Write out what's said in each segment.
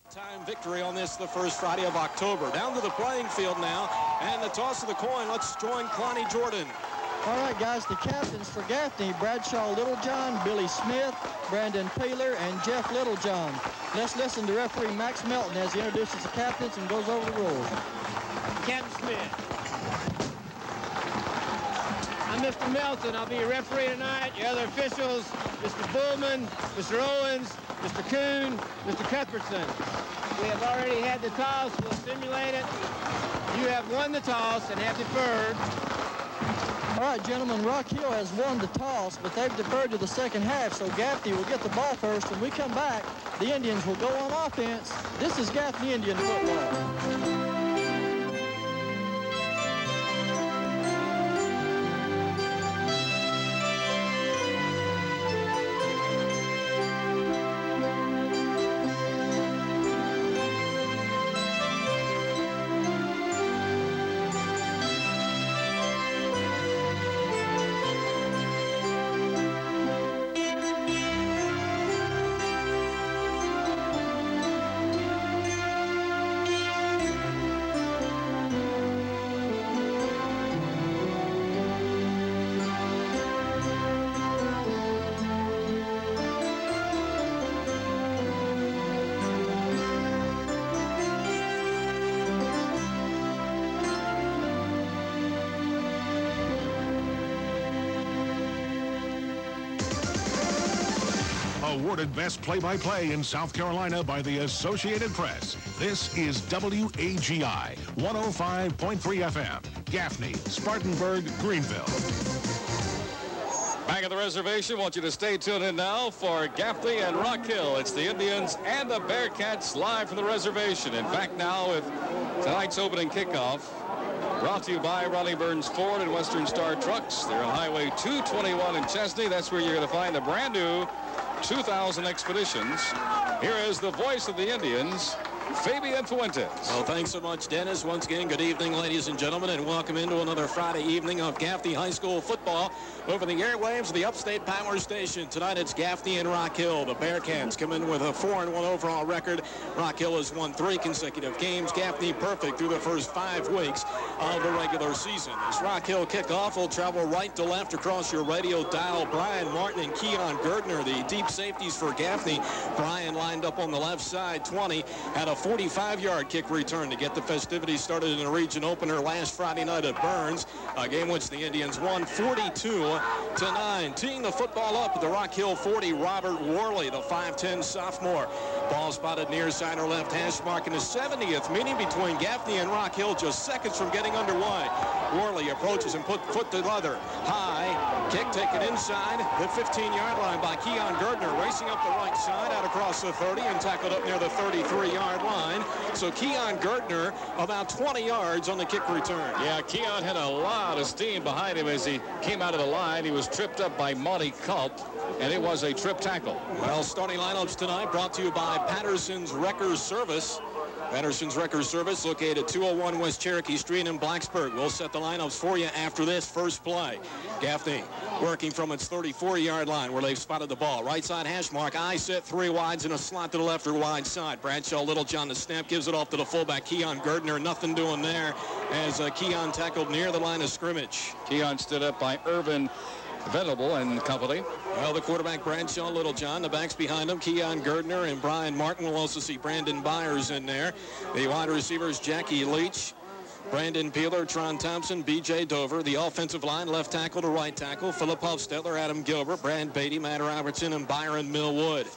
Time victory on this the first Friday of October. Down to the playing field now, and the toss of the coin. Let's join Clonnie Jordan. All right, guys, the captains for Gaffney: Bradshaw Littlejohn, Billy Smith, Brandon Peeler, and Jeff Littlejohn. Let's listen to referee Max Melton as he introduces the captains and goes over the rules. Captain Smith. I'm Mr. Melton. I'll be your referee tonight. Your other officials, Mr. Bullman, Mr. Owens, Mr. Kuhn, Mr. Cuthbertson. We have already had the toss. We'll simulate it. You have won the toss and have deferred. All right, gentlemen, Rock Hill has won the toss, but they've deferred to the second half, so Gaffney will get the ball first. When we come back, the Indians will go on offense. This is Gaffney Indian football. Awarded Best Play-by-Play in South Carolina by the Associated Press. This is WAGI 105.3 FM, Gaffney, Spartanburg, Greenville. Back at the reservation, want you to stay tuned in now for Gaffney and Rock Hill. It's the Indians and the Bearcats live from the reservation. In fact, now with tonight's opening kickoff, brought to you by Ronnie Burns Ford and Western Star Trucks. They're on Highway 221 in Chesney. That's where you're going to find the brand new 2000 Expeditions. Here is the voice of the Indians, Fabian Fuentes. Well, thanks so much, Dennis. Once again, good evening, ladies and gentlemen, and welcome into another Friday evening of Gaffney High School football over the airwaves of the Upstate Power Station. Tonight, it's Gaffney and Rock Hill. The Bearcats come in with a 4-1 overall record. Rock Hill has won 3 consecutive games. Gaffney perfect through the first 5 weeks of the regular season. As Rock Hill kickoff will travel right to left across your radio dial. Brian Martin and Keon Gerdner, the deep safeties for Gaffney. Brian lined up on the left side, 20, had a 45-yard kick return to get the festivities started in a region opener last Friday night at Burns, a game which the Indians won 42-9. Teeing the football up at the Rock Hill 40, Robert Worley, the 5'10 sophomore. Ball spotted near side or left hash mark in the 70th, meeting between Gaffney and Rock Hill, just seconds from getting underway. Worley approaches and put foot to leather. High, kick taken inside the 15-yard line by Keon Gerdner, racing up the right side out across the 30 and tackled up near the 33-yard line. So Keon Gerdner about 20 yards on the kick return. Yeah, Keon had a lot of steam behind him as he came out of the line. He was tripped up by Monty Culp, and it was a trip tackle. Well, starting lineups tonight brought to you by Patterson's Wreckers Service. Patterson's Wreckers Service located at 201 West Cherokee Street in Blacksburg. We'll set the lineups for you after this first play. Gaffney working from its 34-yard line where they've spotted the ball. Right side hash mark, I set 3 wides and a slot to the left or wide side. Bradshaw Littlejohn, the snap, gives it off to the fullback, Keon Gerdner. Nothing doing there as Keon tackled near the line of scrimmage. Keon stood up by Irvin Venable and company. Well, the quarterback, Bradshaw Littlejohn. The backs behind him, Keon Gerdner and Brian Martin. We'll also see Brandon Byers in there. The wide receivers, Jackie Leach, Brandon Peeler, Tron Thompson, B.J. Dover. The offensive line, left tackle to right tackle, Philip Hofstetler, Adam Gilbert, Brad Beatty, Matt Robertson, and Byron Millwood.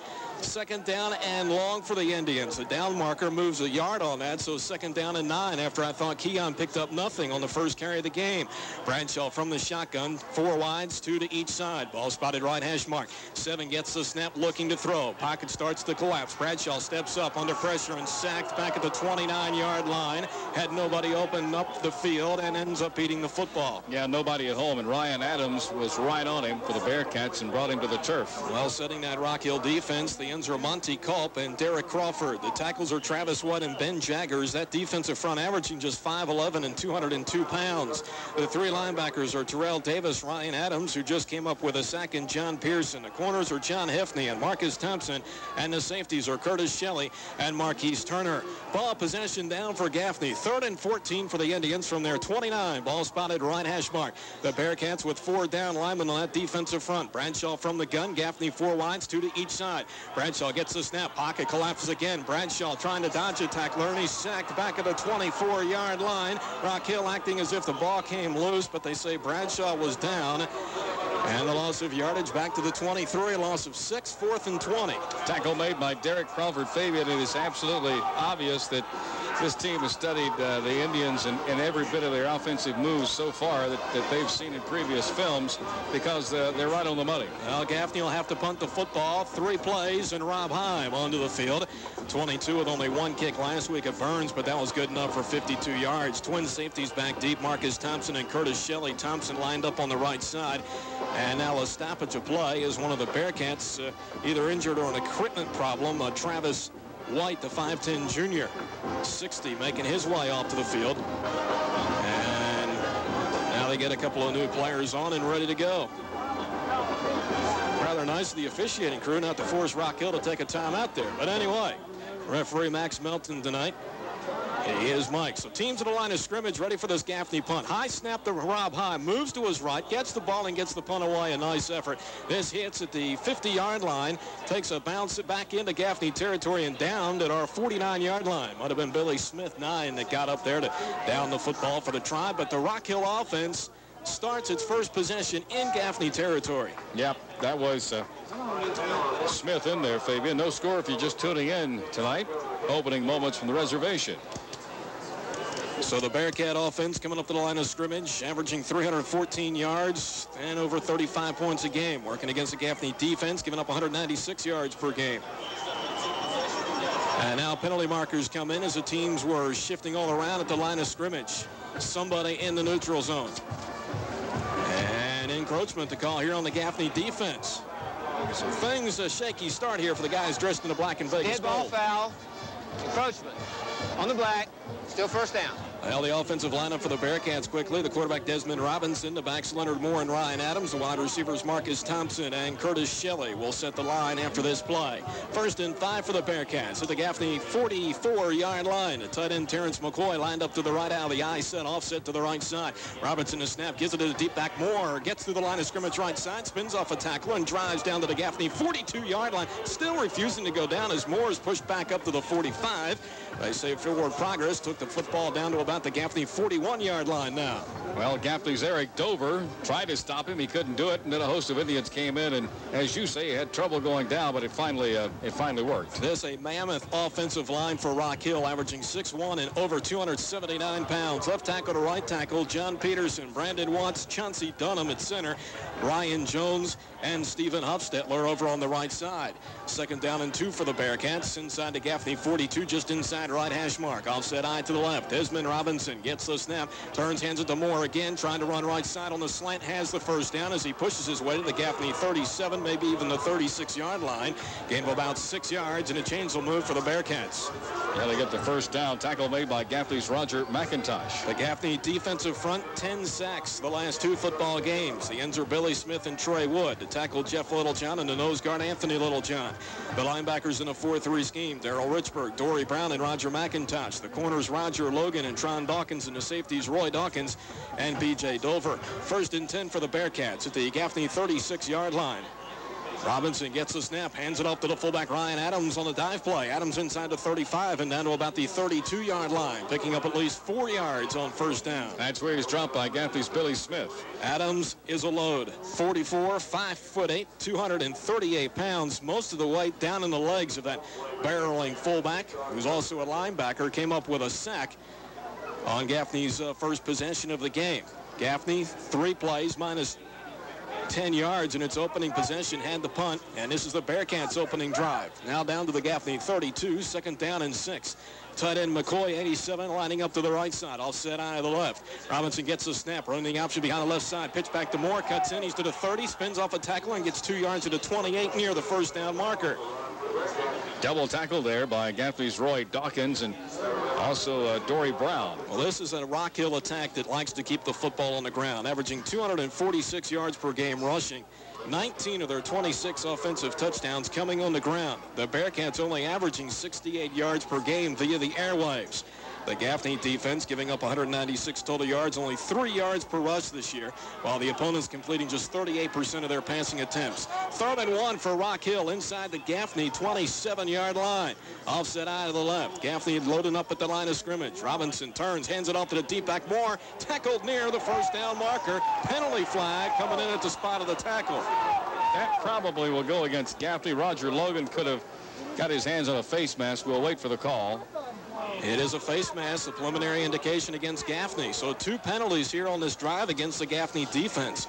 Second down and long for the Indians. The down marker moves a yard on that, so second down and 9 after I thought Keon picked up nothing on the first carry of the game. Bradshaw from the shotgun, 4 wides, 2 to each side. Ball spotted right hash mark. 7 gets the snap, looking to throw. Pocket starts to collapse. Bradshaw steps up under pressure and sacked back at the 29-yard line. Had nobody open up the field and ends up eating the football. Yeah, nobody at home, and Ryan Adams was right on him for the Bearcats and brought him to the turf. Well, setting that Rock Hill defense, the ends are Monty Culp and Derek Crawford. The tackles are Travis White and Ben Jaggers. That defensive front averaging just 5'11" and 202 pounds. The three linebackers are Terrell Davis, Ryan Adams, who just came up with a sack, and John Pearson. The corners are John Gaffney and Marcus Thompson, and the safeties are Curtis Shelley and Marquise Turner. Ball possession down for Gaffney. 3rd and 14 for the Indians from their 29. Ball spotted right hash mark. The Bearcats with 4 down linemen on that defensive front. Bradshaw from the gun. Gaffney 4 wides, 2 to each side. Bradshaw gets the snap. Pocket collapses again. Bradshaw trying to dodge a tackler, and he's sacked back at the 24-yard line. Rock Hill acting as if the ball came loose, but they say Bradshaw was down. And the loss of yardage back to the 23, a loss of 6, 4th and 20. Tackle made by Derek Crawford. Fabian, it is absolutely obvious that this team has studied the Indians in every bit of their offensive moves so far that they've seen in previous films, because they're right on the money. Well, Gaffney will have to punt the football. 3 plays, and Rob Heim onto the field. 22 with only 1 kick last week at Burns, but that was good enough for 52 yards. Twin safeties back deep, Marcus Thompson and Curtis Shelley. Thompson lined up on the right side. And now a stoppage of play is one of the Bearcats either injured or an equipment problem. Travis White, the 5'10 junior, 60, making his way off to the field. And now they get a couple of new players on and ready to go. Rather nice of the officiating crew not to force Rock Hill to take a timeout there. But anyway, referee Max Melton tonight. He is Mike. So teams at the line of scrimmage ready for this Gaffney punt. High snap to Rob High. Moves to his right. Gets the ball and gets the punt away. A nice effort. This hits at the 50-yard line. Takes a bounce back into Gaffney territory and downed at our 49-yard line. Might have been Billy Smith, 9, that got up there to down the football for the Tribe. But the Rock Hill offense starts its first possession in Gaffney territory. Yep, that was Smith in there, Fabian. No score if you're just tuning in tonight. Opening moments from the reservation. So the Bearcat offense coming up to the line of scrimmage, averaging 314 yards and over 35 points a game. Working against the Gaffney defense, giving up 196 yards per game. And now penalty markers come in as the teams were shifting all around at the line of scrimmage. Somebody in the neutral zone. And encroachment to call here on the Gaffney defense. So things a shaky start here for the guys dressed in the black and Vegas Dead ball gold. foul. Encroachment on the black. Still first down. Well, the offensive lineup for the Bearcats quickly. The quarterback Desmond Robinson, the backs Leonard Moore and Ryan Adams, the wide receivers Marcus Thompson and Curtis Shelley will set the line after this play. 1st and 5 for the Bearcats at the Gaffney 44-yard line. The tight end Terrence McCoy lined up to the right out of the eye set, offset to the right side. Robinson a snap, gives it to the deep back. Moore gets through the line of scrimmage right side, spins off a tackler and drives down to the Gaffney 42-yard line. Still refusing to go down as Moore is pushed back up to the 45. They say forward progress took the football down to about the Gaffney 41-yard line now. Well, Gaffney's Eric Dover tried to stop him. He couldn't do it, and then a host of Indians came in, and as you say, he had trouble going down, but it finally worked. This a mammoth offensive line for Rock Hill, averaging 6'1" and over 279 pounds. Left tackle to right tackle, John Peterson, Brandon Watts, Chauncey Dunham at center, Ryan Jones, and Stephen Huffstetler over on the right side. 2nd down and 2 for the Bearcats inside the Gaffney 42, just inside right hash mark. Offset eye to the left. Desmond Robinson gets the snap, turns, hands it to Moore again, trying to run right side on the slant, has the first down as he pushes his way to the Gaffney 37, maybe even the 36-yard line. Gain of about 6 yards, and a change will move for the Bearcats. Yeah, they get the first down. Tackle made by Gaffney's Roger McIntosh. The Gaffney defensive front, 10 sacks the last 2 football games. The ends are Billy Smith and Troy Wood. The tackle Jeff Littlejohn and the nose guard Anthony Littlejohn. The linebackers in a 4-3 scheme, Darrell Richburg, Dory Brown, and Roger McIntosh. The corners Roger Logan and Tron Dawkins, and the safeties Roy Dawkins and B.J. Dover. 1st and 10 for the Bearcats at the Gaffney 36-yard line. Robinson gets the snap, hands it off to the fullback Ryan Adams on the dive play. Adams inside the 35 and down to about the 32-yard line, picking up at least 4 yards on first down. That's where he's dropped by Gaffney's Billy Smith. Adams is a load. 44, 5'8", 238 pounds. Most of the weight down in the legs of that barreling fullback, who's also a linebacker, came up with a sack on Gaffney's first possession of the game. Gaffney, 3 plays minus 10 yards in its opening possession, had the punt, and this is the Bearcats' opening drive. Now down to the Gaffney 32, 2nd down and 6. Tight end McCoy, 87, lining up to the right side. Offset eye to the left. Robinson gets the snap. Running the option behind the left side. Pitch back to Moore. Cuts in. He's to the 30. Spins off a tackle and gets 2 yards to the 28 near the first down marker. Double tackle there by Gaffney's Roy Dawkins and also Dory Brown. Well, this is a Rock Hill attack that likes to keep the football on the ground, averaging 246 yards per game rushing. 19 of their 26 offensive touchdowns coming on the ground. The Bearcats only averaging 68 yards per game via the airwaves. The Gaffney defense giving up 196 total yards, only 3 yards per rush this year, while the opponents completing just 38% of their passing attempts. 3rd and 1 for Rock Hill inside the Gaffney 27-yard line. Offset eye to the left. Gaffney loading up at the line of scrimmage. Robinson turns, hands it off to the deep back. Moore tackled near the first down marker. Penalty flag coming in at the spot of the tackle. That probably will go against Gaffney. Roger Logan could have got his hands on a face mask. We'll wait for the call. It is a face mask, a preliminary indication against Gaffney. So 2 penalties here on this drive against the Gaffney defense.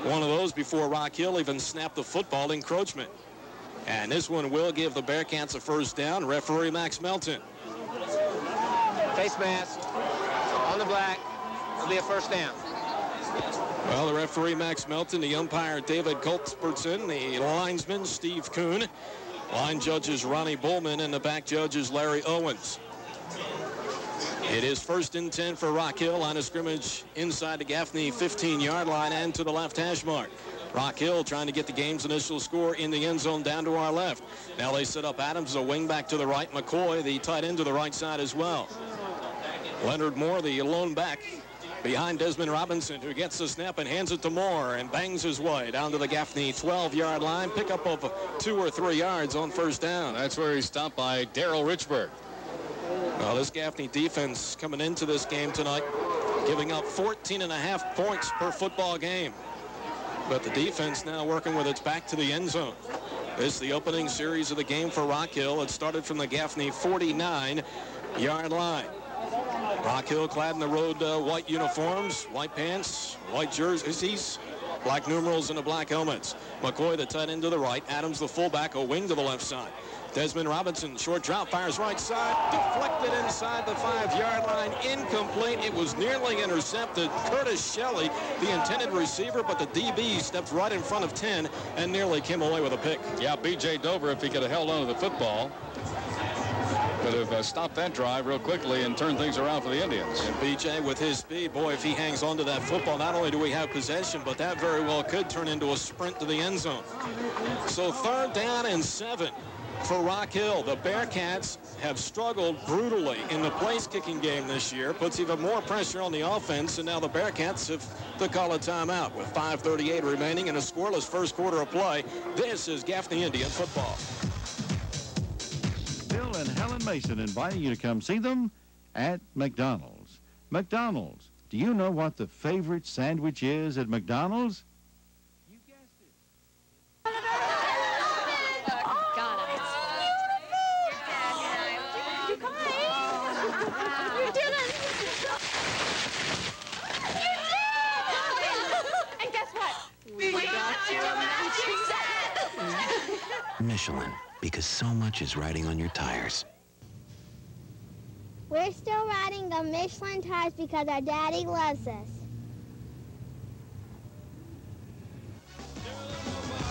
One of those before Rock Hill even snapped the football, encroachment. And this one will give the Bearcats a first down. Referee Max Melton. Face mask on the black. It'll be a first down. Well, the referee Max Melton, the umpire David Coltsbertson, the linesman Steve Kuhn, line judges Ronnie Bullman, and the back judges Larry Owens. It is 1st and 10 for Rock Hill. Line of scrimmage inside the Gaffney 15-yard line and to the left hash mark. Rock Hill trying to get the game's initial score in the end zone down to our left. Now they set up Adams, a wing back to the right. McCoy, the tight end, to the right side as well. Leonard Moore, the lone back, behind Desmond Robinson, who gets the snap and hands it to Moore and bangs his way down to the Gaffney 12-yard line. Pick up of 2 or 3 yards on first down. That's where he's stopped by Darrell Richburg. Well, this Gaffney defense coming into this game tonight, giving up 14.5 points per football game. But the defense now working with its back to the end zone. This is the opening series of the game for Rock Hill. It started from the Gaffney 49-yard line. Rock Hill clad in the road white uniforms, white pants, white jerseys, black numerals, and the black helmets. McCoy, the tight end, to the right. Adams, the fullback, a wing to the left side. Desmond Robinson, short drop, fires right side, deflected inside the 5-yard line, incomplete. It was nearly intercepted. Curtis Shelley, the intended receiver, but the DB stepped right in front of 10 and nearly came away with a pick. Yeah, B.J. Dover, if he could have held on to the football, could have stopped that drive real quickly and turned things around for the Indians. And B.J. with his speed, boy, if he hangs on to that football, not only do we have possession, but that very well could turn into a sprint to the end zone. So 3rd down and 7. For Rock Hill. The Bearcats have struggled brutally in the place-kicking game this year. Puts even more pressure on the offense, and now the Bearcats have to call a timeout with 5:38 remaining in a scoreless first quarter of play. This is Gaffney Indian football. Bill and Helen Mason inviting you to come see them at McDonald's. McDonald's. Do you know what the favorite sandwich is at McDonald's? You guessed it. Michelin, because so much is riding on your tires. We're still riding the Michelin tires because our daddy loves us.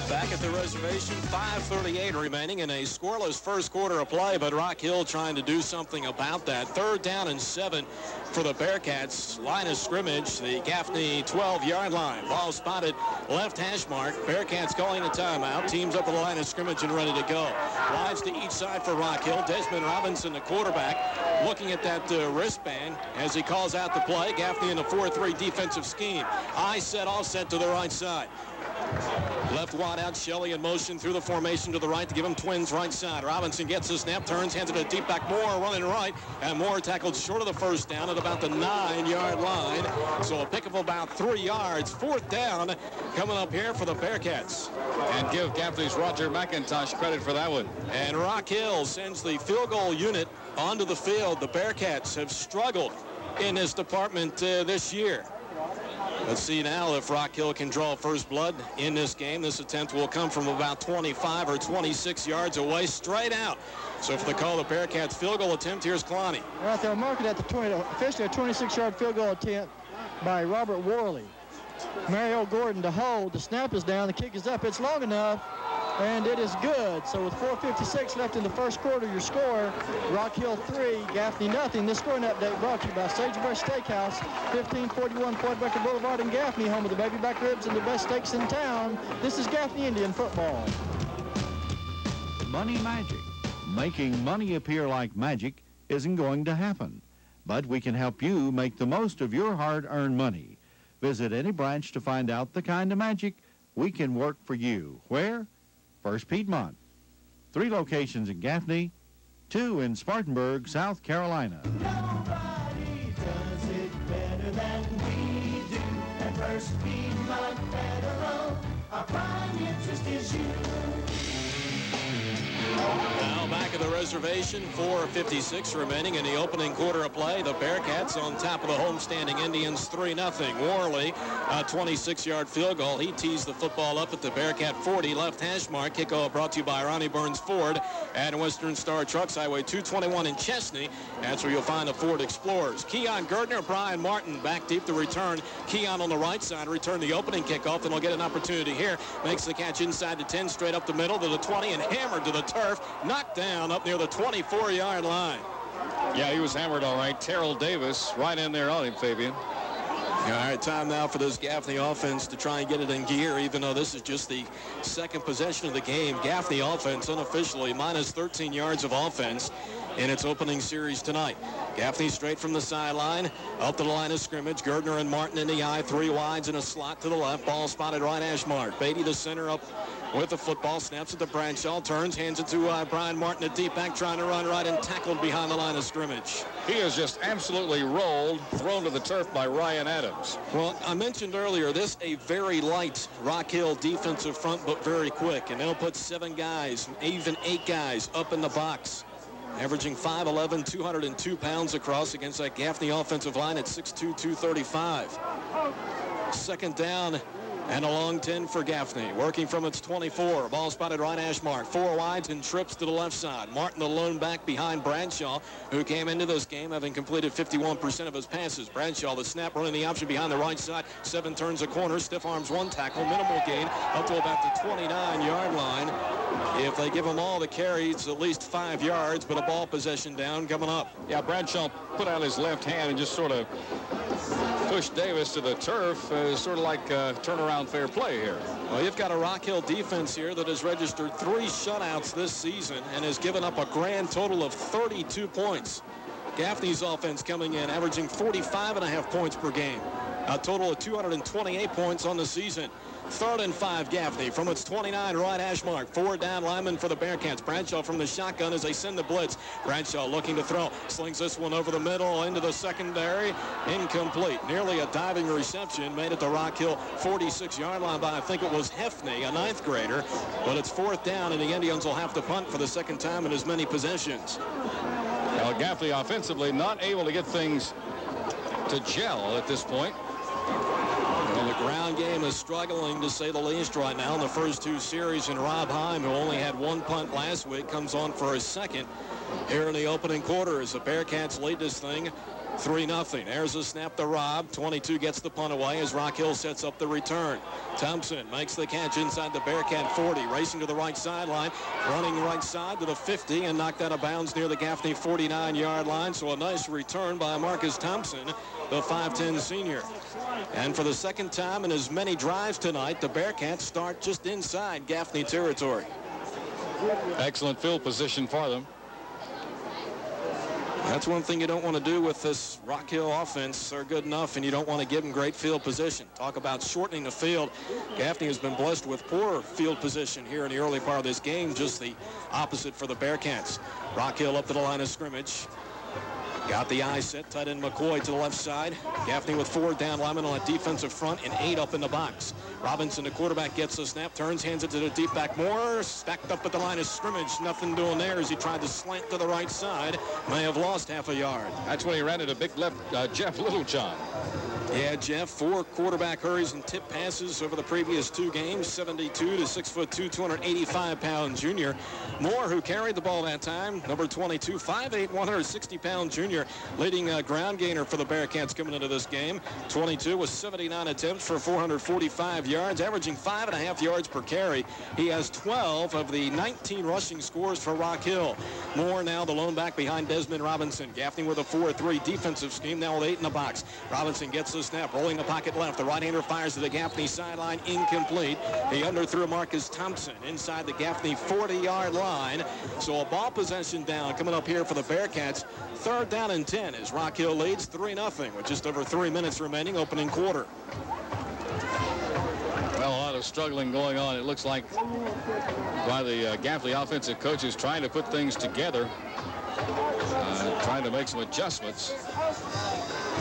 Back at the reservation, 5:38 remaining in a scoreless first quarter of play, but Rock Hill trying to do something about that. 3rd down and 7 for the Bearcats. Line of scrimmage, the Gaffney 12-yard line. Ball spotted left hash mark. Bearcats calling a timeout. Teams up at the line of scrimmage and ready to go. Wides to each side for Rock Hill. Desmond Robinson, the quarterback, looking at that wristband as he calls out the play. Gaffney in a 4-3 defensive scheme. Eye set, offset to the right side. Left wide out, Shelley in motion through the formation to the right to give him twins right side. Robinson gets the snap, turns, hands it to deep back. Moore running right, and Moore tackled short of the first down at about the 9-yard line. So a pick of about 3 yards. 4th down coming up here for the Bearcats. And give Gaffney's Roger McIntosh credit for that one. And Rock Hill sends the field goal unit onto the field. The Bearcats have struggled in this department this year. Let's see now if Rock Hill can draw first blood in this game. This attempt will come from about 25 or 26 yards away, straight out. So for the call, the Bearcats field goal attempt, here's Kalani. Right, they'll mark it at the 20, officially a 26-yard field goal attempt by Robert Worley. Mario Gordon to hold. The snap is down. The kick is up. It's long enough, and it is good. So with 4:56 left in the first quarter, your score, Rock Hill 3, Gaffney nothing. This scoring update brought to you by Sagebrush Steakhouse, 1541 Point Record Boulevard in Gaffney, home of the baby back ribs and the best steaks in town. This is Gaffney Indian football. Money magic. Making money appear like magic isn't going to happen, but we can help you make the most of your hard-earned money. Visit any branch to find out the kind of magic we can work for you. Where? First Piedmont. 3 locations in Gaffney, 2 in Spartanburg, South Carolina. Nobody does it better than we do. At First Piedmont Federal, our prime interest is you. Now back at the reservation, 4:56 remaining in the opening quarter of play. The Bearcats on top of the homestanding Indians 3-0. Worley, a 26-yard field goal. He teased the football up at the Bearcat 40 left hash mark. Kickoff brought to you by Ronnie Burns Ford and Western Star Trucks, Highway 221 in Chesney. That's where you'll find the Ford Explorers. Keon Gardner, Brian Martin back deep to return. Keon on the right side returned the opening kickoff, and he'll get an opportunity here. Makes the catch inside the 10, straight up the middle to the 20, and hammered to the turf. Knocked down up near the 24-yard line. Yeah, he was hammered all right. Terrell Davis right in there on him, Fabian. All right, time now for this Gaffney offense to try and get it in gear, even though this is just the second possession of the game. Gaffney offense unofficially minus 13 yards of offense in its opening series tonight. Gaffney straight from the sideline, up to the line of scrimmage. Gardner and Martin in the eye, 3 wides and a slot to the left. Ball spotted right hash mark. Beatty, the center, up with the football, snaps it to Bradshaw, turns, hands it to Brian Martin at deep back, trying to run right and tackled behind the line of scrimmage. He is just absolutely rolled, thrown to the turf by Ryan Adams. Well, I mentioned earlier, this a very light Rock Hill defensive front, but very quick, and they'll put 7 guys, even 8 guys up in the box, averaging 5'11", 202 pounds across against that Gaffney offensive line at 6'2", 235. Second down and a long 10 for Gaffney, working from its 24. Ball spotted right hash mark. 4 wides and trips to the left side. Martin, the lone back behind Bradshaw, who came into this game having completed 51% of his passes. Bradshaw, the snap, running the option behind the right side. 7 turns a corner, stiff arms 1 tackle, minimal gain up to about the 29-yard line. If they give him all the carries, at least 5 yards, but a ball possession down coming up. Yeah, Bradshaw put out his left hand and just sort of pushed Davis to the turf, sort of like turnaround fair play here. Well, you've got a Rock Hill defense here that has registered 3 shutouts this season and has given up a grand total of 32 points. Gaffney's offense coming in, averaging 45.5 points per game. A total of 228 points on the season. 3rd and 5, Gaffney from its 29 right hash mark. 4 down linemen for the Bearcats. Bradshaw from the shotgun as they send the blitz. Bradshaw looking to throw. Slings this one over the middle into the secondary. Incomplete. Nearly a diving reception. Made it to Rock Hill 46-yard line by, I think it was Hefney, a 9th grader. But it's 4th down, and the Indians will have to punt for the second time in as many possessions. Well, Gaffney offensively not able to get things to gel at this point. Well, the ground game is struggling, to say the least, right now in the first 2 series. And Rob Heim, who only had 1 punt last week, comes on for his 2nd here in the opening quarter as the Bearcats lead this thing 3-0. There's a snap to Rob. 22 gets the punt away as Rock Hill sets up the return. Thompson makes the catch inside the Bearcat 40, racing to the right sideline, running right side to the 50 and knocked out of bounds near the Gaffney 49-yard line. So a nice return by Marcus Thompson, the 5'10 senior. And for the second time in as many drives tonight, the Bearcats start just inside Gaffney territory. Excellent field position for them. That's one thing you don't want to do with this Rock Hill offense. They're good enough, and you don't want to give them great field position. Talk about shortening the field. Gaffney has been blessed with poor field position here in the early part of this game, just the opposite for the Bearcats. Rock Hill up to the line of scrimmage. Got the eye set, tight end McCoy to the left side. Gaffney with 4 down linemen on a defensive front and 8 up in the box. Robinson, the quarterback, gets the snap, turns, hands it to the deep back. Moore stacked up at the line of scrimmage. Nothing doing there as he tried to slant to the right side. May have lost half a yard. That's when he ran into big left Jeff Littlejohn. Yeah, Jeff, 4 quarterback hurries and tip passes over the previous 2 games. 72 to 6'2", 285-pound junior. Moore, who carried the ball that time, number 22, 5'8", 160-pound junior, leading ground gainer for the Bearcats coming into this game. 22 with 79 attempts for 445 yards, averaging 5.5 yards per carry. He has 12 of the 19 rushing scores for Rock Hill. Moore now the lone back behind Desmond Robinson. Gaffney with a 4-3 defensive scheme, now with 8 in the box. Robinson gets the snap, rolling the pocket left. The right-hander fires to the Gaffney sideline, incomplete. He underthrew Marcus Thompson inside the Gaffney 40-yard line. So a ball possession down coming up here for the Bearcats. 3rd down and 10 as Rock Hill leads 3-0 with just over 3 minutes remaining, opening quarter. Well, a lot of struggling going on. It looks like by the Gaffney offensive coaches trying to put things together, trying to make some adjustments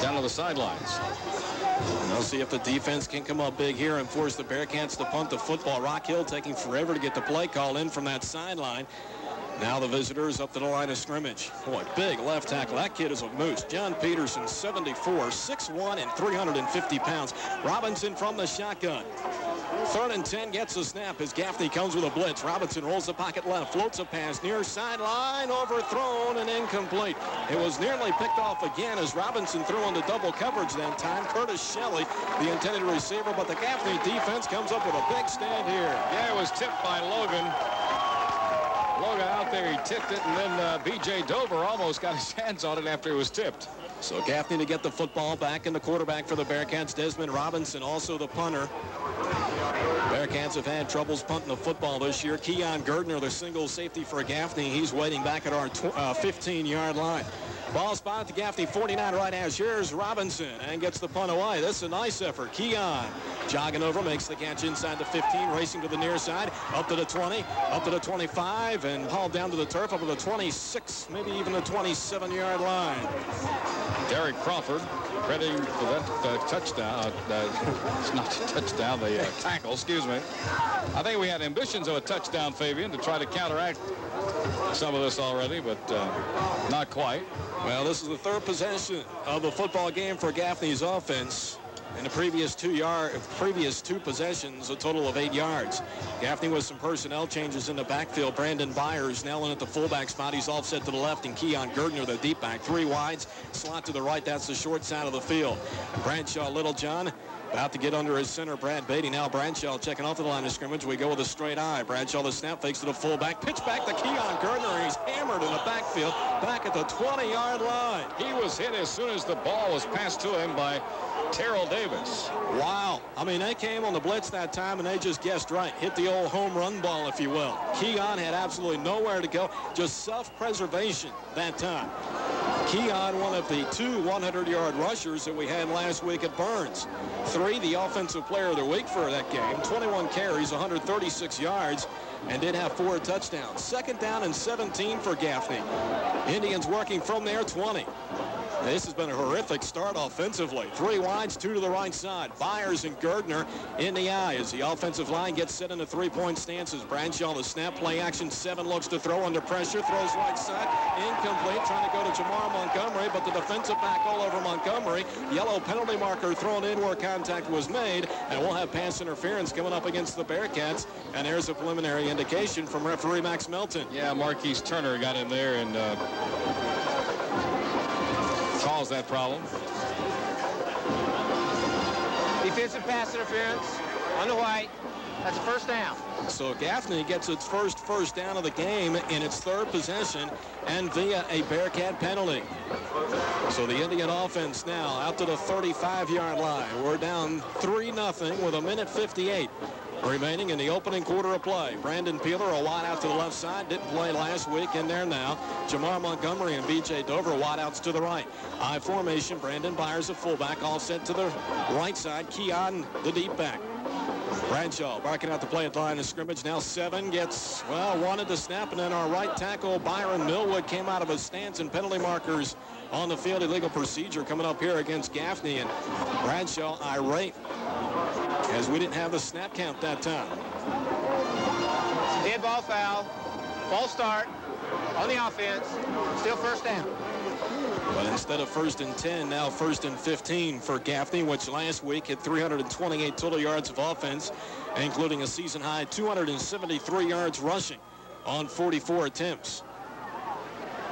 down to the sidelines. We'll see if the defense can come up big here and force the Bearcats to punt the football. Rock Hill taking forever to get the play call in from that sideline. Now the visitors up to the line of scrimmage. Boy, big left tackle. That kid is a moose. John Peterson, 74, 6'1", and 350 pounds. Robinson from the shotgun. 3rd and 10 gets the snap as Gaffney comes with a blitz. Robinson rolls the pocket left, floats a pass near sideline, overthrown and incomplete. It was nearly picked off again as Robinson threw into double coverage that time. Curtis Shelley, the intended receiver, but the Gaffney defense comes up with a big stand here. Yeah, it was tipped by Logan. Logan out there, he tipped it, and then B.J. Dover almost got his hands on it after it was tipped. So Gaffney to get the football back, and the quarterback for the Bearcats, Desmond Robinson, also the punter. Bearcats have had troubles punting the football this year. Keon Gerdner, the single safety for Gaffney, he's waiting back at our 15-yard line. Ball spot at the Gaffney 49 right hash. Here's Robinson and gets the punt away. This is a nice effort. Keon jogging over, makes the catch inside the 15, racing to the near side, up to the 20, up to the 25, and hauled down to the turf, up to the 26, maybe even the 27-yard line. Derek Crawford crediting for that touchdown. It's not a touchdown, the tackle, excuse me. I think we had ambitions of a touchdown, Fabian, to try to counteract some of this already, but not quite. Well, this is the 3rd possession of the football game for Gaffney's offense. In the previous two possessions, a total of 8 yards. Gaffney with some personnel changes in the backfield. Brandon Byers now in at the fullback spot. He's offset to the left, and Keon Gerdner, the deep back. 3 wides, slot to the right. That's the short side of the field. Bradshaw, Littlejohn about to get under his center, Brad Beatty. Now Bradshaw checking off the line of scrimmage. We go with a straight eye. Bradshaw, the snap, fakes to the fullback. Pitch back to Keon Gerdner. He's hammered in the backfield back at the 20-yard line. He was hit as soon as the ball was passed to him by Terrell Davis. Wow. I mean, they came on the blitz that time, and they just guessed right. Hit the old home run ball, if you will. Keon had absolutely nowhere to go. Just self-preservation that time. Keon, one of the 2 100-yard rushers that we had last week at Burns. 3, the offensive player of the week for that game. 21 carries, 136 yards, and did have 4 touchdowns. 2nd down and 17 for Gaffney. Indians working from their 20. This has been a horrific start offensively. 3 wides, 2 to the right side. Byers and Gerdner in the eye as the offensive line gets set into 3-point stances. Bradshaw, the snap, play action, 7 looks to throw under pressure, throws right side, incomplete, trying to go to Jamar Montgomery, but the defensive back all over Montgomery. Yellow penalty marker thrown in where contact was made, and we'll have pass interference coming up against the Bearcats, and there's a preliminary indication from referee Max Melton. Yeah, Marquise Turner got in there and caused that problem. Defensive pass interference on the white. That's a 1st down. So Gaffney gets its first down of the game in its 3rd possession and via a Bearcat penalty. So the Indian offense now out to the 35-yard line. We're down 3-0 with 1:58 remaining in the opening quarter of play. Brandon Peeler, a wide out to the left side, didn't play last week, in there now. Jamar Montgomery and B.J. Dover, wide outs to the right. I formation, Brandon Byers, a fullback, all set to the right side. Keon, the deep back. Bradshaw barking out the play at the line of scrimmage. Now 7 gets, well, wanted to snap, and then our right tackle, Byron Millwood, came out of his stance, and penalty markers on the field. Illegal procedure coming up here against Gaffney, and Bradshaw irate as we didn't have the snap count that time. Dead ball foul. False start on the offense. Still first down. But instead of 1st and 10, now 1st and 15 for Gaffney, which last week had 328 total yards of offense, including a season-high 273 yards rushing on 44 attempts.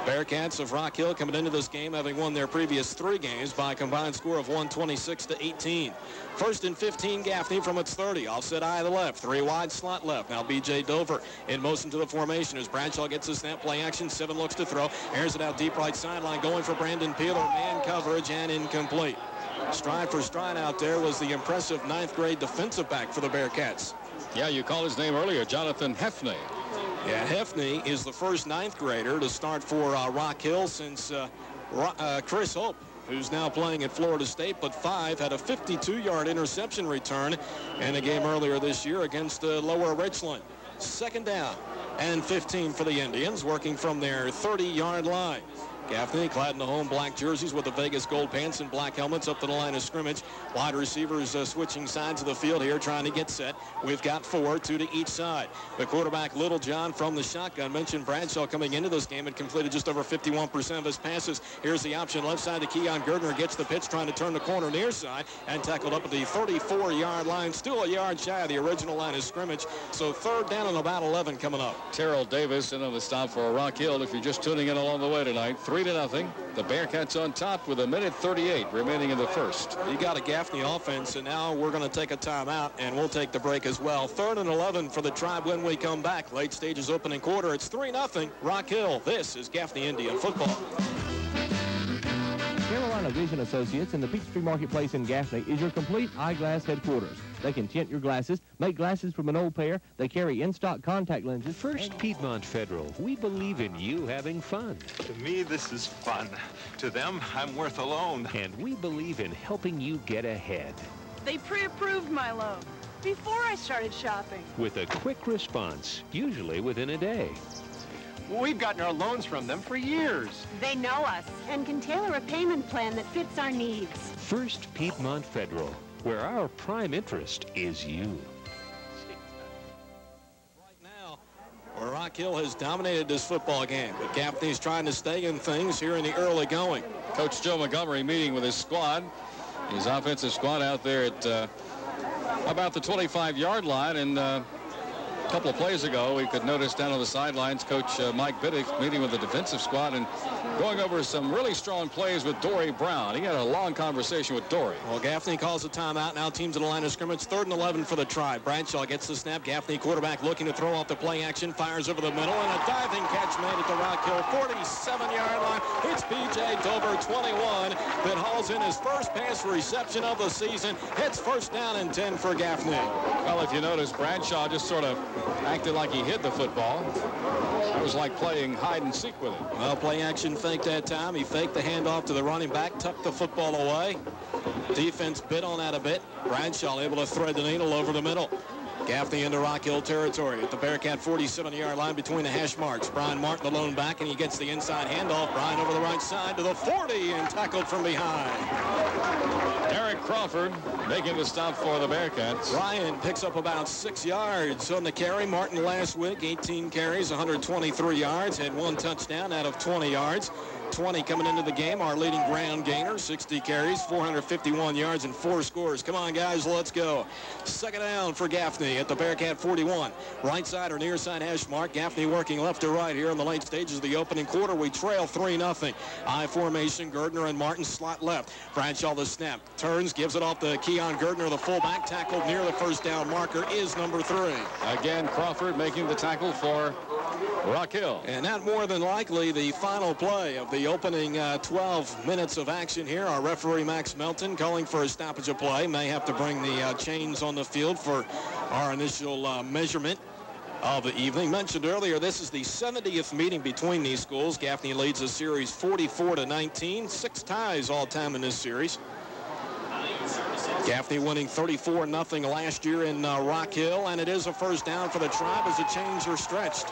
Bearcats of Rock Hill coming into this game having won their previous 3 games by a combined score of 126-18. 1st and 15, Gaffney from its 30. Offset eye to the left. 3 wide slot left. Now B.J. Dover in motion to the formation as Bradshaw gets his snap, play action. 7 looks to throw. Airs it out deep right sideline. Going for Brandon Peeler. Man coverage and incomplete. Stride for stride out there was the impressive 9th grade defensive back for the Bearcats. Yeah, you called his name earlier, Jonathan Gaffney. Yeah, Gaffney is the first 9th grader to start for Rock Hill since Chris Hope, who's now playing at Florida State, but 5 had a 52-yard interception return in a game earlier this year against Lower Richland. 2nd down and 15 for the Indians, working from their 30-yard line. Gaffney clad in the home black jerseys with the Vegas gold pants and black helmets up to the line of scrimmage. Wide receivers switching sides of the field here, trying to get set. We've got 4, 2 to each side. The quarterback, Little John, from the shotgun. Mentioned Bradshaw coming into this game had completed just over 51% of his passes. Here's the option left side to Keon Gardner. Gets the pitch, trying to turn the corner near side and tackled up at the 34-yard line. Still a yard shy of the original line of scrimmage. So 3rd down and about 11 coming up. Terrell Davis in on the stop for Rock Hill. If you're just tuning in along the way tonight, 3-0. The Bearcats on top with 1:38 remaining in the first. You got a Gaffney offense, and now we're going to take a timeout, and we'll take the break as well. 3rd and 11 for the Tribe when we come back. Late stages opening quarter. It's 3-0 Rock Hill. This is Gaffney Indian football. Carolina Vision Associates in the Peachtree Marketplace in Gaffney is your complete eyeglass headquarters. They can tint your glasses, make glasses from an old pair. They carry in-stock contact lenses. First Piedmont Federal, we believe in you having fun. To me, this is fun. To them, I'm worth a loan. And we believe in helping you get ahead. They pre-approved my loan before I started shopping. With a quick response, usually within a day. We've gotten our loans from them for years. They know us and can tailor a payment plan that fits our needs. First Piedmont Federal, where our prime interest is you. Right now, Rock Hill has dominated this football game, but Gaffney's trying to stay in things here in the early going. Coach Joe Montgomery meeting with his squad. His offensive squad out there at about the 25-yard line, and a couple of plays ago, we could notice down on the sidelines, Coach Mike Biddick meeting with the defensive squad and going over some really strong plays with Dory Brown. He had a long conversation with Dory. Well, Gaffney calls a timeout. Now teams at the line of scrimmage. 3rd and 11 for the Tribe. Bradshaw gets the snap. Gaffney quarterback looking to throw off the play action. Fires over the middle, and a diving catch made at the Rock Hill 47-yard line. It's B.J. Dover, 21, that hauls in his first pass reception of the season. It's 1st down and 10 for Gaffney. Well, if you notice, Bradshaw just sort of acted like he hid the football. It was like playing hide and seek with it. Well, play action fake that time. He faked the handoff to the running back, tucked the football away. Defense bit on that a bit. Bradshaw able to thread the needle over the middle. Gaffney into Rock Hill territory at the Bearcat 47-yard line between the hash marks. Brian Martin, the lone back, and he gets the inside handoff. Brian over the right side to the 40 and tackled from behind. Eric Crawford making the stop for the Bearcats. Brian picks up about 6 yards on the carry. Martin last week, 18 carries, 123 yards, had 1 touchdown out of 20 yards. 20 coming into the game. Our leading ground gainer, 60 carries, 451 yards, and 4 scores. Come on, guys, let's go. 2nd down for Gaffney at the Bearcat 41. Right side or near side hash mark. Gaffney working left to right here in the late stages of the opening quarter. We trail 3-0. I formation, Gardner and Martin slot left. Bradshaw the snap. Turns, gives it off to Keon Gardner, the fullback. Tackled near the 1st down marker is number 3. Again, Crawford making the tackle for Rock Hill. And that more than likely the final play of the opening 12 minutes of action here. Our referee, Max Melton, calling for a stoppage of play. May have to bring the chains on the field for our initial measurement of the evening. Mentioned earlier, this is the 70th meeting between these schools. Gaffney leads the series 44-19. 6 ties all time in this series. Gaffney winning 34-0 last year in Rock Hill, and it is a 1st down for the Tribe as the chains are stretched.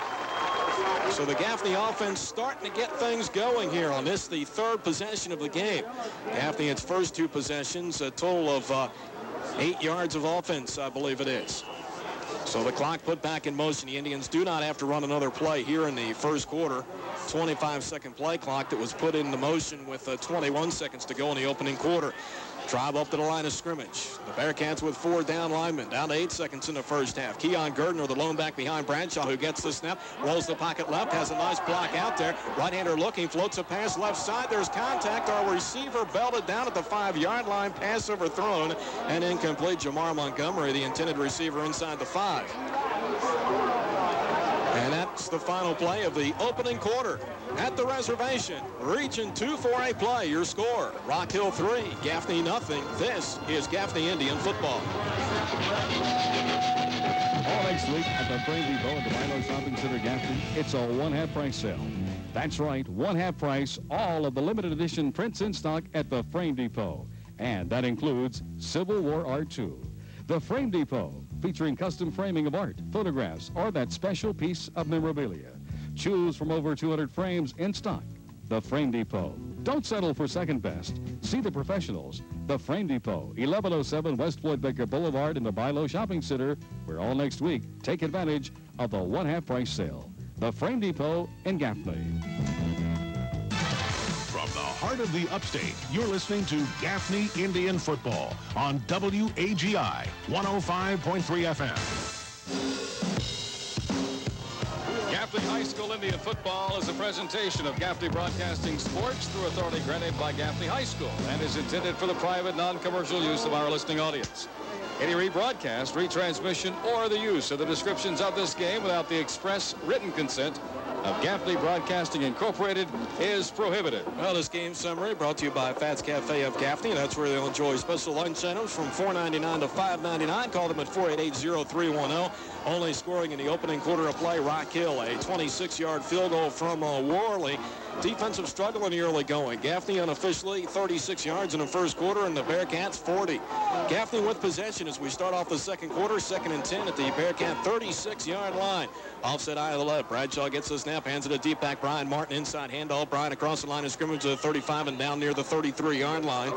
So the Gaffney offense starting to get things going here on this, the 3rd possession of the game. Gaffney, its first 2 possessions, a total of 8 yards of offense, I believe it is. So the clock put back in motion. The Indians do not have to run another play here in the first quarter. 25-second play clock that was put into motion with 21 seconds to go in the opening quarter. Drive up to the line of scrimmage. The Bearcats with 4 down linemen. Down to 8 seconds in the first half. Keon Gerdner, the lone back behind Bradshaw, who gets the snap, rolls the pocket left, has a nice block out there. Right-hander looking, floats a pass left side. There's contact. Our receiver belted down at the 5-yard line. Pass overthrown and incomplete. Jamar Montgomery, the intended receiver, inside the 5. And that's the final play of the opening quarter at the Reservation. Region II-AAA play. Your score: Rock Hill 3, Gaffney nothing. This is Gaffney Indian football. All next week at the Frame Depot at the Milo Shopping Center, Gaffney, it's a 1/2 price sale. That's right, 1/2 price, all of the limited edition prints in stock at the Frame Depot. And that includes Civil War Art too. The Frame Depot, featuring custom framing of art, photographs, or that special piece of memorabilia. Choose from over 200 frames in stock. The Frame Depot. Don't settle for second best. See the professionals. The Frame Depot, 1107 West Floyd Baker Boulevard in the Bilo Shopping Center, where all next week take advantage of the 1/2 price sale. The Frame Depot in Gaffney. From the heart of the upstate, you're listening to Gaffney Indian Football on WAGI 105.3 FM. Gaffney High School Indian Football is a presentation of Gaffney Broadcasting Sports through authority granted by Gaffney High School and is intended for the private, non-commercial use of our listening audience. Any rebroadcast, retransmission, or the use of the descriptions of this game without the express written consent of Gaffney Broadcasting Incorporated is prohibited. Well, this game summary brought to you by Fats Cafe of Gaffney. That's where they'll enjoy special lunch items from $4.99 to $5.99. Call them at 488-0310. Only scoring in the opening quarter of play, Rock Hill, a 26-yard field goal from Worley. Defensive struggle in the early going. Gaffney unofficially 36 yards in the first quarter, and the Bearcats 40. Gaffney with possession as we start off the second quarter, 2nd and 10 at the Bearcat 36-yard line. Offset eye of the left. Bradshaw gets the snap, hands it to deep back Brian Martin. Inside handoff. Brian across the line of scrimmage to the 35 and down near the 33-yard line.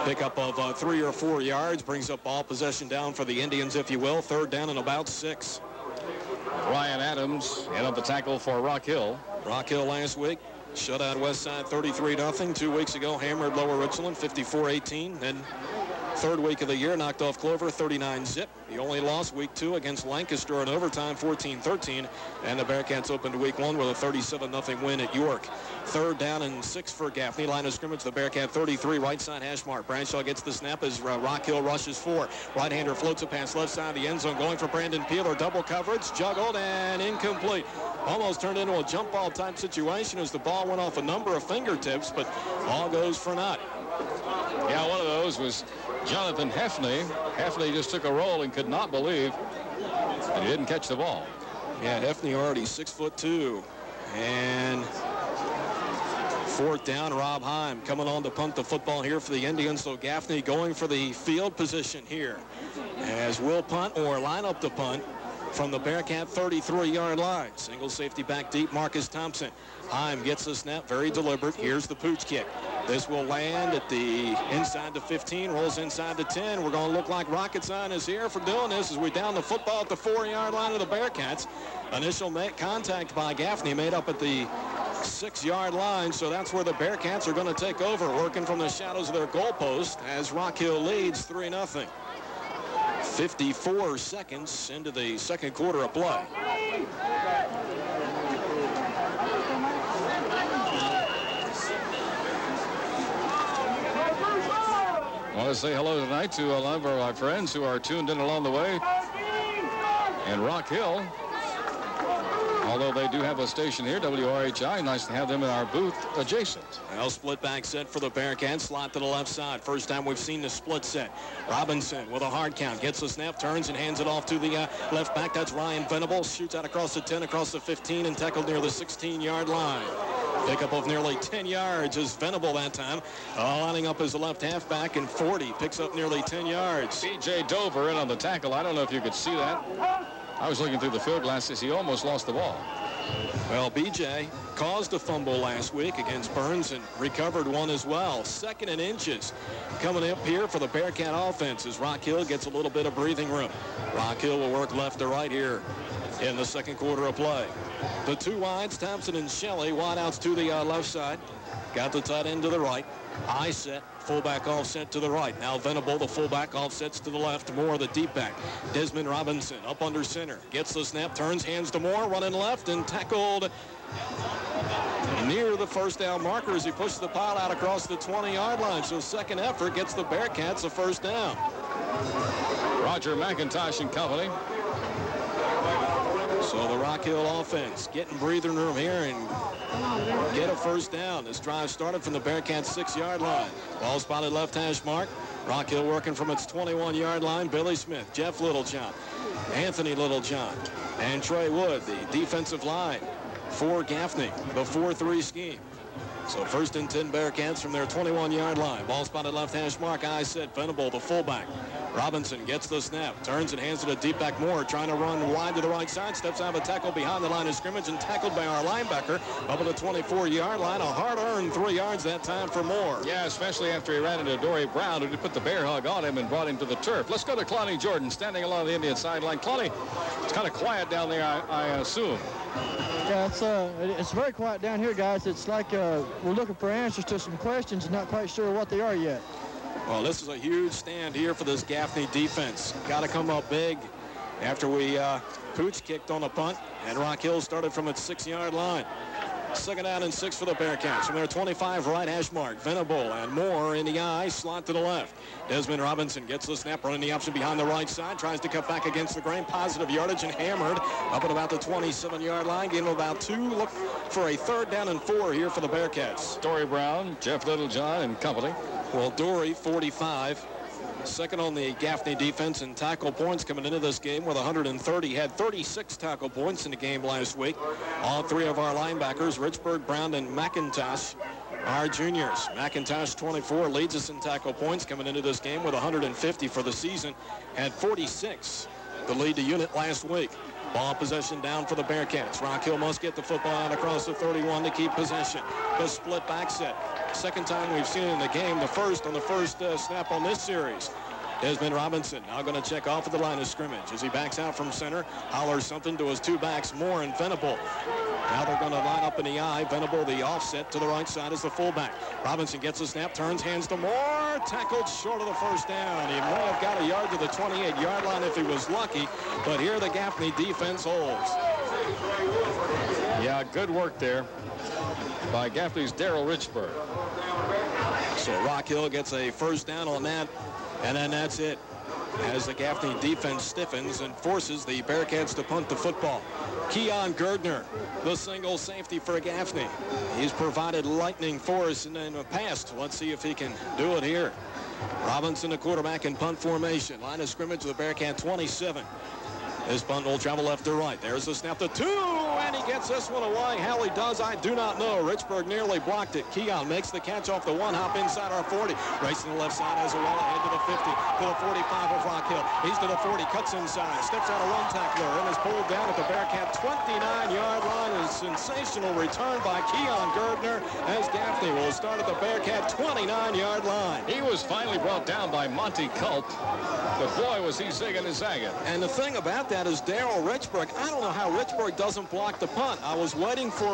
Pickup of 3 or 4 yards. Brings up ball possession down for the Indians, if you will. 3rd down and about 6. Ryan Adams in on the tackle for Rock Hill. Rock Hill last week shut out Westside 33-0. 2 weeks ago, hammered Lower Richland 54-18. Then 3rd week of the year, knocked off Clover 39-zip. The only loss week 2 against Lancaster in overtime 14-13. And the Bearcats opened week 1 with a 37-0 win at York. 3rd down and 6 for Gaffney. Line of scrimmage, the Bearcat 33, right side hash mark. Bradshaw gets the snap as Rock Hill rushes 4. Right-hander floats a pass left side of the end zone, going for Brandon Peeler. Double coverage, juggled and incomplete. Almost turned into a jump ball type situation as the ball went off a number of fingertips, but all goes for naught. Yeah, one of those was Jonathan Gaffney. Gaffney just took a roll and could not believe that he didn't catch the ball. Yeah, Gaffney already 6'2". And 4th down, Rob Heim coming on to punt the football here for the Indians. So Gaffney going for the field position here as will punt or line up the punt from the Bearcat 33-yard line. Single safety back deep, Marcus Thompson. Heim gets the snap, very deliberate. Here's the pooch kick. This will land at the inside the 15, rolls inside the 10. We're going to look like rocket scientists here for doing this as we down the football at the 4-yard line of the Bearcats. Initial contact by Gaffney made up at the 6-yard line, so that's where the Bearcats are going to take over, working from the shadows of their goalpost as Rock Hill leads 3-0. 54 seconds into the second quarter of play. I want to say hello tonight to a lot of our friends who are tuned in along the way in Rock Hill. Although they do have a station here, WRHI, nice to have them in our booth adjacent. Well, split back set for the Bearcats, slot to the left side. First time we've seen the split set. Robinson with a hard count, gets the snap, turns and hands it off to the left back. That's Ryan Venables, shoots out across the 10, across the 15, and tackled near the 16-yard line. Pickup of nearly 10 yards is Venable that time, lining up as the left halfback, and 40 picks up nearly 10 yards. C.J. Dover in on the tackle. I don't know if you could see that. I was looking through the field glasses. He almost lost the ball. Well, BJ caused a fumble last week against Burns and recovered one as well. 2nd and inches coming up here for the Bearcat offense as Rock Hill gets a little bit of breathing room. Rock Hill will work left to right here in the 2nd quarter of play. The 2 wides, Thompson and Shelley, wideouts to the left side. Got the tight end to the right. I set, fullback offset to the right. Now Venable, the fullback, offsets to the left. Moore, the deep back. Desmond Robinson up under center. Gets the snap, turns, hands to Moore, running left, and tackled near the first down marker as he pushed the pile out across the 20-yard line. So 2nd effort gets the Bearcats a first down. Roger McIntosh and company. So the Rock Hill offense getting breathing room here and get a first down. This drive started from the Bearcats' 6-yard line. Ball spotted left hash mark. Rock Hill working from its 21-yard line. Billy Smith, Jeff Littlejohn, Anthony Littlejohn, and Trey Wood, the defensive line for Gaffney, the 4-3 scheme. So 1st and 10 Bearcats from their 21-yard line. Ball spotted left hash mark. I said Venable, the fullback. Robinson gets the snap, turns and hands it to deep back Moore, trying to run wide to the right side, steps out of a tackle behind the line of scrimmage and tackled by our linebacker up at the 24-yard line. A hard-earned 3 yards that time for Moore. Yeah, especially after he ran into Dory Brown, who put the bear hug on him and brought him to the turf. Let's go to Clowney Jordan, standing along the Indian sideline. Clowney, it's kind of quiet down there, I assume. Yeah, it's very quiet down here, guys. It's like we're looking for answers to some questions and not quite sure what they are yet. Well, this is a huge stand here for this Gaffney defense. Got to come up big after we pooch kicked on a punt, and Rock Hill started from its 6-yard line. 2nd down and 6 for the Bearcats. From their 25 right hash mark, Venable and Moore in the eye, slot to the left. Desmond Robinson gets the snap, running the option behind the right side, tries to cut back against the grain, positive yardage and hammered up at about the 27-yard line. Gain of about 2. Look for a 3rd down and 4 here for the Bearcats. Dory Brown, Jeff Littlejohn and company. Well, Dory, 45. 2nd on the Gaffney defense in tackle points coming into this game with 130. Had 36 tackle points in the game last week. All 3 of our linebackers, Richburg, Brown, and McIntosh, are juniors. McIntosh, 24, leads us in tackle points coming into this game with 150 for the season. Had 46, the lead the unit last week. Ball possession down for the Bearcats. Rock Hill must get the football out across the 31 to keep possession. The split back set. 2nd time we've seen it in the game. The first on the first snap on this series. Desmond Robinson now going to check off at the line of scrimmage as he backs out from center. Hollers something to his 2 backs, Moore and Venable. Now they're going to line up in the eye. Venable, the offset to the right side, is the fullback. Robinson gets the snap, turns, hands to Moore. Tackled short of the first down. He may have got a yard to the 28-yard line if he was lucky, but here the Gaffney defense holds. Yeah, good work there by Gaffney's Darrell Richburg. So Rock Hill gets a first down on that, and then that's it, as the Gaffney defense stiffens and forces the Bearcats to punt the football. Keon Gerdner, the single safety for Gaffney. He's provided lightning for us in the past. Let's see if he can do it here. Robinson, the quarterback in punt formation. Line of scrimmage to the Bearcat 27. This punt will travel left to right. There's the snap to 2, and he gets this one away. How he does, I do not know. Richburg nearly blocked it. Keon makes the catch off the 1-hop inside our 40. Racing the left side as a well ahead to the 50, to the 45 of Rock Hill. He's to the 40, cuts inside, steps out of one tackler, and is pulled down at the Bearcat 29-yard line. A sensational return by Keon Gerdner as Gaffney will start at the Bearcat 29-yard line. He was finally brought down by Monty Culp, but boy was he zigging and zagging. And the thing about that is Darrell Richburg. I don't know how Richburg doesn't block the punt. I was waiting for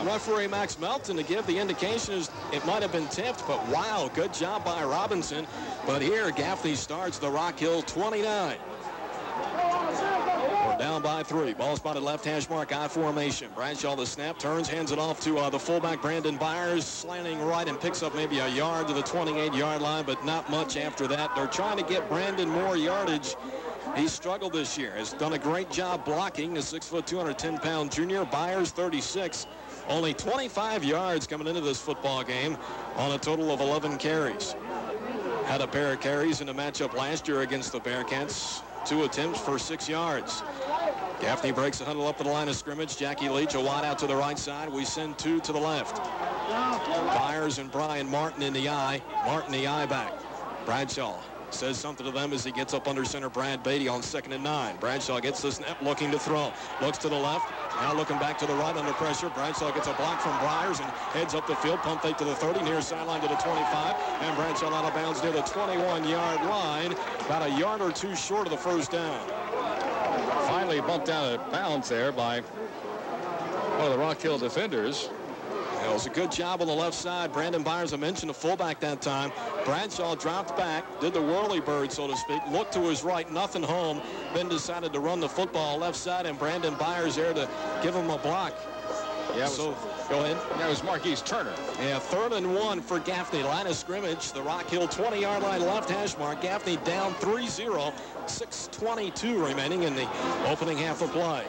referee Max Melton to give the indication as it might have been tipped, but wow, good job by Robinson. But here Gaffney starts the Rock Hill 29. We're down by 3. Ball spotted left hash mark, I formation. Bradshaw the snap, turns, hands it off to the fullback Brandon Byers, slanting right and picks up maybe a yard to the 28-yard line, but not much after that. They're trying to get Brandon more yardage. He struggled this year. Has done a great job blocking. The 6', 210-pound junior. Byers, 36. Only 25 yards coming into this football game on a total of 11 carries. Had a pair of carries in a matchup last year against the Bearcats. 2 attempts for 6 yards. Gaffney breaks a huddle up to the line of scrimmage. Jackie Leach a wide out to the right side. We send 2 to the left. Byers and Brian Martin in the eye. Martin the eye back. Bradshaw says something to them as he gets up under center Brad Beatty on 2nd and 9. Bradshaw gets the snap, looking to throw. Looks to the left, now looking back to the right under pressure. Bradshaw gets a block from Bryars and heads up the field. Pump fake to the 30, near sideline to the 25. And Bradshaw out of bounds near the 21-yard line, about a yard or two short of the first down. Finally bumped out of bounds there by one of the Rock Hill defenders. It was a good job on the left side. Brandon Byers, I mentioned, a fullback that time. Bradshaw dropped back, did the whirly bird, so to speak, looked to his right, nothing home, then decided to run the football left side, and Brandon Byers there to give him a block. Yeah, so go ahead. That was Marquise Turner. Yeah, 3rd and 1 for Gaffney. Line of scrimmage, the Rock Hill 20-yard line left hash mark. Gaffney down 3-0, 6:22 remaining in the opening half of play.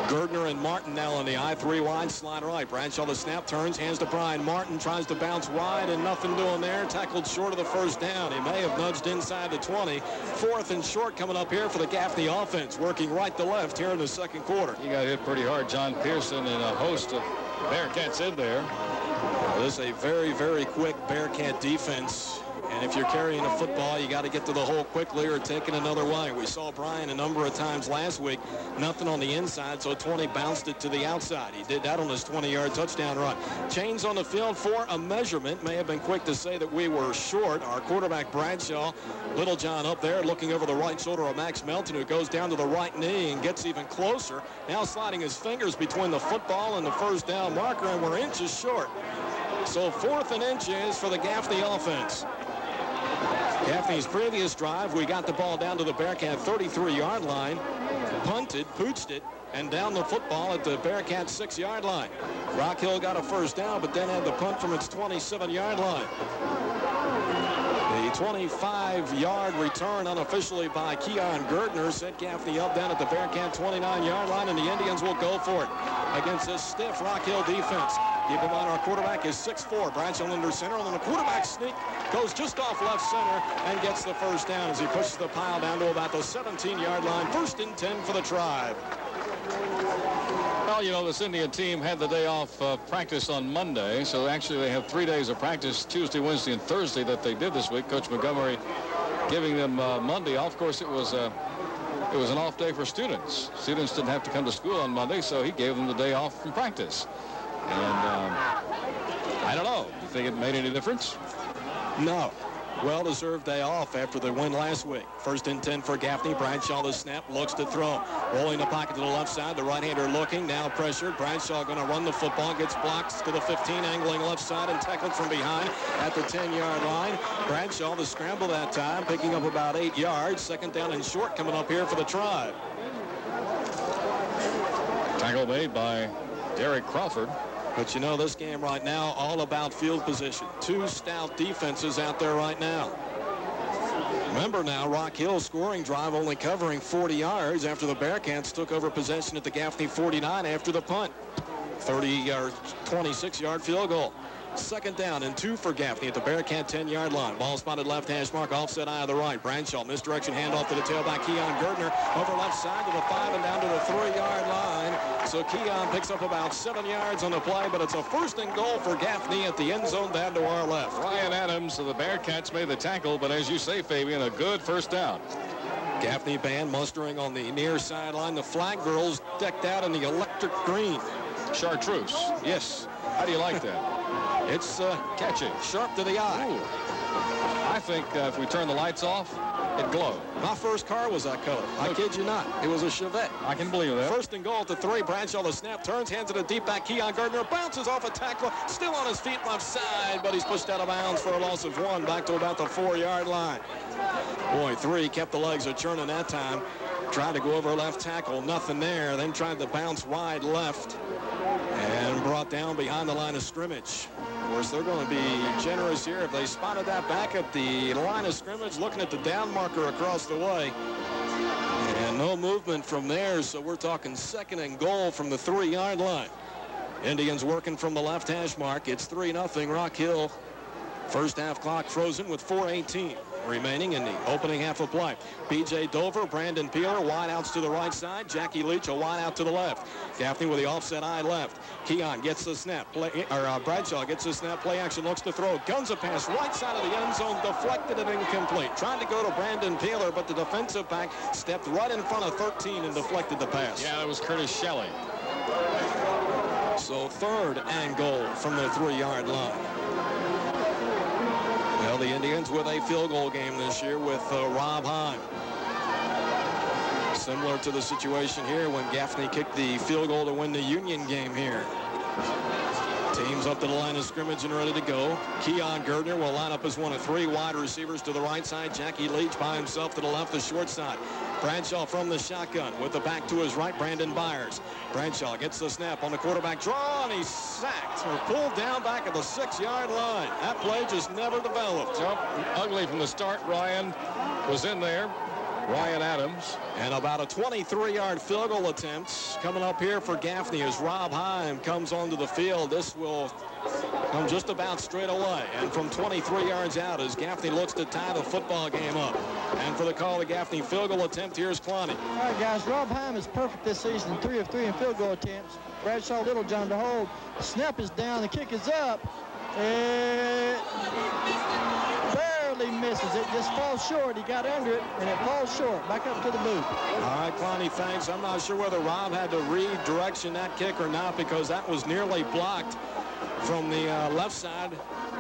Gardner and Martin now on the I-3 wide slide right. Bradshaw the snap, turns, hands to Brian Martin, tries to bounce wide and nothing doing there. Tackled short of the first down. He may have nudged inside the 20. 4th and short coming up here for the Gaffney offense, working right to left here in the second quarter. He got hit pretty hard. John Pearson and a host of Bearcats in there. Well, this is a very, very quick Bearcat defense. And if you're carrying a football, you got to get to the hole quickly or take it another way. We saw Brian a number of times last week. Nothing on the inside, so 20 bounced it to the outside. He did that on his 20-yard touchdown run. Chains on the field for a measurement. May have been quick to say that we were short. Our quarterback, Bradshaw, Little John up there looking over the right shoulder of Max Melton, who goes down to the right knee and gets even closer. Now sliding his fingers between the football and the first down marker, and we're inches short. So 4th and inches for the Gaffney offense. Gaffney's previous drive, we got the ball down to the Bearcat 33-yard line, punted, pooched it, and down the football at the Bearcat 6-yard line. Rock Hill got a first down, but then had the punt from its 27-yard line. The 25-yard return unofficially by Keon Gardner set Gaffney up down at the Bearcat 29-yard line, and the Indians will go for it against this stiff Rock Hill defense. Keep in mind our quarterback is 6'4", Bradshaw under center, and then the quarterback sneak goes just off left center and gets the first down as he pushes the pile down to about the 17-yard line. 1st and 10 for the Tribe. Well, you know, this Indian team had the day off practice on Monday, so actually they have 3 days of practice, Tuesday, Wednesday, and Thursday that they did this week. Coach Montgomery giving them Monday off. Of course, it was an off day for students. Students didn't have to come to school on Monday, so he gave them the day off from practice. And I don't know. Do you think it made any difference? No. Well-deserved day off after the win last week. 1st and 10 for Gaffney. Bradshaw the snap, looks to throw. Rolling the pocket to the left side. The right-hander looking, now pressured. Bradshaw going to run the football, gets blocked to the 15, angling left side and tackled from behind at the 10-yard line. Bradshaw the scramble that time, picking up about 8 yards. 2nd down and short coming up here for the Tribe. Tackle made by Derek Crawford. But you know, this game right now, all about field position. 2 stout defenses out there right now. Remember now, Rock Hill scoring drive only covering 40 yards after the Bearcats took over possession at the Gaffney 49 after the punt. 30-yard, 26-yard field goal. 2nd down and 2 for Gaffney at the Bearcat 10-yard line. Ball spotted left hash mark, offset eye of the right. Bradshaw, misdirection handoff to the tailback, Keon Gardner, over left side to the 5 and down to the 3-yard line. So Keon picks up about 7 yards on the play, but it's a 1st and goal for Gaffney at the end zone down to our left. Ryan Adams of the Bearcats made the tackle, but as you say, Fabian, a good first down. Gaffney band mustering on the near sideline. The flag girls decked out in the electric green. Chartreuse. Yes. How do you like that? It's catchy. Sharp to the eye. Ooh. I think if we turn the lights off, it glowed. My first car was that color. I kid you not. It was a Chevette. I can believe that. 1st and goal at the 3. Bradshaw the snap, turns, hands it a deep back. Keon Gardner bounces off a tackler, still on his feet left side, but he's pushed out of bounds for a loss of 1 back to about the 4-yard line. Boy, 3 kept the legs a churning that time. Tried to go over left tackle, nothing there. Then tried to bounce wide left and brought down behind the line of scrimmage. Of course, they're going to be generous here if they spotted that back at the line of scrimmage, looking at the down marker across the way. And no movement from there, so we're talking 2nd and goal from the 3-yard line. Indians working from the left hash mark. It's 3-0 Rock Hill. First half clock frozen with 4:18. remaining in the opening half of play. B.J. Dover, Brandon Peeler, wide outs to the right side. Jackie Leach, a wide out to the left. Gaffney with the offset eye left. Keon gets the snap. Bradshaw gets the snap. Play action, looks to throw. Guns a pass right side of the end zone, deflected and incomplete. Tried to go to Brandon Peeler, but the defensive back stepped right in front of 13 and deflected the pass. Yeah, that was Curtis Shelley. So 3rd and goal from the 3-yard line. Well, the Indians with a field goal game this year with Rob Heim. Similar to the situation here when Gaffney kicked the field goal to win the Union game here. Teams up to the line of scrimmage and ready to go. Keon Gerdner will line up as one of 3 wide receivers to the right side. Jackie Leach by himself to the left, the short side. Bradshaw from the shotgun with the back to his right, Brandon Byers. Bradshaw gets the snap on the quarterback draw, and he's sacked or pulled down back at the 6-yard line. That play just never developed. Ugly from the start. Ryan was in there. Ryan Adams. And about a 23-yard field goal attempt coming up here for Gaffney as Rob Heim comes onto the field. This will come just about straight away. And from 23 yards out as Gaffney looks to tie the football game up. And for the call, the Gaffney field goal attempt, here's Clowney. All right, guys, Rob Heim is perfect this season. 3 of 3 in field goal attempts. Bradshaw, Littlejohn to hold. The snap is down. The kick is up. It barely misses. It just falls short. He got under it, and it falls short. Back up to the booth. All right, Clowney, thanks. I'm not sure whether Rob had to redirection that kick or not because that was nearly blocked from the left side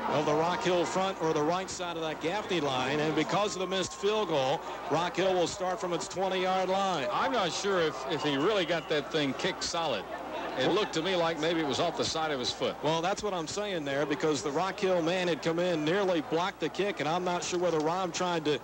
of the Rock Hill front or the right side of that Gaffney line. And because of the missed field goal, Rock Hill will start from its 20-yard line. I'm not sure if he really got that thing kicked solid. It looked to me like maybe it was off the side of his foot. Well, that's what I'm saying there because the Rock Hill man had come in, nearly blocked the kick, and I'm not sure whether Rob tried to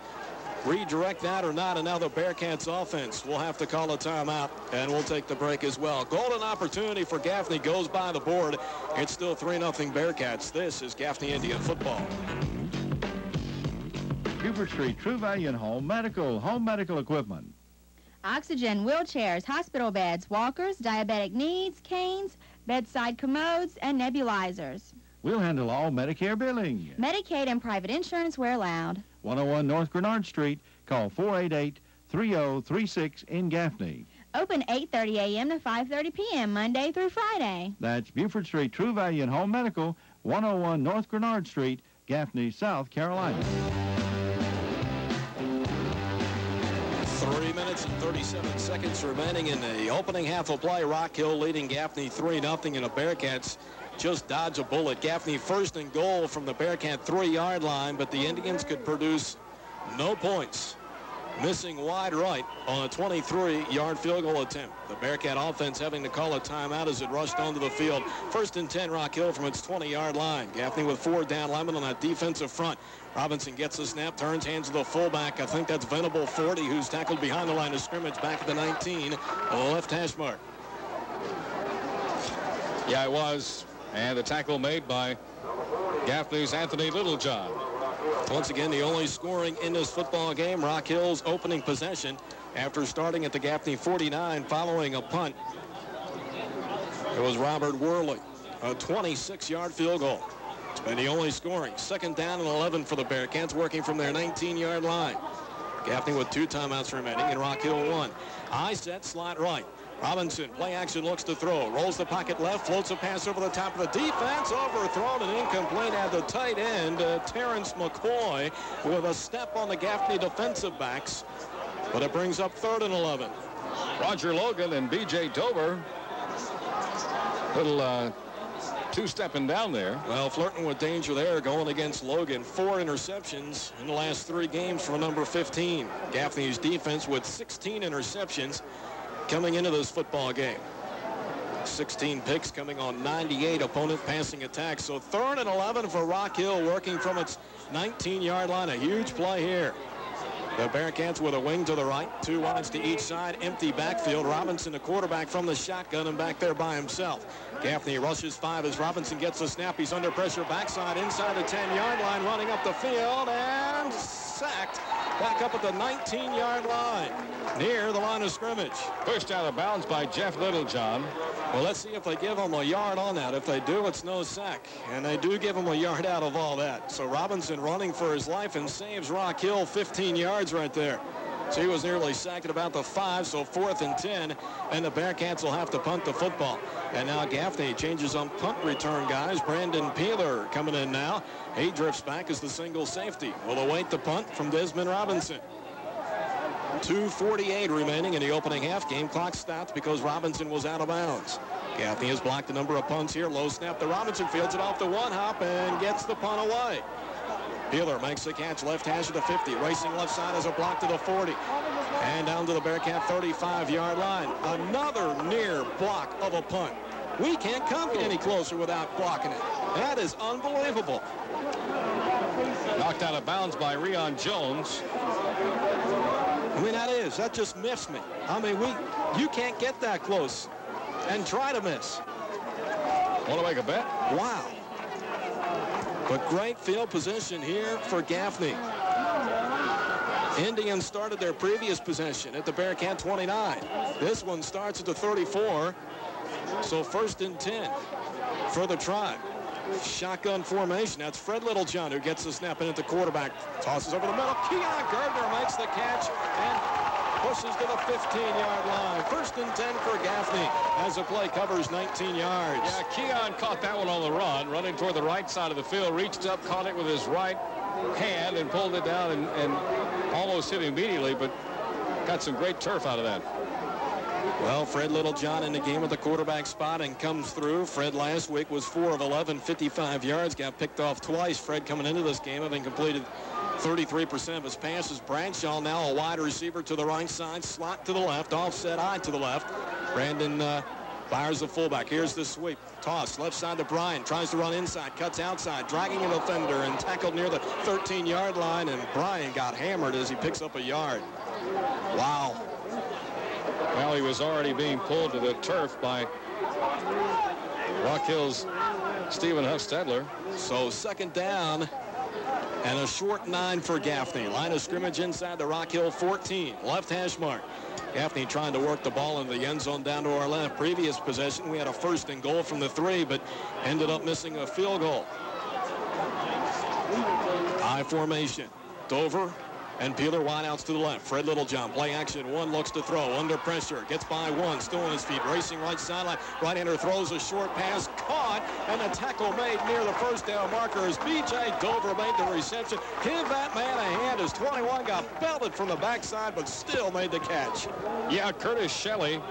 redirect that or not. And now the Bearcats offense will have to call a timeout, and we'll take the break as well. Golden opportunity for Gaffney goes by the board. It's still 3-0 Bearcats. This is Gaffney Indian football. Buford Street, True Value and Home medical equipment. Oxygen, wheelchairs, hospital beds, walkers, diabetic needs, canes, bedside commodes, and nebulizers. We'll handle all Medicare billing. Medicaid and private insurance where allowed. 101 North Grenard Street. Call 488-3036 in Gaffney. Open 8:30 a.m. to 5:30 p.m. Monday through Friday. That's Buford Street, True Value and Home Medical, 101 North Grenard Street, Gaffney, South Carolina. 3 minutes and 37 seconds remaining in the opening half of play. Rock Hill leading Gaffney 3-0, and the Bearcats just dodge a bullet. Gaffney 1st and goal from the Bearcat 3-yard line, but the Indians could produce no points. Missing wide right on a 23-yard field goal attempt. The Bearcat offense having to call a timeout as it rushed onto the field. 1st and 10, Rock Hill from its 20-yard line. Gaffney with 4 down linemen on that defensive front. Robinson gets the snap, turns, hands to the fullback. I think that's Venable 40, who's tackled behind the line of scrimmage back at the 19, left hash mark. Yeah, it was. And the tackle made by Gaffney's Anthony Littlejohn. Once again, the only scoring in this football game, Rock Hill's opening possession after starting at the Gaffney 49 following a punt. It was Robert Worley, a 26-yard field goal. It's been the only scoring. 2nd down and 11 for the Bearcats, working from their 19-yard line. Gaffney with 2 timeouts remaining, and Rock Hill 1. Eye set, slot right. Robinson, play action, looks to throw. Rolls the pocket left, floats a pass over the top of the defense. Overthrown and incomplete at the tight end. Terrence McCoy with a step on the Gaffney defensive backs. But it brings up 3rd and 11. Roger Logan and B.J. Dover. Little two-stepping down there. Well, flirting with danger there, going against Logan. 4 interceptions in the last 3 games for number 15. Gaffney's defense with 16 interceptions coming into this football game. 16 picks coming on 98 opponent passing attacks. So 3rd and 11 for Rock Hill, working from its 19-yard line. A huge play here. The Bearcats with a wing to the right, 2 wides to each side, empty backfield. Robinson, the quarterback from the shotgun, and back there by himself. Gaffney rushes 5 as Robinson gets the snap. He's under pressure backside inside the 10-yard line, running up the field and sacked back up at the 19-yard line, near the line of scrimmage. Pushed out of bounds by Jeff Littlejohn. Well, let's see if they give him a yard on that. If they do, it's no sack. And they do give him a yard out of all that. So Robinson running for his life and saves Rock Hill 15 yards right there. So he was nearly sacked at about the 5, so 4th and 10, and the Bearcats will have to punt the football. And now Gaffney changes on punt return guys. Brandon Peeler coming in now. He drifts back as the single safety. Will await the punt from Desmond Robinson. 2:48 remaining in the opening half. Game clock stopped because Robinson was out of bounds. Gaffney has blocked a number of punts here. Low snap to Robinson, fields it off the one hop and gets the punt away. Peeler makes the catch, left hash to the 50, racing left side as a block to the 40, and down to the Bearcat 35-yard line. Another near block of a punt. We can't come any closer without blocking it. That is unbelievable. Knocked out of bounds by Rion Jones. I mean, that just missed me. I mean, you can't get that close and try to miss. Want to make a bet? Wow. But great field position here for Gaffney. Indians started their previous possession at the Bearcat 29. This one starts at the 34. So 1st and 10 for the Tribe. Shotgun formation. That's Fred Littlejohn who gets the snap in at the quarterback. Tosses over the middle. Keon Gardner makes the catch and pushes to the 15-yard line. 1st and 10 for Gaffney as the play covers 19 yards. Yeah, Keon caught that one on the run, running toward the right side of the field, reached up, caught it with his right hand and pulled it down and almost hit immediately, but got some great turf out of that. Well, Fred Littlejohn in the game at the quarterback spot and comes through. Fred last week was 4 of 11, 55 yards, got picked off twice. Fred coming into this game having completed 33% of his passes. Bradshaw now a wide receiver to the right side, slot to the left, offset eye to the left. Brandon fires the fullback. Here's the sweep. Toss left side to Bryan. Tries to run inside, cuts outside, dragging an offender and tackled near the 13-yard line, and Bryan got hammered as he picks up a yard. Wow. Well, he was already being pulled to the turf by Rock Hill's Stephen Huff-Stedler. So 2nd down and a short 9 for Gaffney. Line of scrimmage inside the Rock Hill 14. Left hash mark. Gaffney trying to work the ball into the end zone down to our left. Previous possession, we had a 1st and goal from the 3, but ended up missing a field goal. I formation. Dover and Peeler wideouts to the left. Fred Littlejohn, play action. 1 looks to throw. Under pressure. Gets by 1. Still on his feet. Racing right sideline. Right-hander throws a short pass. Caught. And a tackle made near the 1st down marker as B.J. Dover made the reception. Give that man a hand as 21 got belted from the backside but still made the catch. Yeah, Curtis Shelley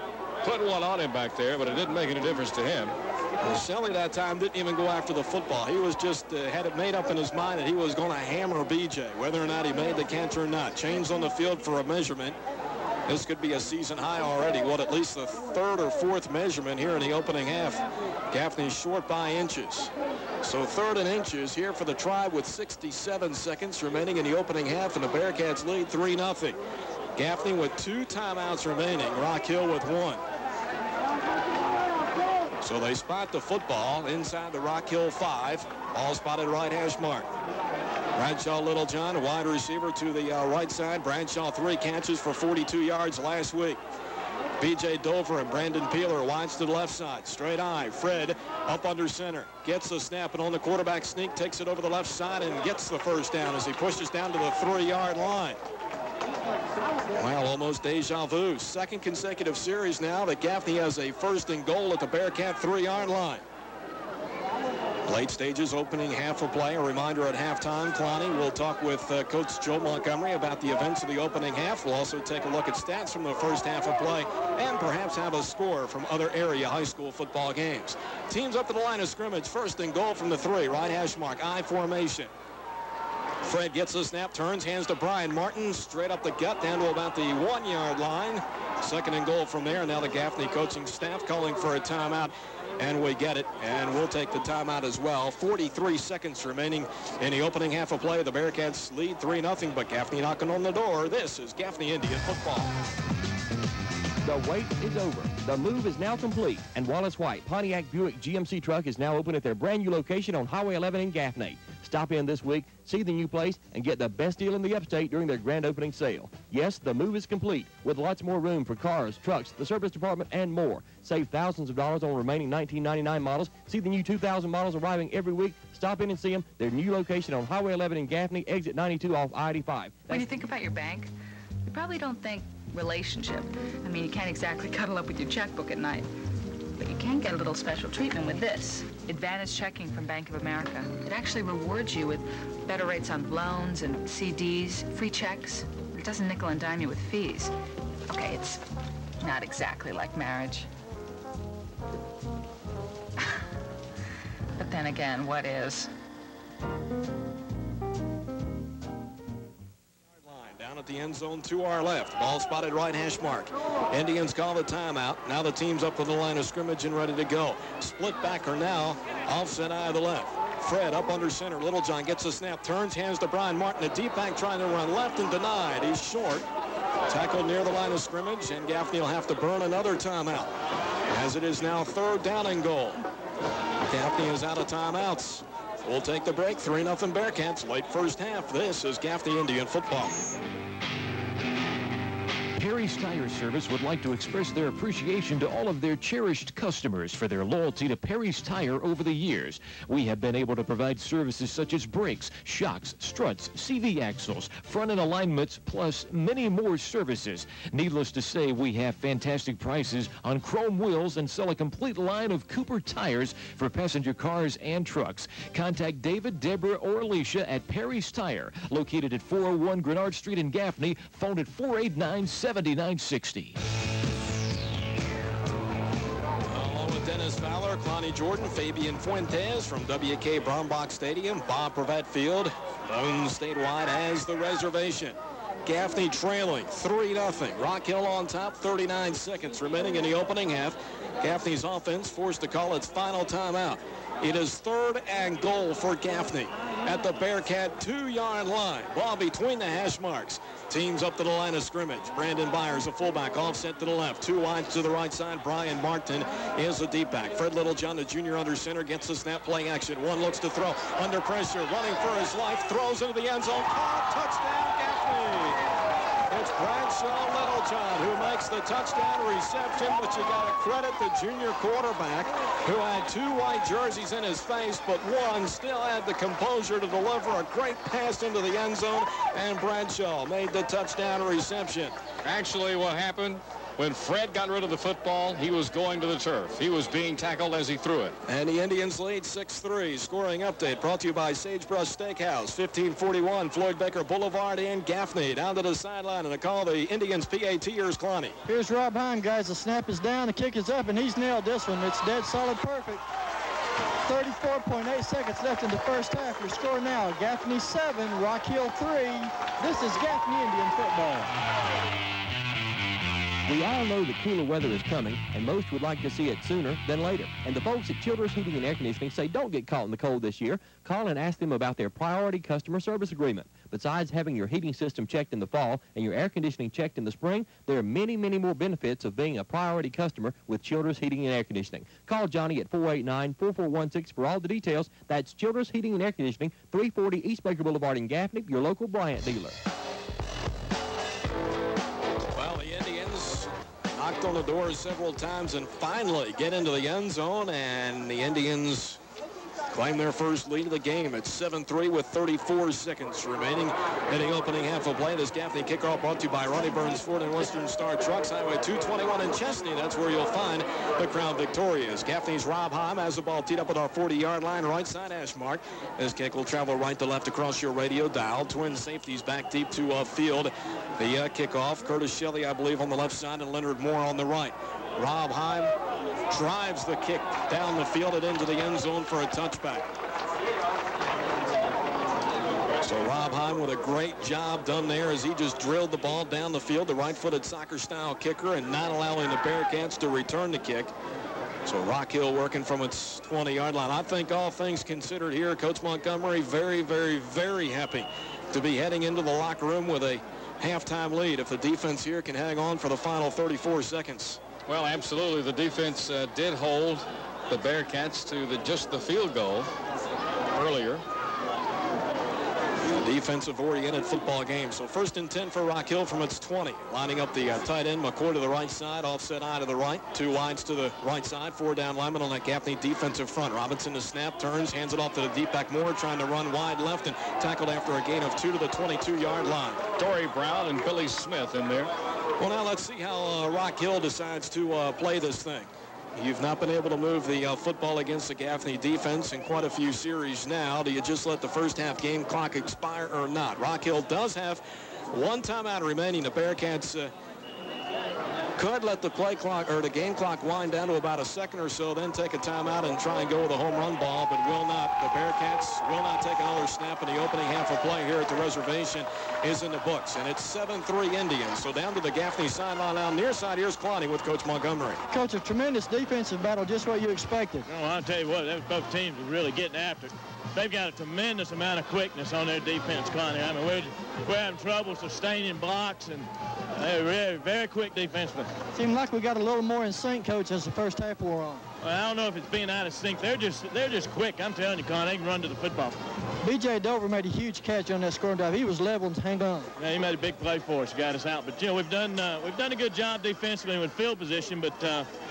put one on him back there, but it didn't make any difference to him. Well, Shelley that time didn't even go after the football. He was just had it made up in his mind that he was going to hammer B.J. Whether or not he made the catch or not. Chains on the field for a measurement. This could be a season high already. What, at least the 3rd or 4th measurement here in the opening half. Gaffney's short by inches. So 3rd and inches here for the Tribe with 67 seconds remaining in the opening half, and the Bearcats lead 3-0. Gaffney with 2 timeouts remaining. Rock Hill with 1. So they spot the football inside the Rock Hill 5. Ball spotted right hash mark. Bradshaw Littlejohn, a wide receiver to the right side. Bradshaw 3 catches for 42 yards last week. B.J. Dover and Brandon Peeler wides to the left side. Straight eye. Fred up under center. Gets the snap and on the quarterback sneak. Takes it over the left side and gets the 1st down as he pushes down to the 3-yard line. Well, almost deja vu. 2nd consecutive series now that Gaffney has a 1st and goal at the Bearcat 3-yard line. Late stages, opening half of play. A reminder at halftime, Clowney will talk with Coach Joe Montgomery about the events of the opening half. We'll also take a look at stats from the 1st half of play and perhaps have a score from other area high school football games. Teams up to the line of scrimmage. 1st and goal from the 3. Right hash mark. I formation. Fred gets the snap, turns, hands to Brian Martin, straight up the gut, down to about the 1-yard line. 2nd and goal from there. Now the Gaffney coaching staff calling for a timeout, and we get it, and we'll take the timeout as well. 43 seconds remaining in the opening half of play. The Bearcats lead 3-0, but Gaffney knocking on the door. This is Gaffney Indian football. The wait is over. The move is now complete, and Wallace White Pontiac Buick GMC truck is now open at their brand new location on Highway 11 in Gaffney. Stop in this week, see the new place, and get the best deal in the upstate during their grand opening sale. Yes, the move is complete, with lots more room for cars, trucks, the service department, and more. Save thousands of dollars on remaining 1999 models. See the new 2000 models arriving every week. Stop in and see them. Their new location on Highway 11 in Gaffney, exit 92 off I-85. When you think about your bank, you probably don't think relationship. I mean, you can't exactly cuddle up with your checkbook at night. But you can get a little special treatment with this. Advantage checking from Bank of America. It actually rewards you with better rates on loans and CDs, free checks. It doesn't nickel and dime you with fees. Okay, it's not exactly like marriage. But then again, what is? Down at the end zone to our left. Ball spotted right hash mark. Indians call the timeout. Now the team's up to the line of scrimmage and ready to go. Split backer now. Offset eye of the left. Fred up under center. Littlejohn gets the snap. Turns, hands to Brian Martin. A deep back trying to run left and denied. He's short. Tackled near the line of scrimmage, and Gaffney will have to burn another timeout. As it is now 3rd down and goal. Gaffney is out of timeouts. We'll take the break. 3-0 Bearcats. Late first half. This is Gaffney Indian football. Perry's Tire Service would like to express their appreciation to all of their cherished customers for their loyalty to Perry's Tire over the years. We have been able to provide services such as brakes, shocks, struts, CV axles, front end alignments, plus many more services. Needless to say, we have fantastic prices on chrome wheels and sell a complete line of Cooper tires for passenger cars and trucks. Contact David, Deborah, or Alicia at Perry's Tire, located at 401 Grenard Street in Gaffney, phone at 489-7960. Along with Dennis Fowler, Connie Jordan, Fabian Fuentes from WK Brumbach Stadium, Bob Prevet Field, known statewide as the Reservation. Gaffney trailing 3-0. Rock Hill on top, 39 seconds remaining in the opening half. Gaffney's offense forced to call its final timeout. It is 3rd and goal for Gaffney at the Bearcat 2-yard line. Ball between the hash marks. Teams up to the line of scrimmage. Brandon Byers, a fullback, offset to the left. 2 wide to the right side. Brian Martin is the deep back. Fred Littlejohn, the junior under center, gets the snap, play action. One looks to throw. Under pressure, running for his life. Throws into the end zone. Touchdown, Gaffney. It's Bradshaw Littlejohn who makes the touchdown reception, but you got to credit the junior quarterback who had 2 white jerseys in his face, but one still had the composure to deliver a great pass into the end zone, and Bradshaw made the touchdown reception. Actually, what happened, when Fred got rid of the football, he was going to the turf. He was being tackled as he threw it. And the Indians lead 6-3. Scoring update brought to you by Sagebrush Steakhouse, 1541 Floyd Baker Boulevard in Gaffney. Down to the sideline and a call the Indians PATers, Clowney. Here's Rob Heim, guys. The snap is down, the kick is up, and he's nailed this one. It's dead solid perfect. 34.8 seconds left in the first half. Your score now, Gaffney 7, Rock Hill 3. This is Gaffney Indian football. We all know that cooler weather is coming, and most would like to see it sooner than later. And the folks at Childress Heating and Air Conditioning say don't get caught in the cold this year. Call and ask them about their priority customer service agreement. Besides having your heating system checked in the fall and your air conditioning checked in the spring, there are many, many more benefits of being a priority customer with Childress Heating and Air Conditioning. Call Johnny at 489-4416 for all the details. That's Childress Heating and Air Conditioning, 340 East Baker Boulevard in Gaffney, your local Bryant dealer. Knocked on the door several times and finally get into the end zone, and the Indians claim their first lead of the game. It's 7-3 with 34 seconds remaining in the opening half of play. This Gaffney kickoff brought to you by Ronnie Burns Ford and Western Star Trucks, Highway 221 in Chesney. That's where you'll find the Crown Victorias. Gaffney's Rob Heim has the ball teed up at our 40-yard line, right side hash mark. This kick will travel right to left across your radio dial. Twin safeties back deep to field. The kickoff, Curtis Shelley, I believe, on the left side, and Leonard Moore on the right. Rob Heim drives the kick down the field and into the end zone for a touchback. So Rob Heim with a great job done there as he just drilled the ball down the field, the right-footed soccer-style kicker, and not allowing the Bearcats to return the kick. So Rock Hill working from its 20-yard line. I think all things considered here, Coach Montgomery very, very, very happy to be heading into the locker room with a halftime lead if the defense here can hang on for the final 34 seconds. Well, absolutely. The defense did hold the Bearcats to just the field goal earlier. defensive-oriented football game. So 1st and 10 for Rock Hill from its 20. Lining up the tight end, McCoy to the right side, offset eye to the right. 2 wides to the right side, 4 down linemen on that Gaffney defensive front. Robinson to snap, turns, hands it off to the deep back Moore, trying to run wide left and tackled after a gain of 2 to the 22-yard line. Torrey Brown and Billy Smith in there. Well, now let's see how Rock Hill decides to play this thing. You've not been able to move the football against the Gaffney defense in quite a few series now. Do you just let the first half game clock expire or not? Rock Hill does have 1 timeout remaining. The Bearcats could let the play clock or the game clock wind down to about a second or so, then take a timeout and try and go with a home run ball, but will not. The Bearcats will not take another snap in the opening half of play here at the reservation is in the books, and it's 7-3 Indians. So down to the Gaffney sideline now. Near side, here's Clowney with Coach Montgomery. Coach, a tremendous defensive battle, just what you expected. Well, I'll tell you what, both teams are really getting after it. They've got a tremendous amount of quickness on their defense, Clowney. I mean, we're having trouble sustaining blocks, and they're really very quick defensively. Seemed like we got a little more in sync, Coach, as the first half wore on. Well, I don't know if it's being out of sync. They're just quick. I'm telling you, Con, they can run to the football. B.J. Dover made a huge catch on that scoring drive. He was level and hang on. Yeah, he made a big play for us, got us out. But, you know, we've done a good job defensively with field position, but,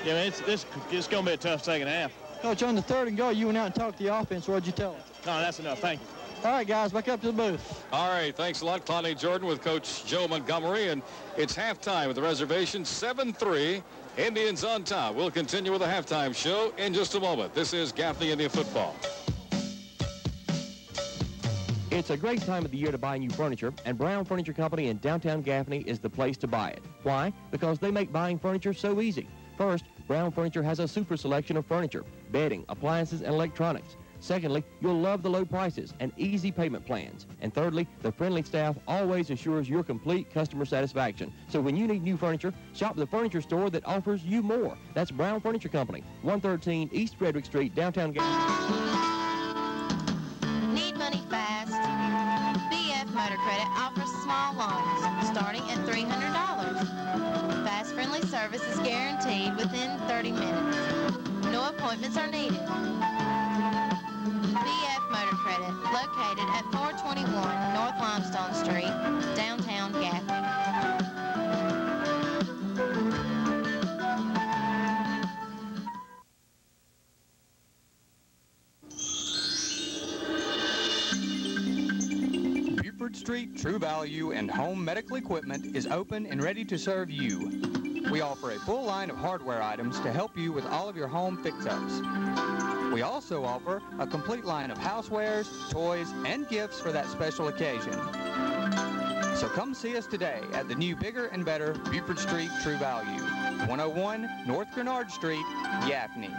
you know, it's going to be a tough second half. Coach, on the 3rd and goal, you went out and talked to the offense. What'd you tell them? No, that's enough. Thank you. All right, guys, back up to the booth. All right, thanks a lot, Clowney Jordan with Coach Joe Montgomery, and it's halftime with the reservation, 7-3, Indians on top. We'll continue with the halftime show in just a moment. This is Gaffney Indian football. It's a great time of the year to buy new furniture, and Brown Furniture Company in downtown Gaffney is the place to buy it. Why? Because they make buying furniture so easy. First, Brown Furniture has a super selection of furniture, bedding, appliances, and electronics. Secondly, you'll love the low prices and easy payment plans. And thirdly, the friendly staff always assures your complete customer satisfaction. So when you need new furniture, shop the furniture store that offers you more. That's Brown Furniture Company, 113 East Frederick Street, downtown Gaffney. Need money fast? BF Motor Credit offers small loans starting at $300. Fast, friendly service is guaranteed within 30 minutes. No appointments are needed. BF Motor Credit, located at 421 North Limestone Street, downtown Gaffney. Buford Street True Value and Home Medical Equipment is open and ready to serve you. We offer a full line of hardware items to help you with all of your home fix-ups. We also offer a complete line of housewares, toys, and gifts for that special occasion. So come see us today at the new bigger and better Buford Street True Value, 101 North Grenard Street, Gaffney.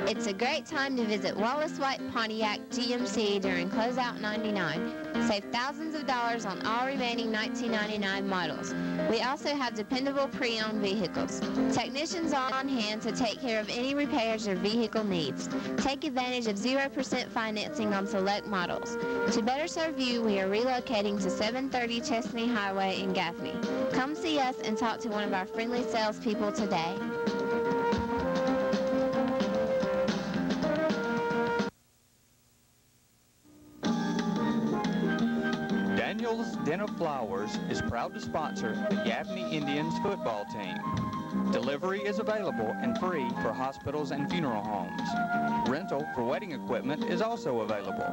It's a great time to visit Wallace White Pontiac GMC during Closeout 99. Save thousands of dollars on all remaining 1999 models. We also have dependable pre-owned vehicles. Technicians are on hand to take care of any repairs your vehicle needs. Take advantage of 0% financing on select models. To better serve you, we are relocating to 730 Chesney Highway in Gaffney. Come see us and talk to one of our friendly salespeople today. Daniel's Den of Flowers is proud to sponsor the Gaffney Indians football team. Delivery is available and free for hospitals and funeral homes. Rental for wedding equipment is also available.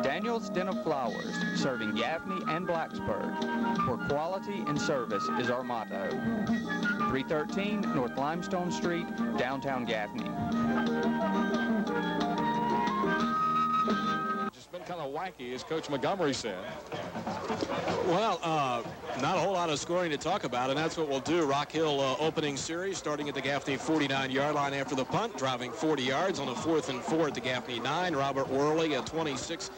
Daniel's Den of Flowers, serving Gaffney and Blacksburg, where quality and service is our motto. 313 North Limestone Street, downtown Gaffney. Been kind of wacky, as Coach Montgomery said. Well, not a whole lot of scoring to talk about, and that's what we'll do. Rock Hill opening series starting at the Gaffney 49-yard line after the punt, driving 40 yards on a 4th and 4 at the Gaffney 9. Robert Worley, a 26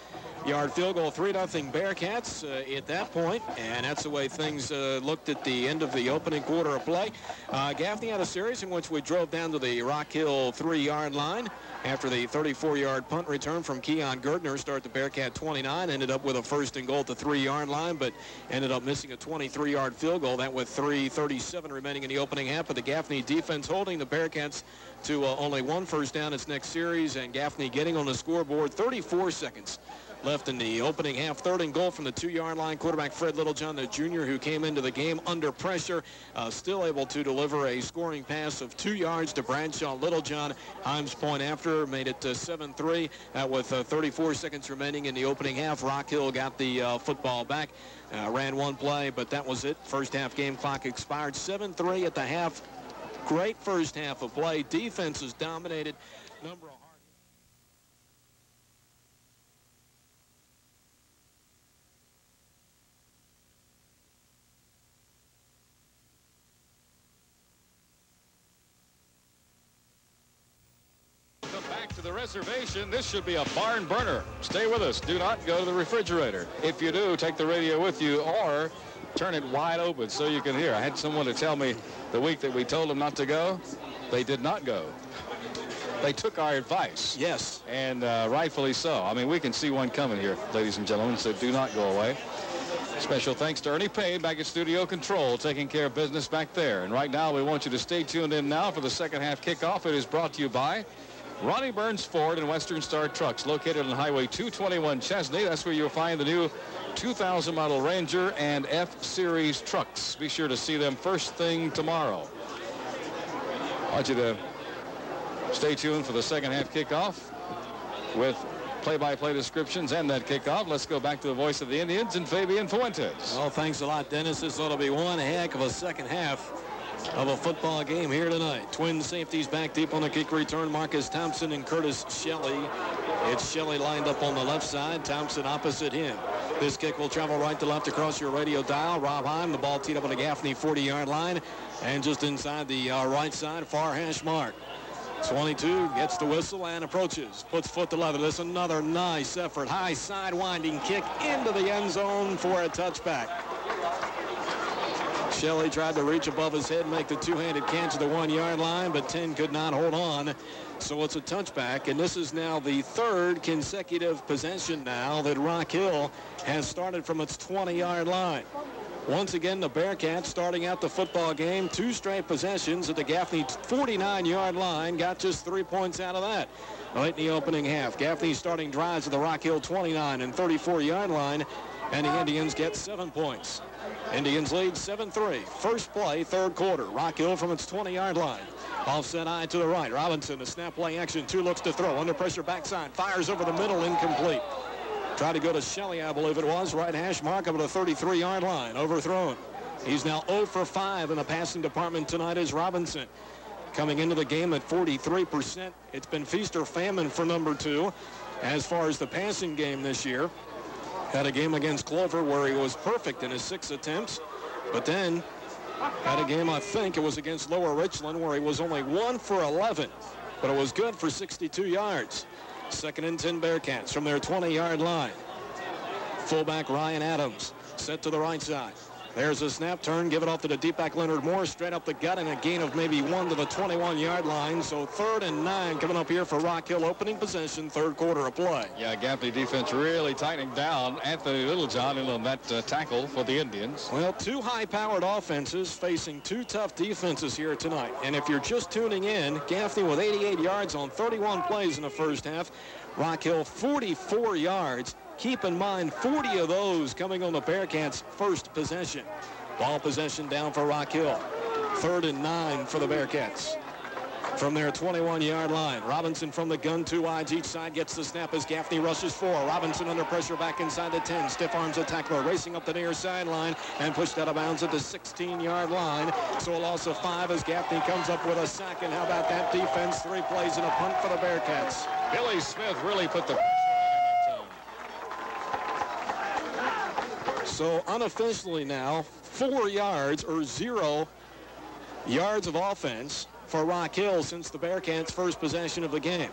yard field goal, 3-0 Bearcats at that point, and that's the way things looked at the end of the opening quarter of play. Gaffney had a series in which we drove down to the Rock Hill 3-yard line after the 34-yard punt return from Keon Gertner. Start the Bearcat 29, ended up with a 1st and goal at the 3-yard line, but ended up missing a 23-yard field goal. That with 3:37 remaining in the opening half, but the Gaffney defense holding the Bearcats to only 1 first down its next series, and Gaffney getting on the scoreboard. 34 seconds left in the opening half. 3rd and goal from the 2-yard line. Quarterback Fred Littlejohn, the junior, who came into the game under pressure, still able to deliver a scoring pass of 2 yards to Bradshaw Littlejohn. Himes point after made it 7-3 with 34 seconds remaining in the opening half. Rock Hill got the football back, ran 1 play, but that was it. First half game clock expired. 7-3 at the half. Great first half of play. Defense is dominated. Number of to the reservation. This should be a barn burner. Stay with us. Do not go to the refrigerator. If you do, take the radio with you or turn it wide open so you can hear. I had someone to tell me the week that we told them not to go, they did not go. They took our advice. Yes. And rightfully so. I mean, we can see one coming here, ladies and gentlemen, so do not go away. Special thanks to Ernie Payne back at Studio Control, taking care of business back there. And right now, we want you to stay tuned in now for the second half kickoff. It is brought to you by Ronnie Burns Ford and Western Star Trucks, located on Highway 221 Chesney. That's where you'll find the new 2000 model Ranger and F-Series trucks. Be sure to see them first thing tomorrow. I want you to stay tuned for the second half kickoff with play-by-play descriptions and that kickoff. Let's go back to the voice of the Indians and Fabian Fuentes. Well, thanks a lot, Dennis. This ought to be one heck of a second half of a football game here tonight. Twin safeties back deep on the kick return. Marcus Thompson and Curtis Shelley. It's Shelley lined up on the left side. Thompson opposite him. This kick will travel right to left across your radio dial. Rob Heim, the ball teed up on the Gaffney 40-yard line. And just inside the right side, far hash mark. 22 gets the whistle and approaches. Puts foot to leather. This is another nice effort. High side winding kick into the end zone for a touchback. Shelley tried to reach above his head and make the two-handed catch at the 1-yard line, but 10 could not hold on. So it's a touchback, and this is now the 3rd consecutive possession now that Rock Hill has started from its 20-yard line. Once again, the Bearcats starting out the football game, 2 straight possessions at the Gaffney 49-yard line. Got just 3 points out of that late in the opening half. Gaffney starting drives at the Rock Hill 29 and 34-yard line, and the Indians get 7 points. Indians lead 7-3. First play, 3rd quarter. Rock Hill from its 20-yard line. Offset eye to the right. Robinson, a snap play action. 2 looks to throw. Under pressure backside. Fires over the middle. Incomplete. Tried to go to Shelley, I believe it was. Right hash mark up at the 33-yard line. Overthrown. He's now 0 for 5 in the passing department tonight is Robinson. Coming into the game at 43%. It's been feast or famine for number 2 as far as the passing game this year. Had a game against Clover where he was perfect in his 6 attempts, but then had a game, I think it was against Lower Richland, where he was only 1 for 11, but it was good for 62 yards. 2nd and 10 Bearcats from their 20-yard line. Fullback Ryan Adams set to the right side. There's a snap turn, give it off to the deep back Leonard Moore, straight up the gut, and a gain of maybe 1 to the 21-yard line. So 3rd and 9 coming up here for Rock Hill, opening possession, 3rd quarter of play. Yeah, Gaffney defense really tightening down. Anthony Littlejohn in on that tackle for the Indians. Well, 2 high-powered offenses facing 2 tough defenses here tonight. And if you're just tuning in, Gaffney with 88 yards on 31 plays in the first half. Rock Hill 44 yards. Keep in mind, 40 of those coming on the Bearcats' first possession. Ball possession down for Rock Hill. 3rd and 9 for the Bearcats. From their 21-yard line, Robinson from the gun, 2 wides each side, gets the snap as Gaffney rushes 4. Robinson under pressure back inside the 10. Stiff arms a tackler, racing up the near sideline and pushed out of bounds at the 16-yard line. So a loss of 5 as Gaffney comes up with a sack. And how about that defense? 3 plays and a punt for the Bearcats. Billy Smith really put the So unofficially now, 4 yards or 0 yards of offense for Rock Hill since the Bearcats' first possession of the game.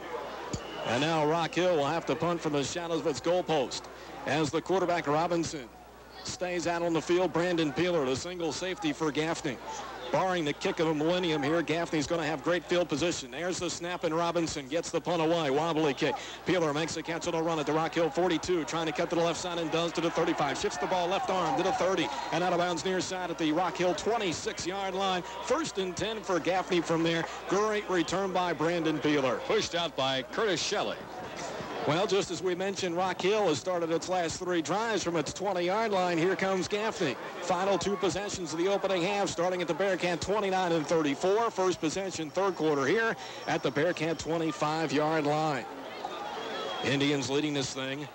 And now Rock Hill will have to punt from the shadows of its goalpost as the quarterback Robinson stays out on the field. Brandon Peeler, the single safety for Gaffney. Barring the kick of a millennium here, Gaffney's going to have great field position. There's the snap, and Robinson gets the punt away. Wobbly kick. Peeler makes a catch on a run at the Rock Hill 42, trying to cut to the left side and does to the 35. Shifts the ball left arm to the 30 and out of bounds near side at the Rock Hill 26-yard line. 1st and 10 for Gaffney from there. Great return by Brandon Peeler. Pushed out by Curtis Shelley. Well, just as we mentioned, Rock Hill has started its last 3 drives from its 20-yard line. Here comes Gaffney. Final 2 possessions of the opening half, starting at the Bearcat 29 and 34. First possession, 3rd quarter here at the Bearcat 25-yard line. Indians leading this thing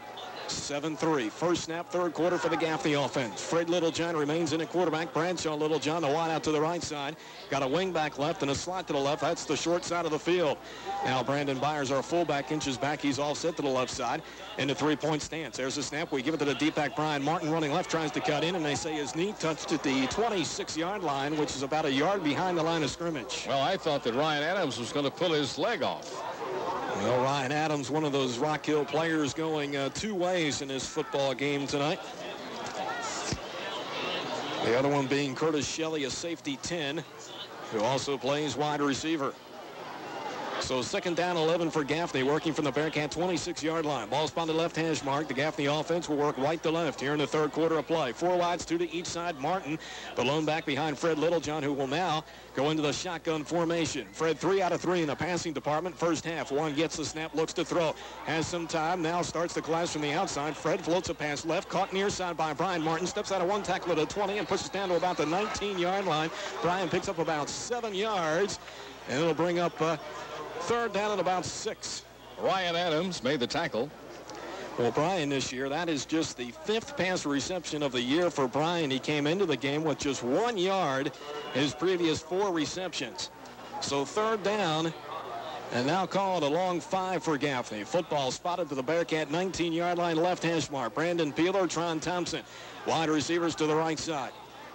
7-3. First snap, 3rd quarter for the Gaffney offense. Fred Littlejohn remains in at quarterback. Bradshaw Littlejohn, the wide out to the right side. Got a wing back left and a slot to the left. That's the short side of the field. Now Brandon Byers, our fullback, inches back. He's all set to the left side in the 3-point stance. There's the snap. We give it to the deep back. Brian Martin running left, tries to cut in, and they say his knee touched at the 26-yard line, which is about a yard behind the line of scrimmage. Well, I thought that Ryan Adams was going to pull his leg off. Well, Ryan Adams, one of those Rock Hill players, going 2 ways in this football game tonight. The other one being Curtis Shelley, a safety 10, who also plays wide receiver. So 2nd down, 11 for Gaffney, working from the Bearcat 26-yard line. Ball spotted left hash mark. The Gaffney offense will work right to left here in the 3rd quarter of play. 4 wides, 2 to each side. Martin, the lone back behind Fred Littlejohn, who will now go into the shotgun formation. Fred 3 out of 3 in the passing department. First half, 1 gets the snap, looks to throw. Has some time, now starts the class from the outside. Fred floats a pass left, caught near side by Brian Martin. Steps out of 1 tackle at the 20 and pushes down to about the 19-yard line. Brian picks up about 7 yards, and it'll bring up 3rd down at about 6. Ryan Adams made the tackle. Well, Brian this year, that is just the 5th pass reception of the year for Brian. He came into the game with just 1 yard his previous 4 receptions. So 3rd down, and now call it a long 5 for Gaffney. Football spotted to the Bearcat 19-yard line left hash mark. Brandon Peeler, Tron Thompson. Wide receivers to the right side.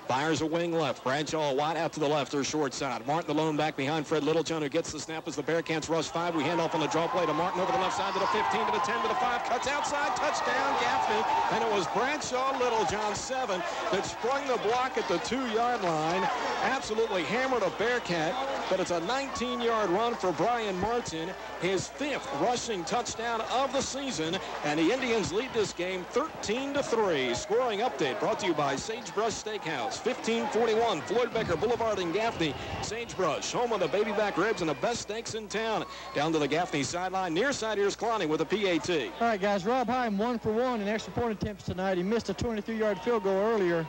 Byers a wing left. Bradshaw wide out to the left or short side. Martin the lone back behind Fred Littlejohn, who gets the snap as the Bearcats rush 5. We hand off on the draw play to Martin over the left side to the 15, to the 10, to the 5. Cuts outside. Touchdown, Gaffney. And it was Bradshaw Littlejohn 7 that sprung the block at the 2-yard line. Absolutely hammered a Bearcat, but it's a 19-yard run for Brian Martin, his 5th rushing touchdown of the season, and the Indians lead this game 13-3. Scoring update brought to you by Sagebrush Steakhouse. 1541 Floyd Becker Boulevard in Gaffney. Sagebrush, home of the baby back ribs and the best steaks in town. Down to the Gaffney sideline. Near side, here's Clowney with a PAT. All right, guys, Rob Heim 1 for 1 in extra point attempts tonight. He missed a 23-yard field goal earlier.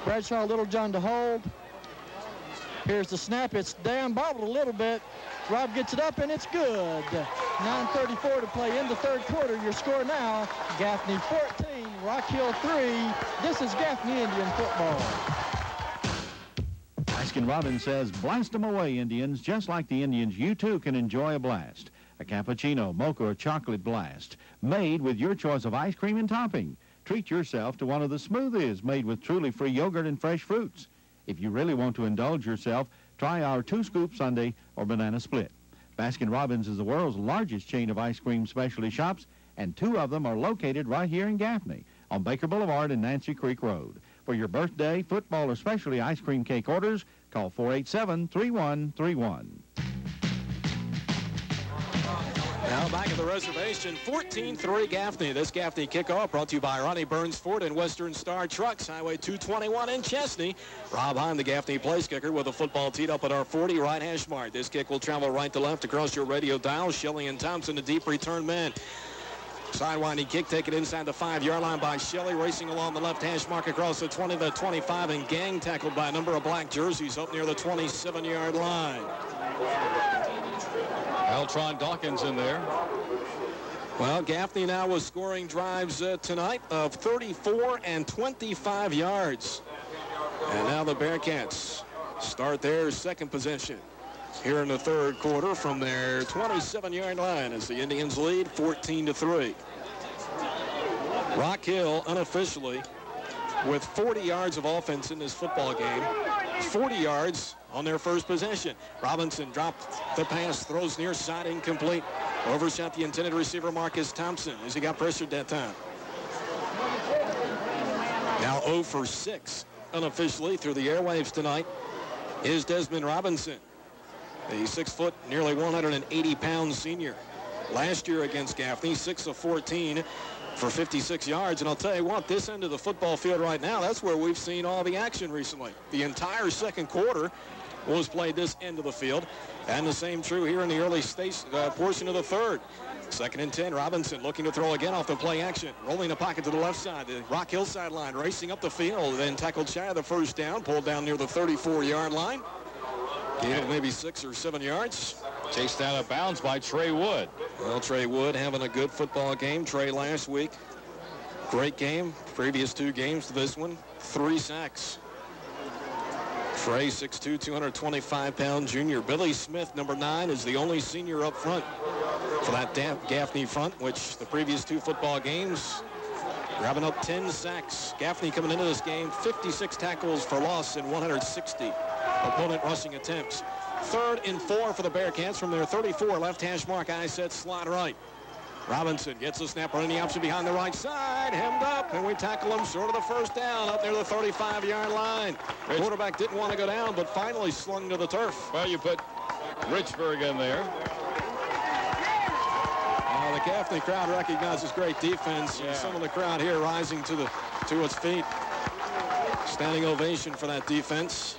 Bradshaw Littlejohn to hold. Here's the snap. It's down, bobbled a little bit. Rob gets it up, and it's good. 9:34 to play in the 3rd quarter. Your score now, Gaffney 14, Rock Hill 3. This is Gaffney Indian football. Baskin-Robbins says, blast them away, Indians. Just like the Indians, you too can enjoy a blast. A cappuccino, mocha, or chocolate blast, made with your choice of ice cream and topping. Treat yourself to one of the smoothies made with truly free yogurt and fresh fruits. If you really want to indulge yourself, try our 2-scoop sundae or banana split. Baskin-Robbins is the world's largest chain of ice cream specialty shops, and 2 of them are located right here in Gaffney on Baker Boulevard and Nancy Creek Road. For your birthday, football, or specialty ice cream cake orders, call 487-3131. Now back at the reservation, 14-3 Gaffney. This Gaffney kickoff brought to you by Ronnie Burns Ford and Western Star Trucks, Highway 221 in Chesney. Rob Heim, the Gaffney place kicker, with a football teed up at our 40 right hash mark. This kick will travel right to left across your radio dial. Shelley and Thompson, the deep return men. Sidewinding kick taken inside the 5-yard line by Shelley, racing along the left hash mark across the 20 to the 25, and gang tackled by a number of black jerseys up near the 27-yard line. Eltron Dawkins in there. Well, Gaffney now was scoring drives tonight of 34 and 25 yards. And now the Bearcats start their 2nd possession here in the 3rd quarter from their 27-yard line as the Indians lead 14-3. Rock Hill unofficially with 40 yards of offense in this football game. 40 yards on their first possession. Robinson dropped the pass, throws near side, incomplete. Overshot the intended receiver, Marcus Thompson, as he got pressured that time. Now 0 for 6 unofficially through the airwaves tonight is Desmond Robinson, the 6 foot, nearly 180-pound senior. Last year against Gaffney, 6 of 14 for 56 yards. And I'll tell you what, this end of the football field right now, that's where we've seen all the action recently. The entire second quarter was played this end of the field. And the same true here in the early stage portion of the third. 2nd and 10, Robinson looking to throw again off the play action. Rolling the pocket to the left side, the Rock Hill sideline, racing up the field, then tackled shy of the first down, pulled down near the 34-yard line. Gained maybe 6 or 7 yards. Chased out of bounds by Trey Wood. Well, Trey Wood having a good football game. Trey last week, great game. Previous 2 games to this one, 3 sacks. Trey, 6'2", 225-pound junior. Billy Smith, number 9, is the only senior up front for that Gaffney front, which the previous 2 football games grabbing up 10 sacks. Gaffney coming into this game, 56 tackles for loss and 160 opponent rushing attempts. 3rd and 4 for the Bearcats from their 34 left hash mark. I set slot right. Robinson gets the snap running the option behind the right side, hemmed up, and we tackle him short of the first down up near the 35-yard line. The quarterback didn't want to go down, but finally slung to the turf. Well, you put Richburg in there. The Gaffney crowd recognizes great defense. Yeah. Some of the crowd here rising to its feet. Standing ovation for that defense.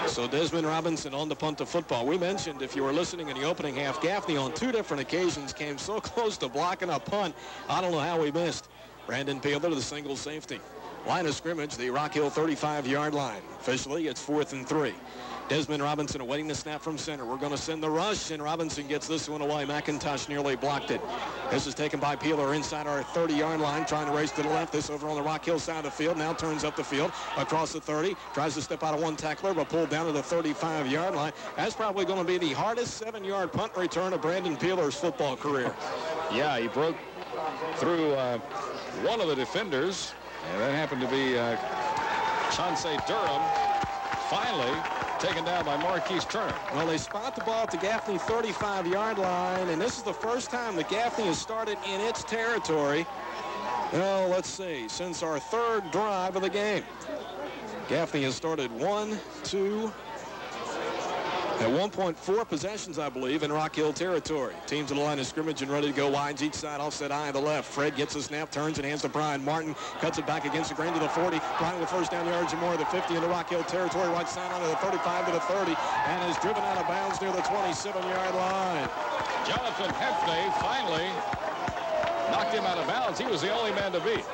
So Desmond Robinson on the punt to football. We mentioned, if you were listening in the opening half, Gaffney on 2 different occasions came so close to blocking a punt. I don't know how we missed. Brandon Peeler to the single safety. Line of scrimmage, the Rock Hill 35-yard line. Officially, it's 4th and 3. Desmond Robinson awaiting the snap from center. We're going to send the rush, and Robinson gets this one away. McIntosh nearly blocked it. This is taken by Peeler inside our 30-yard line, trying to race to the left. This over on the Rock Hill side of the field. Now turns up the field across the 30. Tries to step out of one tackler, but pulled down to the 35-yard line. That's probably going to be the hardest 7-yard punt return of Brandon Peeler's football career. Yeah, he broke through one of the defenders, and that happened to be Chauncey Durham. Finally taken down by Marquise Turner. Well, they spot the ball at the Gaffney 35-yard line, and this is the first time that Gaffney has started in its territory. Well, let's see, since our 3rd drive of the game. Gaffney has started 1, 2, at one point 4 possessions, I believe, in Rock Hill territory. Teams in the line of scrimmage and ready to go wides each side, offset eye to the left. Fred gets the snap, turns and hands to Brian Martin. Cuts it back against the grain to the 40. Brian with first down yards and more of the 50 in the Rock Hill territory. Right sideline to the 35 to the 30, and is driven out of bounds near the 27-yard line. Jonathan Hefney finally knocked him out of bounds. He was the only man to beat.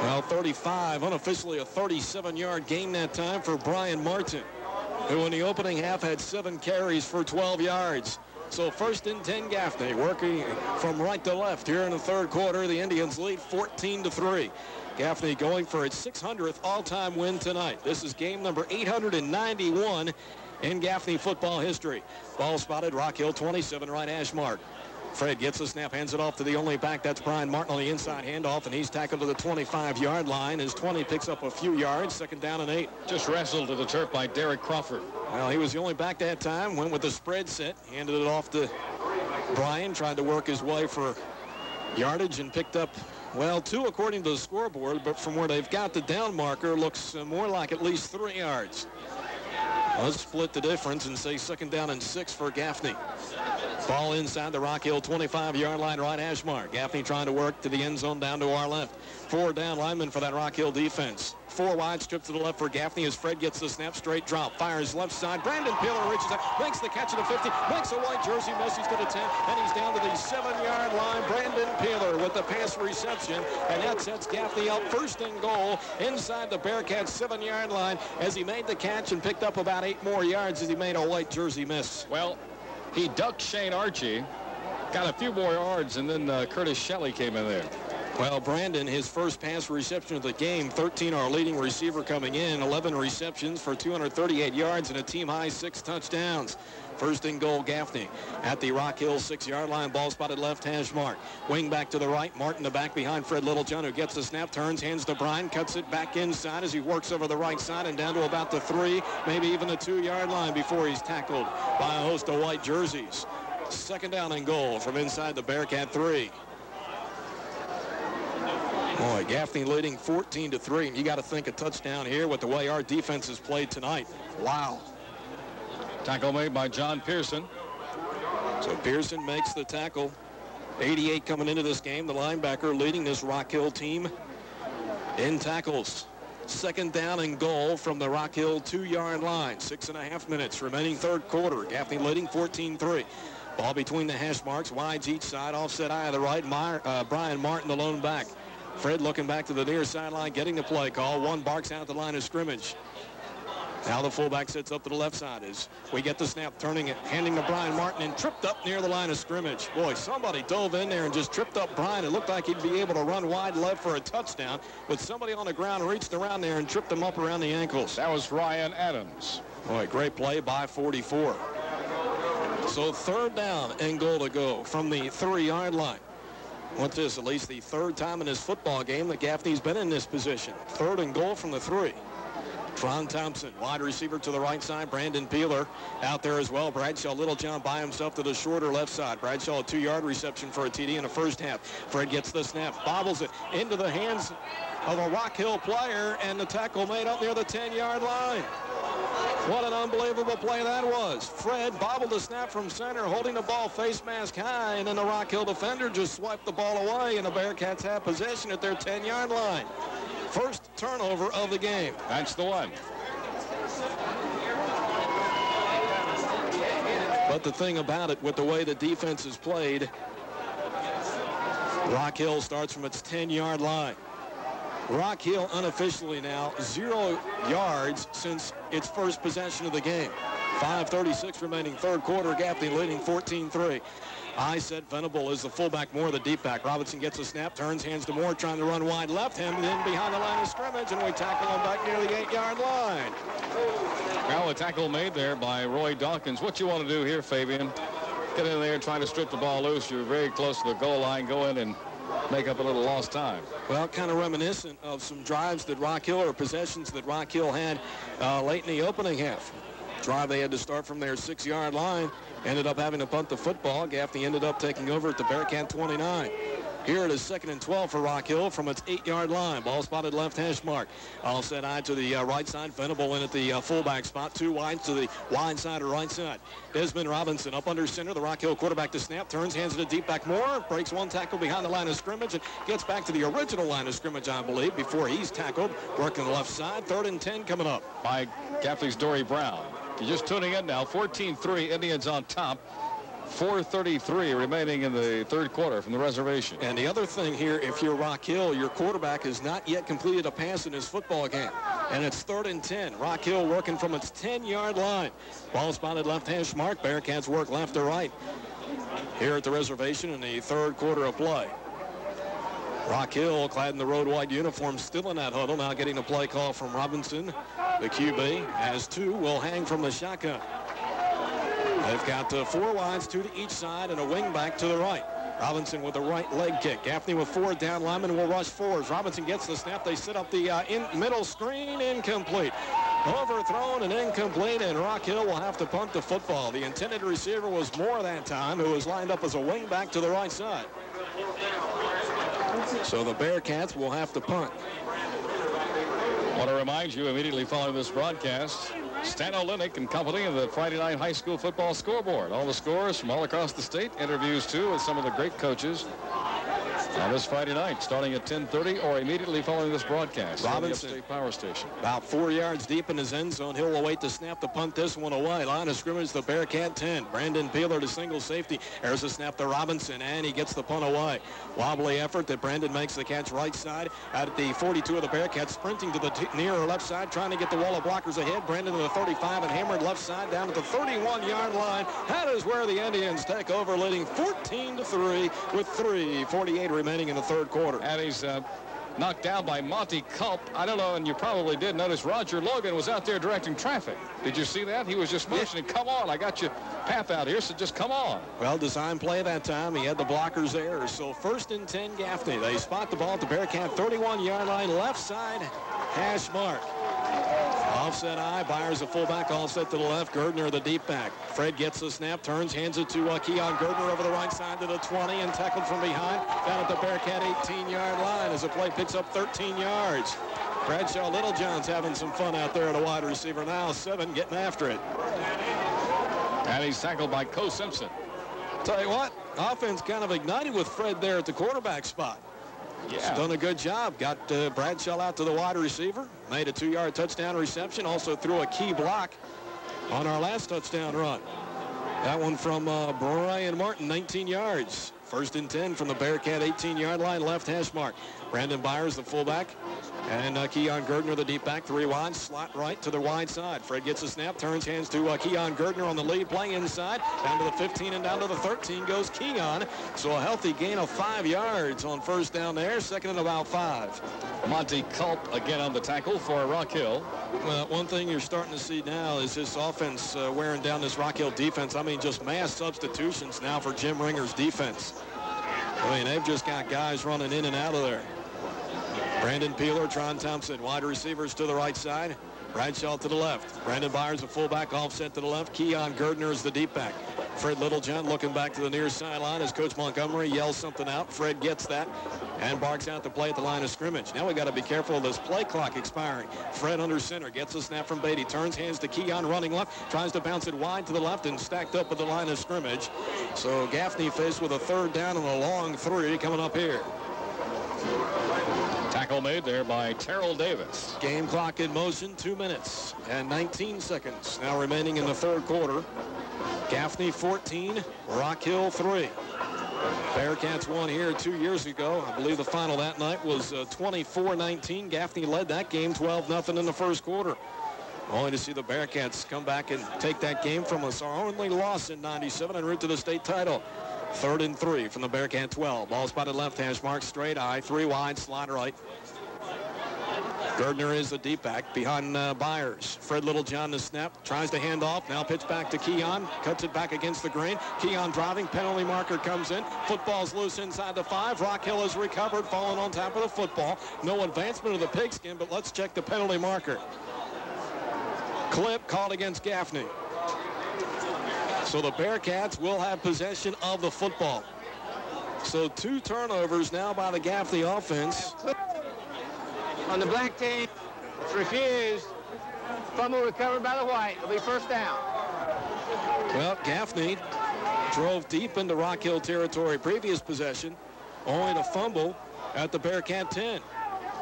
Well, 35, unofficially a 37-yard gain that time for Brian Martin, who in the opening half had 7 carries for 12 yards. So 1st and 10 Gaffney, working from right to left here in the 3rd quarter. The Indians lead 14-3. Gaffney going for its 600th all-time win tonight. This is game number 891 in Gaffney football history. Ball spotted, Rock Hill 27, right hash mark. Fred gets the snap, hands it off to the only back. That's Brian Martin on the inside handoff, and he's tackled to the 25-yard line. His 20 picks up a few yards. 2nd down and 8. Just wrestled to the turf by Derek Crawford. Well, he was the only back that time. Went with the spread set, handed it off to Brian, tried to work his way for yardage and picked up, well, 2 according to the scoreboard, but from where they've got the down marker, looks more like at least 3 yards. Let's split the difference and say 2nd down and 6 for Gaffney. Ball inside the Rock Hill 25-yard line, right hash mark. Gaffney trying to work to the end zone down to our left. 4 down linemen for that Rock Hill defense. 4 wide, stripped to the left for Gaffney as Fred gets the snap, straight drop, fires left side. Brandon Peeler reaches out, makes the catch at the 50, makes a white jersey miss. He's to the 10, and he's down to the 7-yard line. Brandon Peeler with the pass reception, and that sets Gaffney up 1st and goal inside the Bearcats 7-yard line as he made the catch and picked up about 8 more yards as he made a white jersey miss. Well, he ducked Shane Archie, got a few more yards, and then Curtis Shelley came in there. Well, Brandon, his first pass reception of the game, 13, our leading receiver coming in, 11 receptions for 238 yards and a team-high 6 touchdowns. First and goal, Gaffney at the Rock Hill 6-yard line. Ball spotted left hash mark. Wing back to the right. Martin the back behind Fred Littlejohn, who gets the snap, turns, hands to Bryan, cuts it back inside as he works over the right side and down to about the 3, maybe even the 2-yard line before he's tackled by a host of white jerseys. Second down and goal from inside the Bearcat 3. Boy, Gaffney leading 14-3, and you got to think a touchdown here with the way our defense has played tonight. Wow. Tackle made by John Pearson. So Pearson makes the tackle. 88 coming into this game, the linebacker leading this Rock Hill team in tackles. Second down and goal from the Rock Hill 2-yard line. 6.5 minutes remaining third quarter. Gaffney leading 14-3. Ball between the hash marks, wides each side, offset eye of the right. Brian Martin, the lone back. Fred looking back to the near sideline, getting the play call. One barks out the line of scrimmage. Now the fullback sits up to the left side as we get the snap, turning it, handing to Brian Martin, and tripped up near the line of scrimmage. Boy, somebody dove in there and just tripped up Brian. It looked like he'd be able to run wide left for a touchdown, but somebody on the ground reached around there and tripped him up around the ankles. That was Ryan Adams. Boy, great play by 44. So third down and goal to go from the 3-yard line. What's this, at least the third time in this football game that Gaffney's been in this position. Third and goal from the 3. Tron Thompson, wide receiver to the right side. Brandon Peeler out there as well. Bradshaw Littlejohn by himself to the shorter left side. Bradshaw a 2-yard reception for a TD in the first half. Fred gets the snap, bobbles it into the hands of a Rock Hill player, and the tackle made up near the 10-yard line. What an unbelievable play that was. Fred bobbled the snap from center, holding the ball face mask high, and then the Rock Hill defender just swiped the ball away, and the Bearcats have possession at their 10-yard line. First turnover of the game. That's the one. But the thing about it, with the way the defense is played, Rock Hill starts from its 10-yard line. Rock Hill unofficially now 0 yards since its first possession of the game. 5:36 remaining third quarter. Gaffney leading 14-3. I said Venable is the fullback, Moore the deep back. Robinson gets a snap, turns, hands to Moore, trying to run wide left, him in behind the line of scrimmage, and we tackle him back near the 8-yard line. Well, a tackle made there by Roy Dawkins. What you want to do here, Fabian? Get in there and try to strip the ball loose. You're very close to the goal line. Go in and make up a little lost time. Well, kind of reminiscent of some drives that Rock Hill, or possessions that Rock Hill had late in the opening half. Drive they had to start from their 6-yard line. Ended up having to punt the football. Gaffney ended up taking over at the Bearcat 29. Here it is 2nd and 12 for Rock Hill from its 8-yard line. Ball spotted left hash mark. All set eye to the right side. Venable in at the fullback spot. 2 wide to the wide side or right side. Desmond Robinson up under center. The Rock Hill quarterback to snap. Turns, hands it to deep back Moore. Breaks one tackle behind the line of scrimmage and gets back to the original line of scrimmage, I believe, before he's tackled. Working the left side. 3rd and 10 coming up. By Gaffney's Dory Brown. You're just tuning in now. 14-3, Indians on top. 4:33 remaining in the third quarter from the reservation. And the other thing here, if you're Rock Hill, your quarterback has not yet completed a pass in his football game. And it's 3rd and 10. Rock Hill working from its 10-yard line. Ball spotted left hash mark. Bearcats work left to right here at the reservation in the third quarter of play. Rock Hill, clad in the road white uniform, still in that huddle. Now getting the play call from Robinson. The QB has 2, will hang from the shotgun. They've got 4 wides, 2 to each side, and a wing back to the right. Robinson with a right leg kick. Gaffney with 4 down linemen will rush 4s. Robinson gets the snap. They set up the middle screen. Incomplete. Overthrown and incomplete, and Rock Hill will have to punt the football. The intended receiver was Moore that time, who was lined up as a wing back to the right side. So the Bearcats will have to punt. I want to remind you, immediately following this broadcast, Stan Olenek and company of the Friday night high school football scoreboard. All the scores from all across the state. Interviews, too, with some of the great coaches on this Friday night, starting at 10:30 or immediately following this broadcast. Robinson, Upstate Power Station. About 4 yards deep in his end zone. He'll await the snap to punt this one away. Line of scrimmage, the Bearcat 10. Brandon Peeler to single safety. There's a snap to Robinson, and he gets the punt away. Wobbly effort that Brandon makes the catch right side out at the 42 of the Bearcats, sprinting to the near left side, trying to get the wall of blockers ahead. Brandon to the 35 and hammered left side down at the 31-yard line. That is where the Indians take over, leading 14-3 with 3:48 remaining remaining in the third quarter. And he's knocked down by Monty Culp. I don't know, and you probably did notice Roger Logan was out there directing traffic. Did you see that? He was just motioning, come on, I got your path out here, so just come on. Well, design play that time. He had the blockers there. So 1st and 10, Gaffney. They spot the ball at the Bearcat 31-yard line, left side, hash mark. Offset eye, Byers a fullback, offset to the left, Gerdner the deep back. Fred gets the snap, turns, hands it to Keon Gerdner over the right side to the 20 and tackled from behind down at the Bearcat 18-yard line as the play picks up 13 yards. Bradshaw Littlejohn's having some fun out there at a wide receiver now, 7 getting after it. And he's tackled by Co Simpson. Tell you what, offense kind of ignited with Fred there at the quarterback spot. Yeah. He's done a good job. Got Bradshaw out to the wide receiver. Made a 2-yard touchdown reception. Also threw a key block on our last touchdown run. That one from Brian Martin, 19 yards. 1st and 10 from the Bearcat 18-yard line, left hash mark. Brandon Byers, the fullback, and Keon Gerdner, the deep back, 3 wide, slot right to the wide side. Fred gets a snap, turns, hands to Keon Gerdner on the lead, play inside, down to the 15 and down to the 13 goes Keon. So a healthy gain of 5 yards on 1st down there, 2nd and about 5. Monty Culp again on the tackle for Rock Hill. Well, one thing you're starting to see now is this offense wearing down this Rock Hill defense. I mean, just mass substitutions now for Jim Ringer's defense. I mean, they've just got guys running in and out of there. Brandon Peeler, Tron Thompson, wide receivers to the right side. Bradshaw to the left. Brandon Byers, a fullback, offset to the left. Keon Gerdner is the deep back. Fred Littlejohn looking back to the near sideline as Coach Montgomery yells something out. Fred gets that and barks out the play at the line of scrimmage. Now we got to be careful of this play clock expiring. Fred under center, gets a snap from Beatty, turns, hands to Keon, running left, tries to bounce it wide to the left and stacked up at the line of scrimmage. So Gaffney faced with a 3rd down and a long 3 coming up here. Tackle made there by Terrell Davis. Game clock in motion, 2 minutes and 19 seconds now remaining in the 3rd quarter. Gaffney 14, Rock Hill 3. Bearcats won here 2 years ago. I believe the final that night was 24-19. Gaffney led that game 12-0 in the 1st quarter. Only to see the Bearcats come back and take that game from us. Our only loss in 97 en route to the state title. 3rd and 3 from the Bearcat 12. Ball spotted left hash mark, straight eye, 3 wide, slot right. Gerdner is the deep back behind Byers. Fred Littlejohn the snap, tries to hand off, now pitch back to Keon, cuts it back against the green. Keon driving, penalty marker comes in. Football's loose inside the 5. Rock Hill has recovered, falling on top of the football. No advancement of the pigskin, but let's check the penalty marker. Clip called against Gaffney. So the Bearcats will have possession of the football. So 2 turnovers now by the Gaffney offense. On the black team, it's refused. Fumble recovered by the white. It'll be 1st down. Well, Gaffney drove deep into Rock Hill territory previous possession, only to fumble at the Bearcat 10.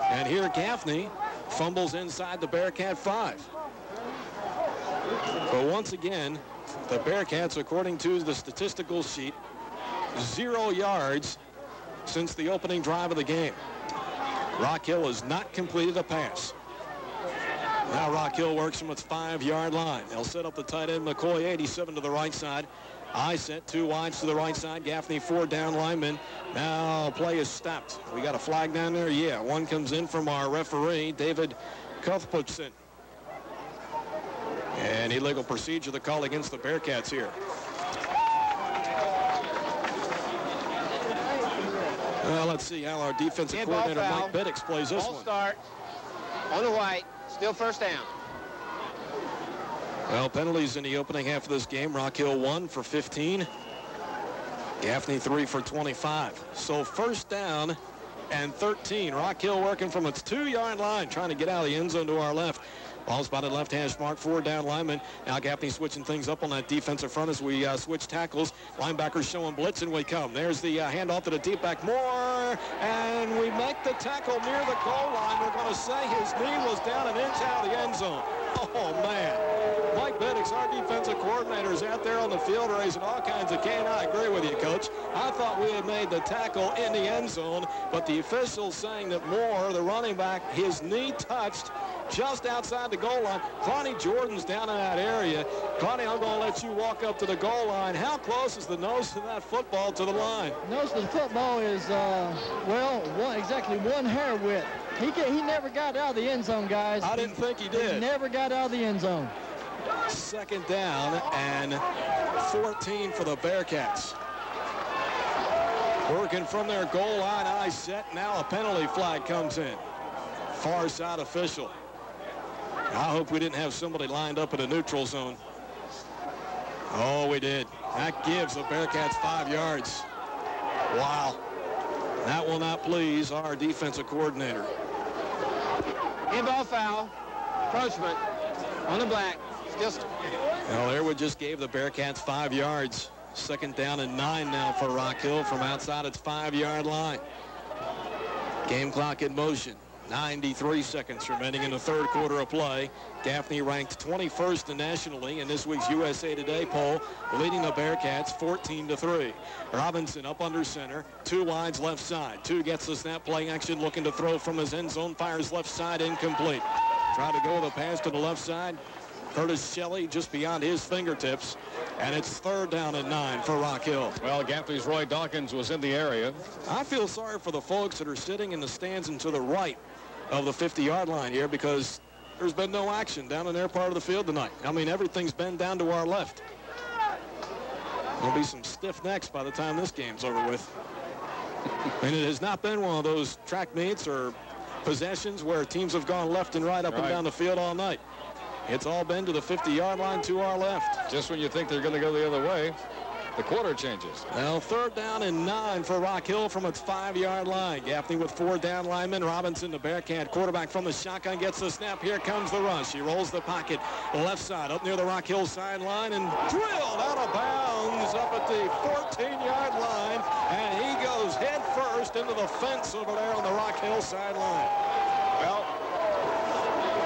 And here Gaffney fumbles inside the Bearcat 5. But once again, the Bearcats, according to the statistical sheet, 0 yards since the opening drive of the game. Rock Hill has not completed a pass. Now Rock Hill works from its 5-yard line. They'll set up the tight end McCoy, 87 to the right side. I set 2 wides to the right side. Gaffney 4 down linemen. Now play is stopped. We got a flag down there. Yeah, one comes in from our referee, David Cuthbertson. And illegal procedure, the call against the Bearcats here. Well, let's see how our defensive coordinator, Mike Beddix, plays this one. Start on the white, still 1st down. Well, penalties in the opening half of this game. Rock Hill 1 for 15. Gaffney 3 for 25. So 1st down and 13. Rock Hill working from its 2-yard line, trying to get out of the end zone to our left. Ball spotted left hash mark, 4 down linemen. Now Gaffney switching things up on that defensive front as we switch tackles. Linebackers showing blitz, and we come. There's the handoff to the deep back, Moore, and we make the tackle near the goal line. We're going to say his knee was down an inch out of the end zone. Oh, man. Mike Beddix, our defensive coordinator, is out there on the field raising all kinds of cane. I agree with you, Coach. I thought we had made the tackle in the end zone, but the officials saying that Moore, the running back, his knee touched just outside the goal line. Connie Jordan's down in that area. Connie, I'm going to let you walk up to the goal line. How close is the nose of that football to the line? Nose of the football is, exactly one hair width. He never got out of the end zone, guys. I didn't think he did. He never got out of the end zone. Second down and 14 for the Bearcats. Working from their goal line, eye set. Now a penalty flag comes in. Far side official. I hope we didn't have somebody lined up in a neutral zone. Oh, we did. That gives the Bearcats 5 yards. Wow. That will not please our defensive coordinator. In-ball foul. Approachment on the black. Just. Well, Airwood just gave the Bearcats 5 yards. Second down and 9 now for Rock Hill from outside its 5-yard line. Game clock in motion. 93 seconds remaining in the third quarter of play. Gaffney ranked 21st nationally in this week's USA Today poll, leading the Bearcats 14-3. Robinson up under center, 2 wides left side. 2 gets the snap, play action, looking to throw from his end zone, fires left side, incomplete. Try to go with a pass to the left side. Curtis Shelley just beyond his fingertips, and it's third down and 9 for Rock Hill. Well, Gaffney's Roy Dawkins was in the area. I feel sorry for the folks that are sitting in the stands and to the right of the 50-yard line here, because there's been no action down in their part of the field tonight. I mean, everything's been down to our left. There'll be some stiff necks by the time this game's over with. And it has not been one of those track meets or possessions where teams have gone left and right up and down the field all night. It's all been to the 50-yard line to our left. Just when you think they're going to go the other way, the quarter changes. Well, third down and 9 for Rock Hill from its 5-yard line. Gaffney with 4 down linemen. Robinson, the Bearcat quarterback from the shotgun, gets the snap. Here comes the rush. He rolls the pocket left side up near the Rock Hill sideline and drilled out of bounds up at the 14-yard line. And he goes head first into the fence over there on the Rock Hill sideline. Well,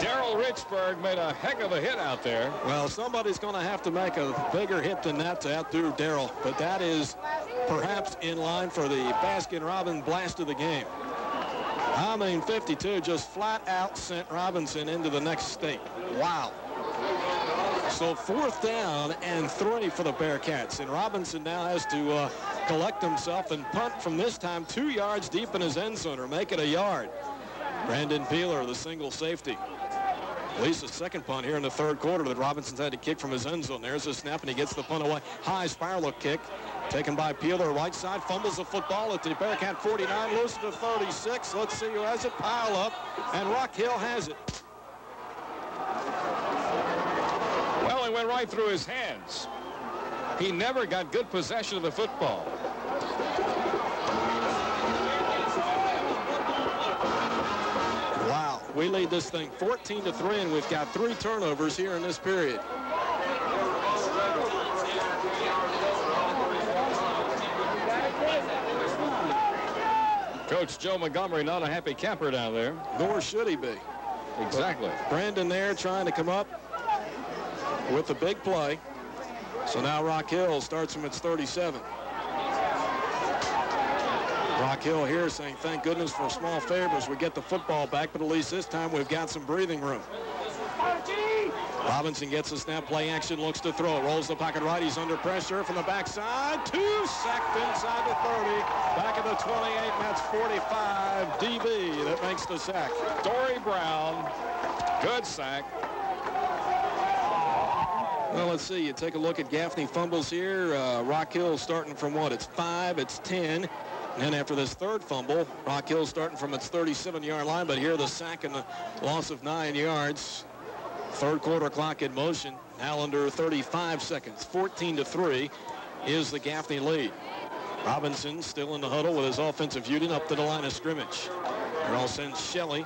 Darrell Richburg made a heck of a hit out there. Well, somebody's going to have to make a bigger hit than that to outdo Darrell, but that is perhaps in line for the Baskin-Robbins blast of the game. I mean, 52 just flat out sent Robinson into the next state. Wow. So fourth down and 3 for the Bearcats, and Robinson now has to collect himself and punt from this time 2 yards deep in his end zone, or make it a yard. Brandon Peeler, the single safety. At least a second punt here in the third quarter that Robinson's had to kick from his end zone. There's a snap, and he gets the punt away. High spiral kick taken by Peeler, right side, fumbles the football at the Bearcat 49, loses to 36. Let's see who has it. Pile up, and Rock Hill has it. Well, it went right through his hands. He never got good possession of the football. Wow, we lead this thing 14-3, and we've got 3 turnovers here in this period. Coach Joe Montgomery not a happy camper down there. Nor should he be. Exactly. But Brandon there trying to come up with the big play. So now Rock Hill starts from its 37. Rock Hill here saying, thank goodness for small favors. We get the football back, but at least this time we've got some breathing room. Robinson gets the snap, play action, looks to throw, rolls the pocket right. He's under pressure from the backside. 2 sacked inside the 30. Back at the 28, and that's 45. DB that makes the sack. Dory Brown, good sack. Well, let's see. You take a look at Gaffney fumbles here. Rock Hill starting from what? It's 5, it's 10. And then after this third fumble, Rock Hill starting from its 37-yard line, but here the sack and the loss of 9 yards. Third quarter clock in motion, now under 35 seconds. 14-3 is the Gaffney lead. Robinson still in the huddle with his offensive unit up to the line of scrimmage. They'll send Shelley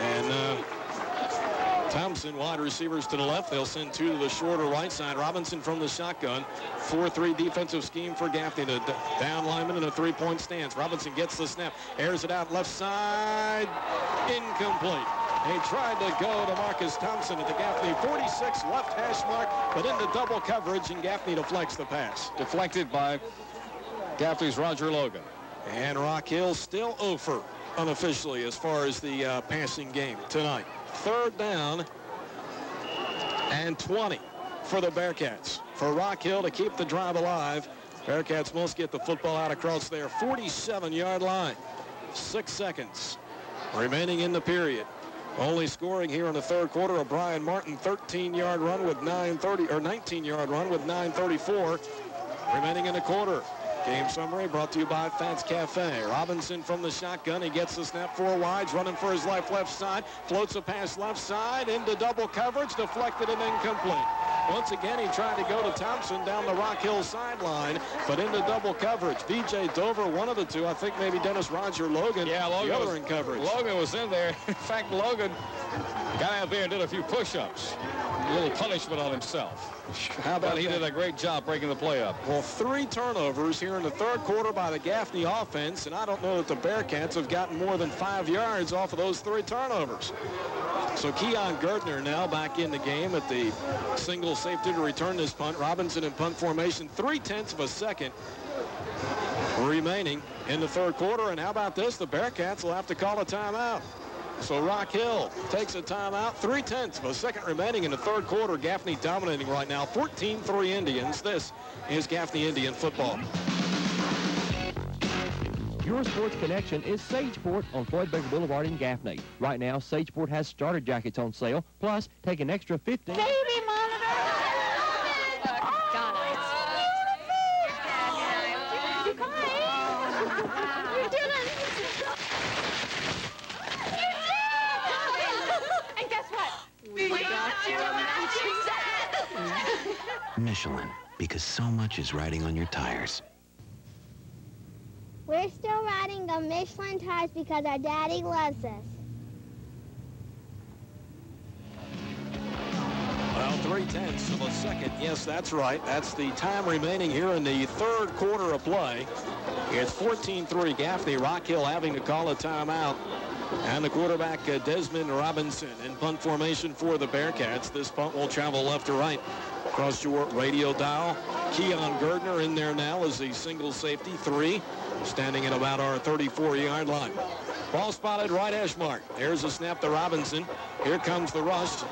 and Thompson, wide receivers to the left. They'll send 2 to the shorter right side. Robinson from the shotgun. 4-3 defensive scheme for Gaffney. The down lineman in a 3-point stance. Robinson gets the snap, airs it out left side. Incomplete. He tried to go to Marcus Thompson at the Gaffney 46 left hash mark, but into double coverage, and Gaffney deflects the pass. Deflected by Gaffney's Roger Logan. And Rock Hill still over unofficially as far as the passing game tonight. 3rd down and 20 for the Bearcats. For Rock Hill to keep the drive alive, Bearcats must get the football out across their 47-yard line. 6 seconds remaining in the period. Only scoring here in the 3rd quarter, a Brian Martin 13-yard run with 19-yard run with 9:34 remaining in the quarter. Game summary brought to you by Fats Cafe. Robinson from the shotgun. He gets the snap 4 wides, running for his life left side. Floats a pass left side into double coverage, deflected and incomplete. Once again, he tried to go to Thompson down the Rock Hill sideline, but into double coverage. B.J. Dover, one of the two. I think maybe Dennis Roger Logan, yeah, Logan the other was in coverage. Logan was in there. In fact, Logan got out there and did a few push-ups. A little punishment on himself. How about he did a great job breaking the play up. Well, 3 turnovers here in the 3rd quarter by the Gaffney offense, and I don't know that the Bearcats have gotten more than 5 yards off of those 3 turnovers. So Keon Gerdner now back in the game at the single safety to return this punt. Robinson in punt formation, 0.3 of a second remaining in the 3rd quarter. And how about this? The Bearcats will have to call a timeout. So Rock Hill takes a timeout, 0.3 of a second remaining in the 3rd quarter. Gaffney dominating right now, 14-3 Indians. This is Gaffney Indian football. Your sports connection is Sageport on Floyd Baker Boulevard in Gaffney. Right now, Sageport has starter jackets on sale. Plus, take an extra 15. Baby monitor! And guess what? We got you a matching set! Michelin, because so much is riding on your tires. We're still riding the Michelin tires because our daddy loves us. Well, 0.3 of a second. Yes, that's right. That's the time remaining here in the 3rd quarter of play. It's 14-3 Gaffney. Rock Hill having to call a timeout. And the quarterback, Desmond Robinson, in punt formation for the Bearcats. This punt will travel left to right across your radio dial. Keon Gerdner in there now as a single safety, 3, standing at about our 34-yard line. Ball spotted right hash mark. There's a snap to Robinson. Here comes the rush.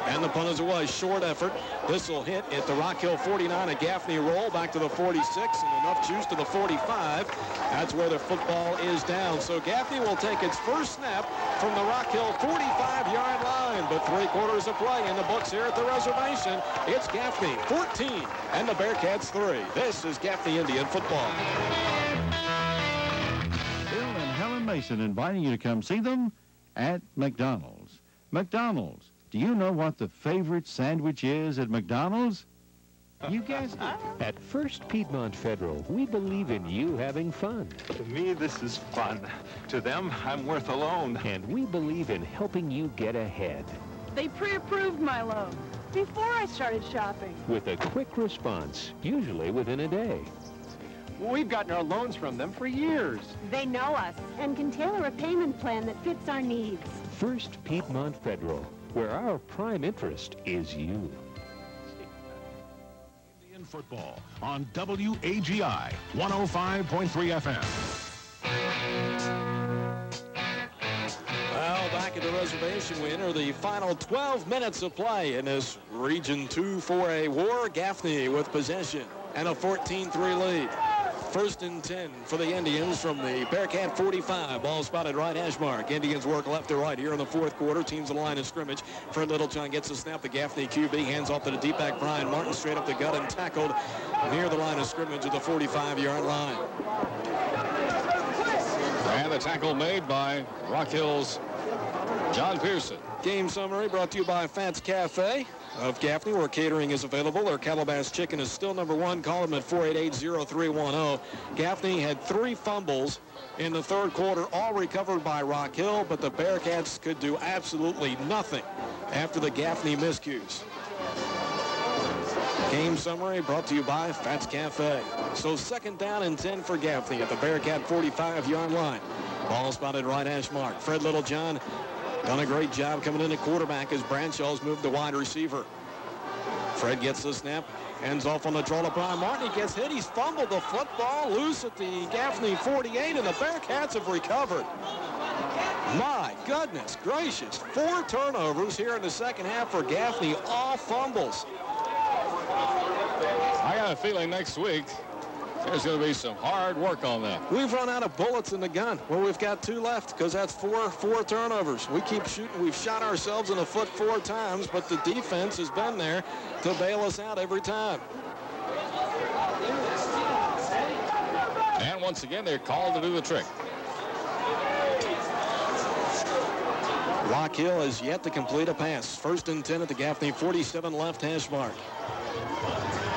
And the punt is away. Short effort. This will hit at the Rock Hill 49. A Gaffney roll back to the 46 and enough juice to the 45. That's where the football is down. So Gaffney will take its first snap from the Rock Hill 45-yard line. But 3 quarters of play in the books here at the Reservation. It's Gaffney 14 and the Bearcats 3. This is Gaffney Indian football. Bill and Helen Mason inviting you to come see them at McDonald's. McDonald's. Do you know what the favorite sandwich is at McDonald's? You guessed it. At First Piedmont Federal, we believe in you having fun. To me, this is fun. To them, I'm worth a loan. And we believe in helping you get ahead. They pre-approved my loan before I started shopping. With a quick response, usually within a day. We've gotten our loans from them for years. They know us and can tailor a payment plan that fits our needs. First Piedmont Federal, where our prime interest is you. Indian football on WAGI 105.3 FM. Well, back at the Reservation, we enter the final 12 minutes of play in this Region II-AAA war. Gaffney with possession and a 14-3 lead. 1st and 10 for the Indians from the Bearcat 45. Ball spotted right hash mark. Indians work left to right here in the 4th quarter. Teams the line of scrimmage. Fred Littlejohn gets a snap. The Gaffney QB hands off to the deep back Brian Martin straight up the gut and tackled near the line of scrimmage at the 45-yard line. And the tackle made by Rock Hill's John Pearson. Game summary brought to you by Fats Cafe of Gaffney, where catering is available. Their Calabash chicken is still #1. Call them at 488-0310. Gaffney had 3 fumbles in the 3rd quarter, all recovered by Rock Hill, but the Bearcats could do absolutely nothing after the Gaffney miscues. Game summary brought to you by Fats Cafe. So 2nd down and 10 for Gaffney at the Bearcat 45-yard line. Ball spotted right hash mark. Fred Littlejohn done a great job coming in at quarterback as Branshaw's moved to wide receiver. Fred gets the snap, ends off on the draw to Brian Martin. He gets hit. He's fumbled the football loose at the Gaffney 48, and the Bearcats have recovered. My goodness gracious, 4 turnovers here in the second half for Gaffney, all fumbles. I got a feeling next week there's going to be some hard work on that. We've run out of bullets in the gun. Well, we've got 2 left because that's four turnovers. We keep shooting. We've shot ourselves in the foot 4 times, but the defense has been there to bail us out every time. And once again, they're called to do the trick. Rock Hill has yet to complete a pass. 1st and 10 at the Gaffney 47 left hash mark.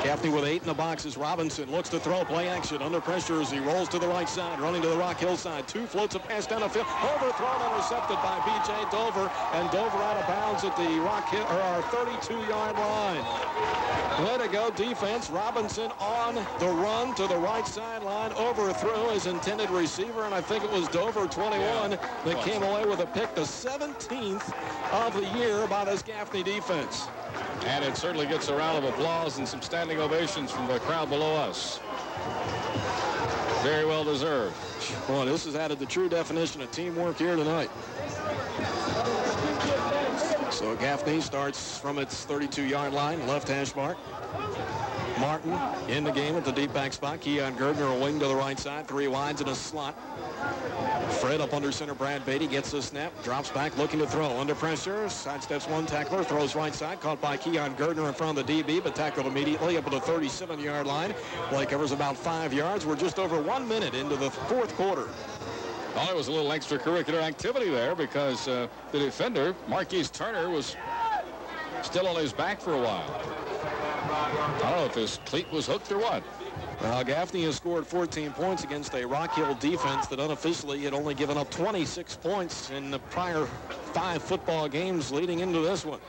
Gaffney with 8 in the box as Robinson looks to throw, play action, under pressure as he rolls to the right side, running to the Rock Hill side. 2 floats a pass down the field, overthrown, intercepted by B.J. Dover, and Dover out of bounds at the Rock Hill, or our 32-yard line. Way to go, defense. Robinson on the run to the right sideline, overthrew his intended receiver, and I think it was Dover 21 that came away with a pick, the 17th of the year by this Gaffney defense. And it certainly gets a round of applause and some standing ovations from the crowd below us. Very well deserved. Boy, this has added the true definition of teamwork here tonight. So Gaffney starts from its 32-yard line, left hash mark. Martin in the game at the deep back spot. Keon Gerdner a wing to the right side, 3 wides in a slot. Fred up under center. Brad Beatty gets the snap, drops back, looking to throw. Under pressure, sidesteps 1 tackler, throws right side, caught by Keon Gerdner in front of the DB, but tackled immediately up at the 37-yard line. Play covers about 5 yards. We're just over 1 minute into the 4th quarter. Well, there was a little extracurricular activity there because the defender, Marquise Turner, was still on his back for a while. I don't know if his cleat was hooked or what. Well, Gaffney has scored 14 points against a Rock Hill defense that unofficially had only given up 26 points in the prior 5 football games leading into this one.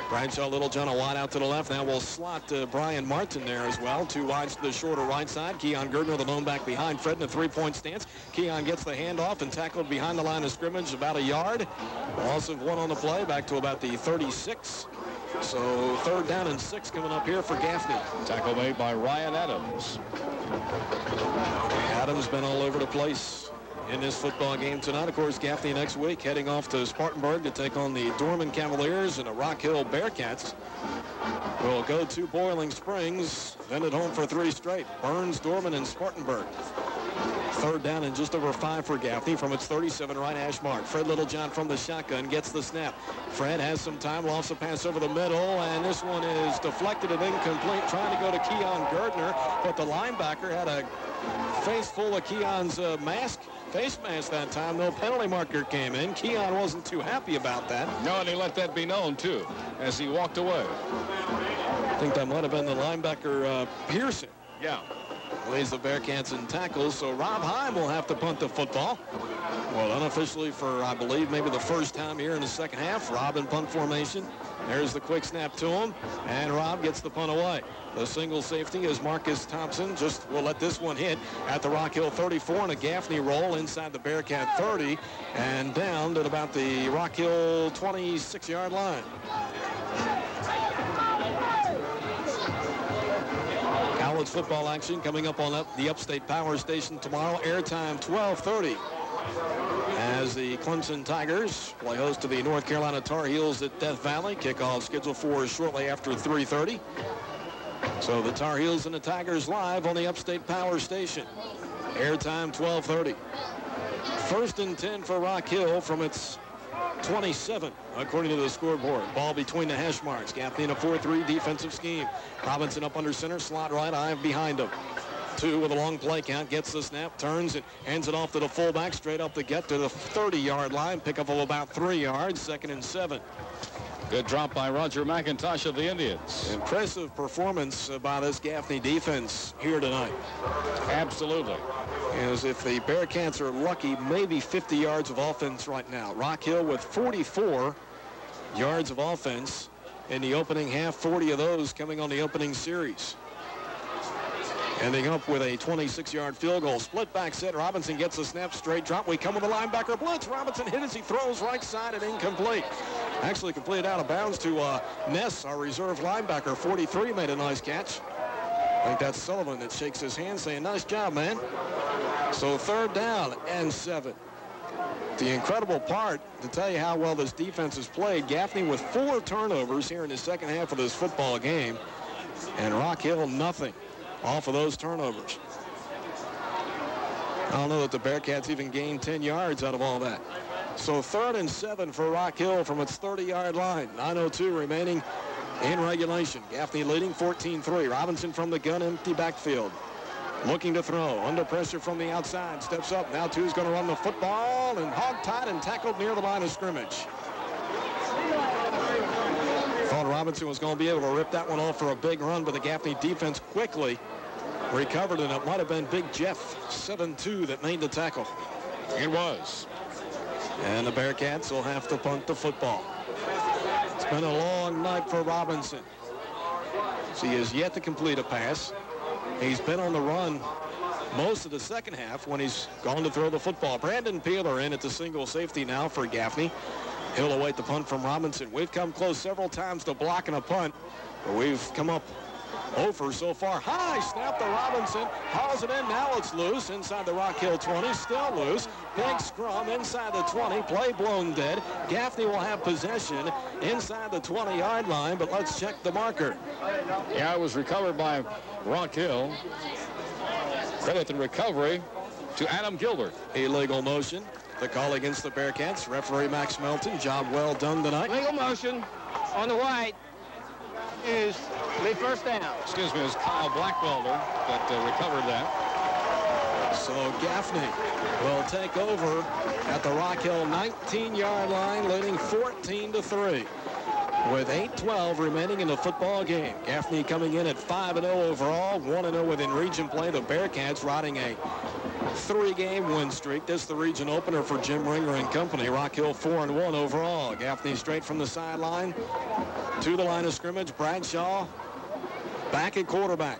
Bradshaw Littlejohn a wide out to the left. Now we'll slot Brian Martin there as well. 2 wides to the shorter right side. Keon Gerdner, the lone back behind Fred in a 3-point stance. Keon gets the handoff and tackled behind the line of scrimmage about a yard. Loss of 1 on the play, back to about the 36. So 3rd down and 6 coming up here for Gaffney. Tackle made by Ryan Adams. Adams been all over the place in this football game tonight. Of course, Gaffney next week heading off to Spartanburg to take on the Dorman Cavaliers and the Rock Hill Bearcats. We'll go to Boiling Springs, then at home for 3 straight. Burns, Dorman, and Spartanburg. 3rd down and just over 5 for Gaffney from its 37 right hash mark. Fred Littlejohn from the shotgun gets the snap. Fred has some time, lost a pass over the middle, and this one is deflected and incomplete, trying to go to Keon Gerdner, but the linebacker had a face full of Keon's face mask that time. No penalty marker came in. Keon wasn't too happy about that. No, and he let that be known, too, as he walked away. I think that might have been the linebacker, Pearson. Yeah. Leads the Bearcats in tackles, so Rob Heim will have to punt the football. Well, unofficially for, I believe, maybe the first time here in the second half, Rob in punt formation. There's the quick snap to him, and Rob gets the punt away. The single safety is Marcus Thompson. Just will let this one hit at the Rock Hill 34 and a Gaffney roll inside the Bearcat 30 and down at about the Rock Hill 26-yard line. College football action coming up on the Upstate Power Station tomorrow. Airtime 12:30 as the Clemson Tigers play host to the North Carolina Tar Heels at Death Valley. Kickoff scheduled for shortly after 3:30. So the Tar Heels and the Tigers live on the Upstate Power Station. Airtime 12:30. 1st and 10 for Rock Hill from its 27, according to the scoreboard. Ball between the hash marks. Gaffney in a 4-3 defensive scheme. Robinson up under center, slot right, eye behind him. 2 with a long play count, gets the snap, turns and hands it off to the fullback, straight up the gut to the 30-yard line. Pickup of about 3 yards, 2nd and 7. Good drop by Roger McIntosh of the Indians. Impressive performance by this Gaffney defense here tonight. Absolutely. As if the Bearcats are lucky, maybe 50 yards of offense right now. Rock Hill with 44 yards of offense in the opening half, 40 of those coming on the opening series. Ending up with a 26-yard field goal. Split back set. Robinson gets the snap, straight drop. We come with a linebacker blitz. Robinson hit as he throws right side and incomplete. Actually completed out of bounds to Ness, our reserve linebacker. 43 made a nice catch. I think that's Sullivan that shakes his hand saying, nice job, man. So 3rd down and 7. The incredible part, to tell you how well this defense has played, Gaffney with 4 turnovers here in the second half of this football game, and Rock Hill nothing off of those turnovers. I don't know that the Bearcats even gained 10 yards out of all that. So 3rd and 7 for Rock Hill from its 30-yard line. 9:02 remaining in regulation. Gaffney leading 14-3. Robinson from the gun, empty backfield. Looking to throw, under pressure from the outside, steps up. Now Two's going to run the football, and hog-tied and tackled near the line of scrimmage. Thought Robinson was going to be able to rip that one off for a big run, but the Gaffney defense quickly recovered, and it might have been Big Jeff, 7'2", that made the tackle. It was. And the Bearcats will have to punt the football. It's been a long night for Robinson. He has yet to complete a pass. He's been on the run most of the second half when he's gone to throw the football. Brandon Peeler in at the single safety now for Gaffney. He'll await the punt from Robinson. We've come close several times to blocking a punt, but we've come up over so far. High snap to Robinson. Hauls it in. Now it's loose inside the Rock Hill 20. Still loose. Big scrum inside the 20. Play blown dead. Gaffney will have possession inside the 20-yard line, but let's check the marker. Yeah, it was recovered by Rock Hill. Credit the recovery to Adam Gilbert. Illegal motion. The call against the Bearcats. Referee Max Melton. Job well done tonight. Legal motion on the white is the first down. Excuse me, it was Kyle Blackwelder that recovered that. So Gaffney will take over at the Rock Hill 19-yard line, leading 14-3. With 8:12 remaining in the football game. Gaffney coming in at 5-0 overall, 1-0 within region play. The Bearcats riding a 3-game win streak. This is the region opener for Jim Ringer and company. Rock Hill 4-1 overall. Gaffney straight from the sideline to the line of scrimmage. Bradshaw back at quarterback.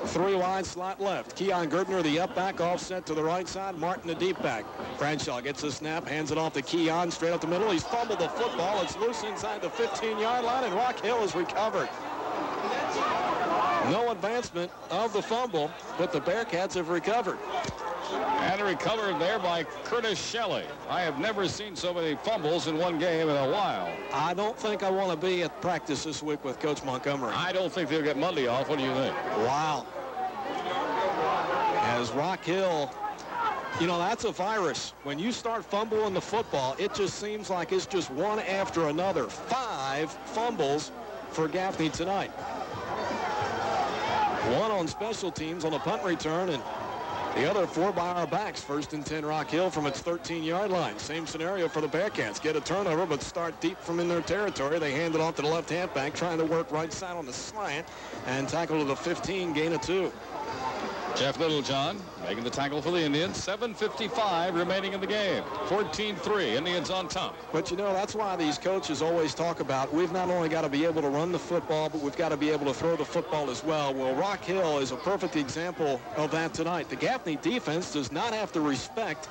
3 wide, slot left. Keon Gerdner, the up back, offset to the right side. Martin, the deep back. Bradshaw gets a snap, hands it off to Keon, straight up the middle. He's fumbled the football. It's loose inside the 15-yard line, and Rock Hill is recovered. No advancement of the fumble, but the Bearcats have recovered. And recovered there by Curtis Shelley. I have never seen so many fumbles in one game in a while. I don't think I want to be at practice this week with Coach Montgomery. I don't think they'll get Monday off. What do you think? Wow. As Rock Hill, you know, that's a virus. When you start fumbling the football, it just seems like it's just one after another. 5 fumbles for Gaffney tonight. 1 on special teams on a punt return, and the other 4 by our backs. 1st and 10 Rock Hill from its 13-yard line. Same scenario for the Bearcats. Get a turnover, but start deep from in their territory. They hand it off to the left halfback, trying to work right side on the slant, and tackle to the 15, gain of 2. Jeff Littlejohn making the tackle for the Indians. 7:55 remaining in the game. 14-3, Indians on top. But, you know, that's why these coaches always talk about we've not only got to be able to run the football, but we've got to be able to throw the football as well. Well, Rock Hill is a perfect example of that tonight. The Gaffney defense does not have to respect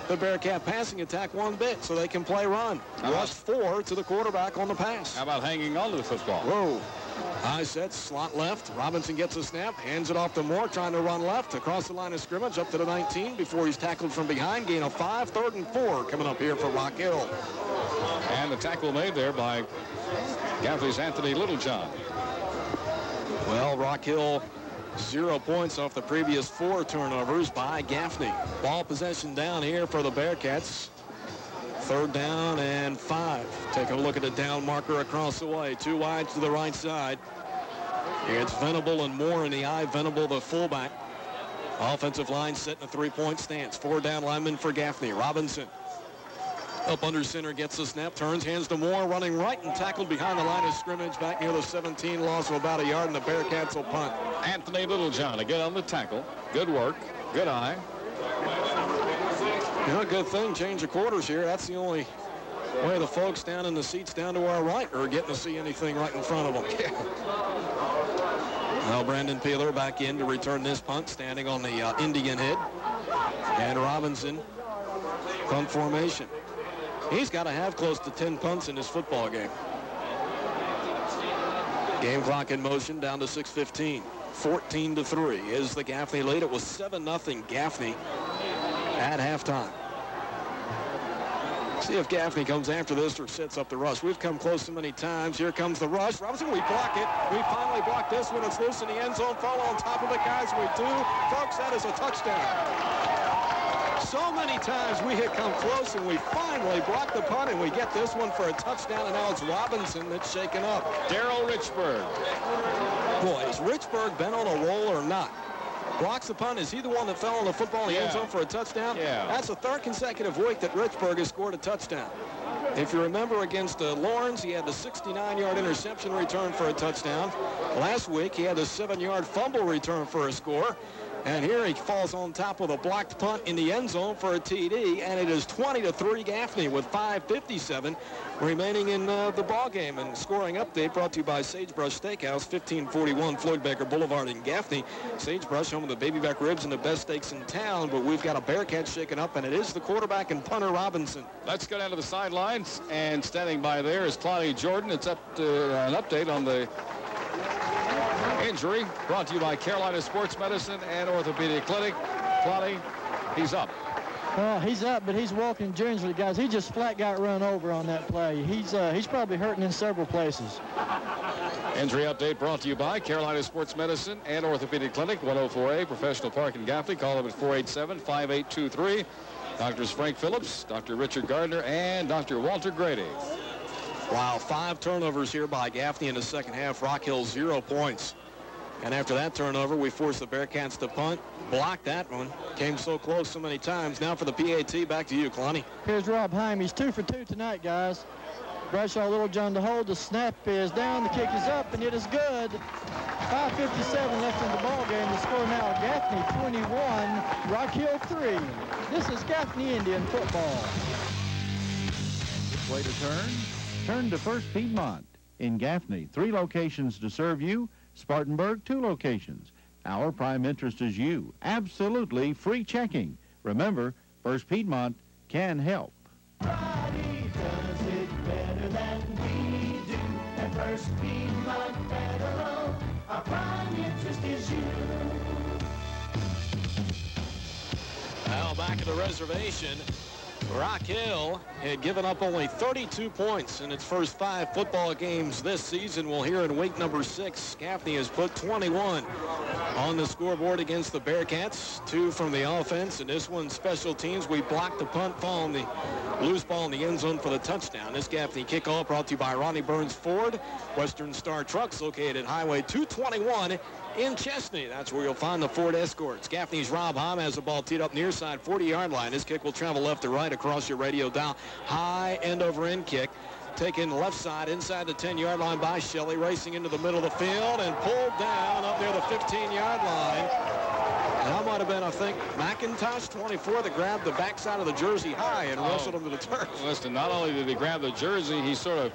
the Bearcat passing attack one bit, so they can play run. Rush 4 to the quarterback on the pass. How about hanging on to the football? Whoa. High set, slot left. Robinson gets a snap, hands it off to Moore, trying to run left across the line of scrimmage up to the 19 before he's tackled from behind. Gain of 5, 3rd and 4 coming up here for Rock Hill. And the tackle made there by Gaffney's Anthony Littlejohn. Well, Rock Hill 0 points off the previous 4 turnovers by Gaffney. Ball possession down here for the Bearcats. 3rd down and 5. Take a look at the down marker across the way. 2 wide to the right side. It's Venable and Moore in the eye. Venable, the fullback. Offensive line set in a 3-point stance. 4 down linemen for Gaffney. Robinson up under center, gets the snap, turns, hands to Moore, running right and tackled behind the line of scrimmage back near the 17, loss of about a yard, and the Bearcats will punt. Anthony Littlejohn again on the tackle. Good work. Good eye. You know, good thing, change of quarters here. That's the only way the folks down in the seats down to our right are getting to see anything right in front of them. Now Brandon Peeler back in to return this punt, standing on the Indian head. And Robinson, punt formation. He's got to have close to 10 punts in this football game. Game clock in motion, down to 6:15. 14-3 is the Gaffney lead. It was 7-0 Gaffney at halftime. See if Gaffney comes after this or sets up the rush. We've come close so many times. Here comes the rush. Robinson, we block it. We finally block this one. It's loose in the end zone. Fall on top of it, guys. We do. Folks, that is a touchdown. So many times we had come close, and we finally block the punt, and we get this one for a touchdown, and now it's Robinson that's shaken up. Darryl Richburg. Boy, has Richburg been on a roll or not? Blocks the punt. Is he the one that fell on the football in the end zone for a touchdown? Yeah. That's the third consecutive week that Richburg has scored a touchdown. If you remember against Lawrence, he had the 69-yard interception return for a touchdown. Last week, he had the 7-yard fumble return for a score. And here he falls on top of a blocked punt in the end zone for a TD, and it is 20-3 Gaffney with 5:57 remaining in the ball game. And scoring update brought to you by Sagebrush Steakhouse, 1541 Floyd Baker Boulevard in Gaffney. Sagebrush, home of the baby back ribs and the best steaks in town, but we've got a Bearcat shaken up, and it is the quarterback and punter Robinson. Let's go down to the sidelines, and standing by there is Claudia Jordan. It's up to an update on the injury brought to you by Carolina Sports Medicine and Orthopedic Clinic. Claudia, he's up. He's up, but he's walking gingerly, guys. He just flat got run over on that play. He's probably hurting in several places. Injury update brought to you by Carolina Sports Medicine and Orthopedic Clinic, 104A Professional Park in Gaffney. Call them at 487-5823. Doctors Frank Phillips, Dr. Richard Gardner, and Dr. Walter Grady. Wow, 5 turnovers here by Gaffney in the second half. Rock Hill 0 points. And after that turnover, we forced the Bearcats to punt. Blocked that one. Came so close so many times. Now for the PAT, back to you, Kalani. Here's Rob Heim. He's 2 for 2 tonight, guys. Bradshaw Littlejohn to hold. The snap is down. The kick is up, and it is good. 5:57 left in the ball game. The score now, Gaffney 21, Rock Hill 3. This is Gaffney Indian football. Which way to turn? Turn to First Piedmont. In Gaffney, 3 locations to serve you. Spartanburg, 2 locations. Our prime interest is you. Absolutely free checking. Remember, First Piedmont can help. Nobody does it better than we do. At First Piedmont Federal, our prime interest is you. Now back at the reservation. Rock Hill had given up only 32 points in its first 5 football games this season. Well, here in week number 6, Gaffney has put 21 on the scoreboard against the Bearcats. 2 from the offense, and this one special teams. We blocked the punt, fall on the loose ball in the end zone for the touchdown. This Gaffney kickoff brought to you by Ronnie Burns Ford, Western Star Trucks, located at Highway 221 in Chesney. That's where you'll find the Ford Escorts. Gaffney's Rob Heim has the ball teed up near side 40-yard line. His kick will travel left to right across your radio dial. High end-over-end kick. Taken left side inside the 10-yard line by Shelley, racing into the middle of the field and pulled down up near the 15-yard line. And that might have been, I think, McIntosh, 24, that grabbed the backside of the jersey high and wrestled him to the turf. Listen, not only did he grab the jersey, he sort of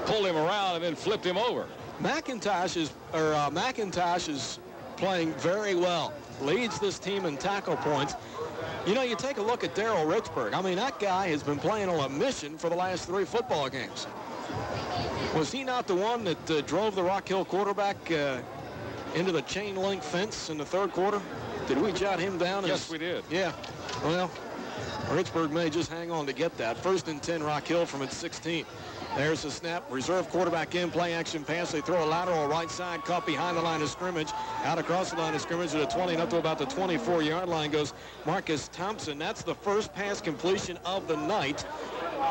pulled him around and then flipped him over. McIntosh is playing very well. Leads this team in tackle points. You know, you take a look at Darryl Richburg. I mean, that guy has been playing on a mission for the last 3 football games. Was he not the one that drove the Rock Hill quarterback into the chain link fence in the 3rd quarter? Did we jot him down? Yes, we did. Yeah. Well, Richburg may just hang on to get that. 1st and 10, Rock Hill from its 16. There's the snap. Reserve quarterback in. Play action pass. They throw a lateral right side. Caught behind the line of scrimmage. Out across the line of scrimmage at the 20 and up to about the 24-yard line goes Marcus Thompson. That's the first pass completion of the night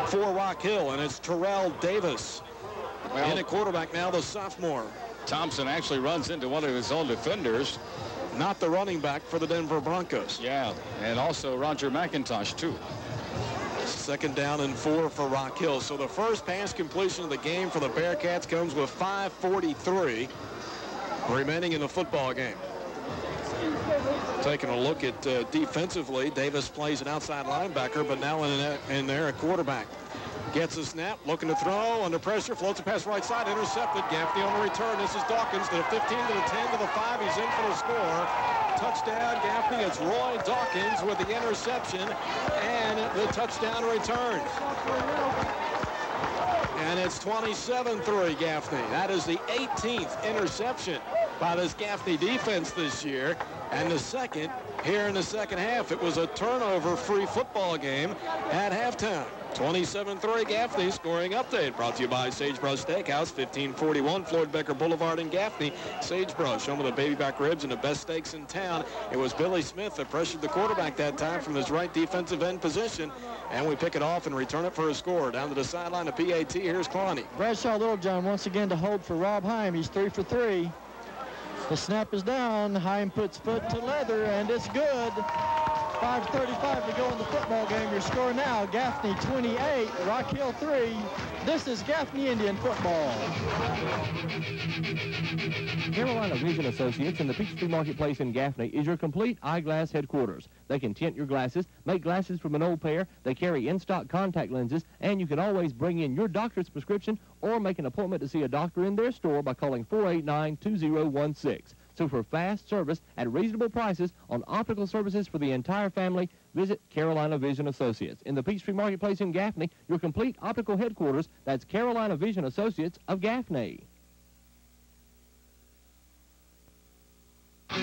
for Rock Hill. And it's Terrell Davis. Well, in at quarterback now, the sophomore. Thompson actually runs into one of his own defenders. Not the running back for the Denver Broncos. Yeah, and also Roger McIntosh, too. 2nd down and 4 for Rock Hill. So the first pass completion of the game for the Bearcats comes with 5:43 remaining in the football game. Taking a look at defensively, Davis plays an outside linebacker, but now in there a quarterback. Gets a snap, looking to throw, under pressure, floats a pass right side, intercepted. Gaffney on the return. This is Dawkins to the 15, to the 10, to the 5. He's in for the score. Touchdown, Gaffney. It's Roy Dawkins with the interception and the touchdown return. And it's 27-3 Gaffney. That is the 18th interception by this Gaffney defense this year, and the 2nd here in the second half. It was a turnover-free football game at halftime. 27-3 Gaffney scoring update brought to you by Sagebrush Steakhouse, 1541 Floyd Becker Boulevard in Gaffney. Sagebrush, home of the baby back ribs and the best steaks in town. It was Billy Smith that pressured the quarterback that time from his right defensive end position. And we pick it off and return it for a score. Down to the sideline of PAT, here's Clowney. Bradshaw Littlejohn once again to hold for Rob Heim. He's 3 for 3. The snap is down. Heim puts foot to leather, and it's good. 5:35 to go in the football game. Your score now, Gaffney 28, Rock Hill 3. This is Gaffney Indian football. Carolina Vision Associates in the Peachtree Marketplace in Gaffney is your complete eyeglass headquarters. They can tint your glasses, make glasses from an old pair, they carry in-stock contact lenses, and you can always bring in your doctor's prescription or make an appointment to see a doctor in their store by calling 489-2016. So for fast service at reasonable prices on optical services for the entire family, visit Carolina Vision Associates. In the Peachtree Marketplace in Gaffney, your complete optical headquarters, that's Carolina Vision Associates of Gaffney. Now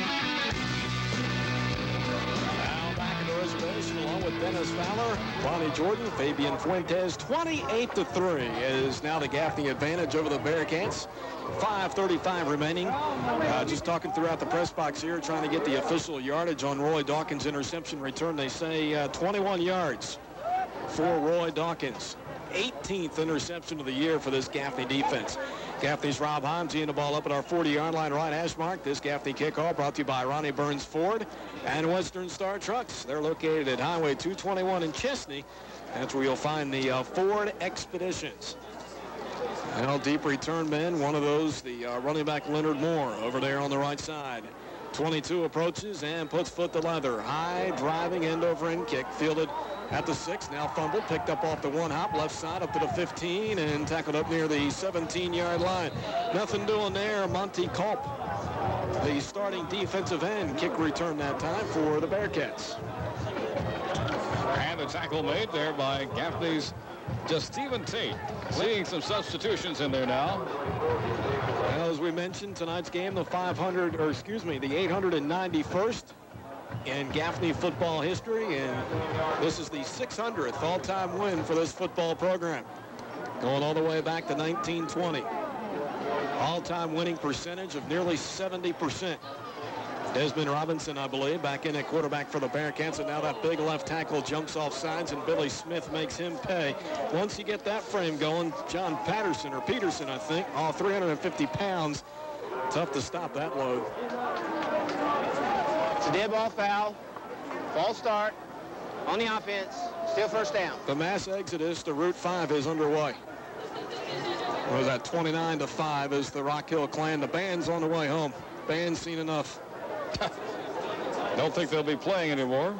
back at the reservation along with Dennis Fowler, Bonnie Jordan, Fabian Fuentes. 28-3 is now the Gaffney advantage over the Bearcats. 5:35 remaining. Just talking throughout the press box here, trying to get the official yardage on Roy Dawkins' interception return. They say 21 yards for Roy Dawkins. 18th interception of the year for this Gaffney defense. Gaffney's Rob Heim teeing the ball up at our 40-yard line right hash mark. This Gaffney kickoff brought to you by Ronnie Burns Ford and Western Star Trucks. They're located at Highway 221 in Chesney. That's where you'll find the Ford Expeditions. Now deep return men, one of those, the running back Leonard Moore over there on the right side. 22 approaches and puts foot to leather. High driving end over end kick, fielded at the 6, now fumbled, picked up off the one hop, left side up to the 15 and tackled up near the 17-yard line. Nothing doing there. Monty Culp, the starting defensive end, kick return that time for the Bearcats. And the tackle made there by Gaffney's just Stephen Tate. Seeing some substitutions in there now. Well, as we mentioned, tonight's game, the 891st in Gaffney football history, and this is the 600th all-time win for this football program, going all the way back to 1920. All-time winning percentage of nearly 70%. Desmond Robinson, I believe, back in at quarterback for the Bearcats, and now that big left tackle jumps off sides, and Billy Smith makes him pay. Once you get that frame going, John Peterson, I think, all 350 pounds. Tough to stop that load. It's a dead ball foul. False start on the offense. Still first down. The mass exodus to Route 5 is underway. What was that, 29-5 is the Rock Hill clan. The band's on the way home. Band's seen enough. Don't think they'll be playing anymore.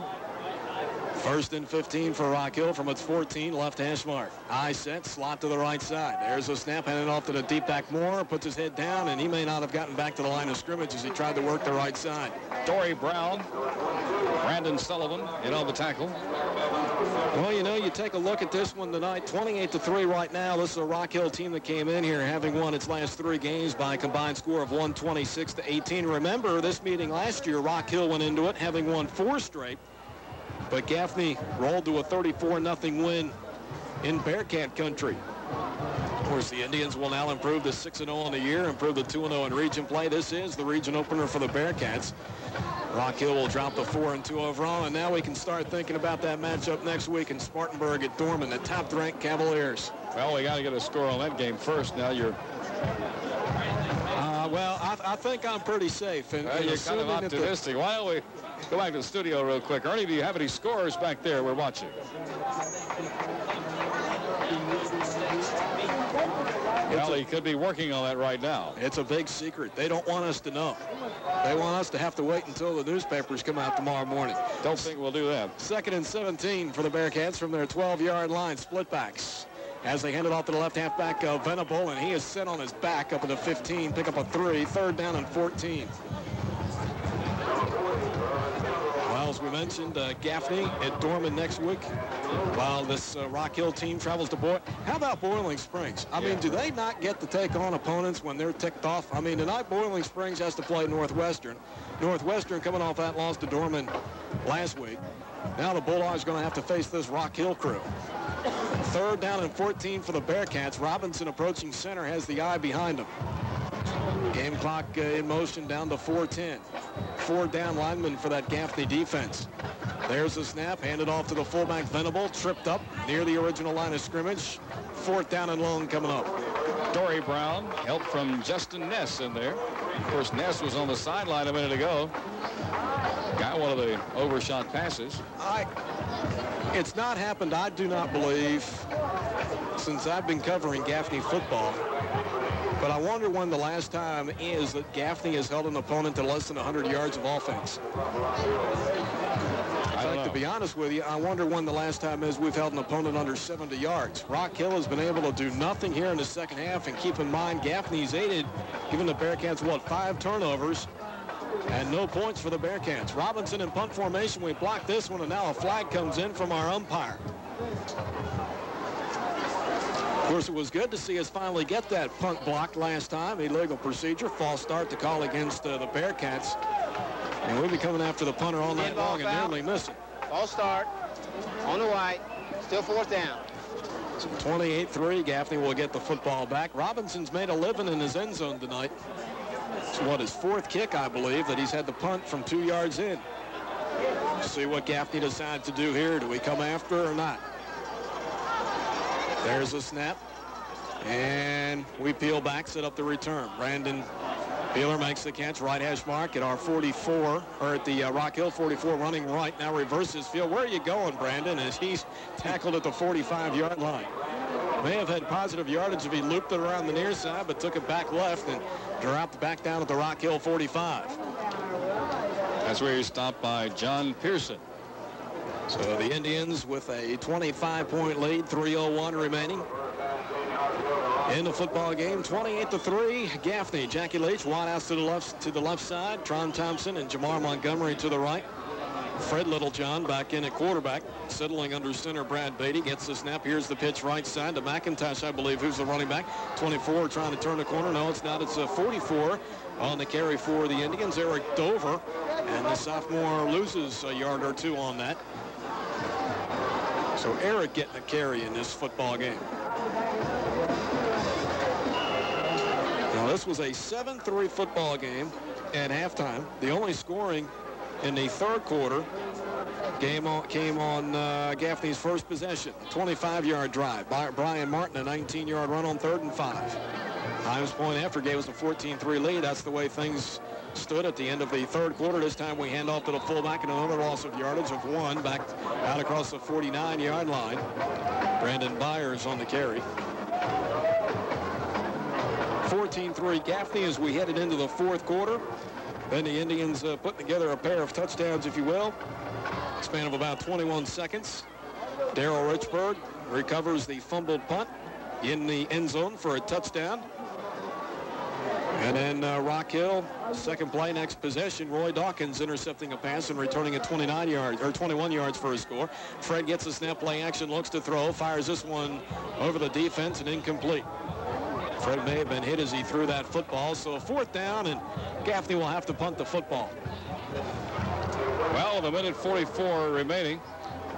1st and 15 for Rock Hill from its 14, left hash mark. Eye set, slot to the right side. There's a snap, handed off to the deep back Moore, puts his head down, and he may not have gotten back to the line of scrimmage as he tried to work the right side. Dory Brown, Brandon Sullivan in on the tackle. Well, you know, you take a look at this one tonight, 28-3 right now. This is a Rock Hill team that came in here having won its last 3 games by a combined score of 126-18. Remember, this meeting last year, Rock Hill went into it having won 4 straight. But Gaffney rolled to a 34-0 win in Bearcat country. Of course, the Indians will now improve to 6-0 on the year, improve to 2-0 in region play. This is the region opener for the Bearcats. Rock Hill will drop to 4-2 overall, and now we can start thinking about that matchup next week in Spartanburg at Dorman, the top-ranked Cavaliers. Well, we got to get a score on that game first. Now you're... Well, I think I'm pretty safe. And you're kind of optimistic. Why don't we go back to the studio real quick? Ernie, do you have any scores back there we're watching? Well, he could be working on that right now. It's a big secret. They don't want us to know. They want us to have to wait until the newspapers come out tomorrow morning. Don't think we'll do that. 2nd and 17 for the Bearcats from their 12-yard line. Split backs as they hand it off to the left halfback, Venable, and he is set on his back up at the 15, pick up a 3, 3rd down and 14. Well, as we mentioned, Gaffney at Dorman next week, while this Rock Hill team travels to Boyle. How about Boiling Springs? I mean, do they not get to take on opponents when they're ticked off? I mean, tonight Boiling Springs has to play Northwestern. Northwestern coming off that loss to Dorman last week. Now the Bulldogs are going to have to face this Rock Hill crew. 3rd down and 14 for the Bearcats. Robinson approaching center, has the eye behind him. Game clock in motion down to 4:10. 4 down linemen for that Gaffney defense. There's the snap, handed off to the fullback Venable, tripped up near the original line of scrimmage. 4th down and long coming up. Dory Brown, help from Justin Ness in there. Of course, Ness was on the sideline a minute ago. Got one of the overshot passes. It's not happened, I do not believe, since I've been covering Gaffney football. But I wonder when the last time is that Gaffney has held an opponent to less than 100 yards of offense. To be honest with you, I wonder when the last time is we've held an opponent under 70 yards. Rock Hill has been able to do nothing here in the second half, and keep in mind Gaffney's aided, giving the Bearcats, 5 turnovers and no points for the Bearcats. Robinson in punt formation. We blocked this one, and now a flag comes in from our umpire. Of course, it was good to see us finally get that punt blocked last time. Illegal procedure, false start to call against the Bearcats. And we'll be coming after the punter all night long and nearly miss it. False start on the white, still 4th down. So 28-3, Gaffney will get the football back. Robinson's made a living in his end zone tonight. It's his 4th kick, I believe, that he's had the punt from 2 yards in. See what Gaffney decides to do here. Do we come after or not? There's a snap. And we peel back, set up the return. Brandon Peeler makes the catch, right hash mark at our 44, or at the Rock Hill 44, running right. Now reverses field. Where are you going, Brandon? As he's tackled at the 45-yard line. May have had positive yardage if he looped it around the near side, but took it back left and dropped back down at the Rock Hill 45. That's where he's stopped by John Pearson. So the Indians with a 25-point lead, 3:01 remaining. In the football game, 28-3, Gaffney. Jackie Leach, wideouts to the left side. Tron Thompson and Jamar Montgomery to the right. Fred Littlejohn back in at quarterback. Settling under center, Brad Beatty gets the snap. Here's the pitch right side to McIntosh, I believe, who's the running back. 24 trying to turn the corner. No, it's not. It's a 44 on the carry for the Indians. Eric Dover, and the sophomore loses a yard or two on that. So Eric getting a carry in this football game. Now, this was a 7-3 football game at halftime. The only scoring in the 3rd quarter came on Gaffney's first possession. 25-yard drive by Brian Martin, a 19-yard run on 3rd and 5. Himes point after gave us a 14-3 lead. That's the way things stood at the end of the 3rd quarter. This time we hand off to the fullback, and another loss of yardage of 1 back out across the 49-yard line. Brandon Byers on the carry. 14-3 Gaffney as we headed into the 4th quarter. Then the Indians put together a pair of touchdowns, if you will. Span of about 21 seconds. Darrell Richburg recovers the fumbled punt in the end zone for a touchdown. And then Rock Hill, second play, next possession. Roy Dawkins intercepting a pass and returning at 21 yards for a score. Fred gets a snap, play action, looks to throw, fires this one over the defense and incomplete. Fred may have been hit as he threw that football. So 4th down, and Gaffney will have to punt the football. Well, with a minute 44 remaining,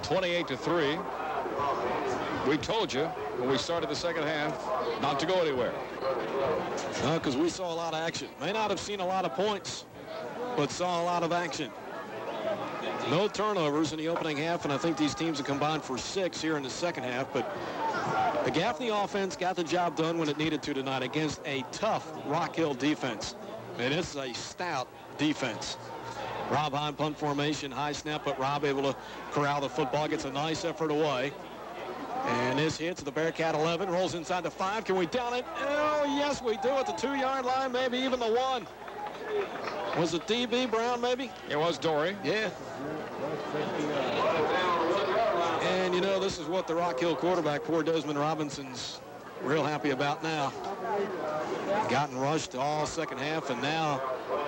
28-3. We told you when we started the second half not to go anywhere. No, because we saw a lot of action. May not have seen a lot of points, but saw a lot of action. No turnovers in the opening half, and I think these teams have combined for 6 here in the second half. But the Gaffney offense got the job done when it needed to tonight against a tough Rock Hill defense. And it's a stout defense. Rob Hine punt formation, high snap, but Rob able to corral the football, gets a nice effort away. And this hits the Bearcat 11, rolls inside the 5. Can we down it? Oh, yes, we do at the 2-yard line, maybe even the 1. Was it DB Brown, maybe? It was Dory. Yeah. And, you know, this is what the Rock Hill quarterback, poor Desmond Robinson's real happy about now. Gotten rushed all second half, and now,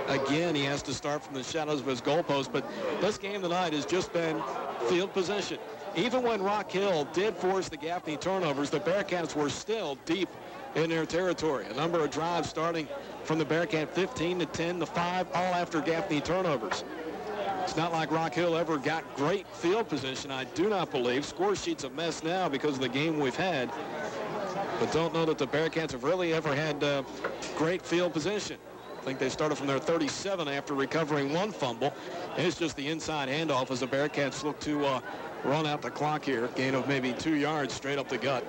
again, he has to start from the shadows of his goalpost. But this game tonight has just been field position. Even when Rock Hill did force the Gaffney turnovers, the Bearcats were still deep in their territory. A number of drives starting from the Bearcat 15 to 10 to 5, all after Gaffney turnovers. It's not like Rock Hill ever got great field position, I do not believe. Score sheet's a mess now because of the game we've had. But don't know that the Bearcats have really ever had great field position. I think they started from their 37 after recovering one fumble. And it's just the inside handoff as the Bearcats look to run out the clock here. Gain of maybe 2 yards straight up the gut.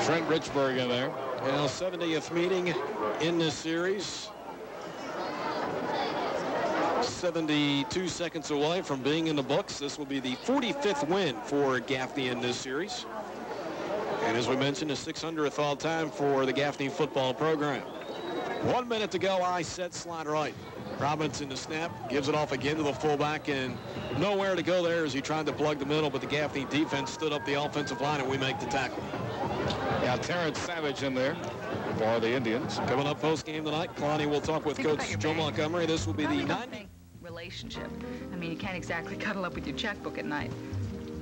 Trent Richburg in there. Now 70th meeting in this series. 72 seconds away from being in the books. This will be the 45th win for Gaffney in this series. And as we mentioned, the 600th all-time for the Gaffney football program. 1 minute to go. I set slot right. Robinson the snap, gives it off again to the fullback, and nowhere to go there as he tried to plug the middle, but the Gaffney defense stood up the offensive line, and we make the tackle. Yeah, Terrence Savage in there for the Indians. Coming up post-game tonight, Kalani will talk with Coach Joe Montgomery. This will be the 90th relationship. I mean, you can't exactly cuddle up with your checkbook at night,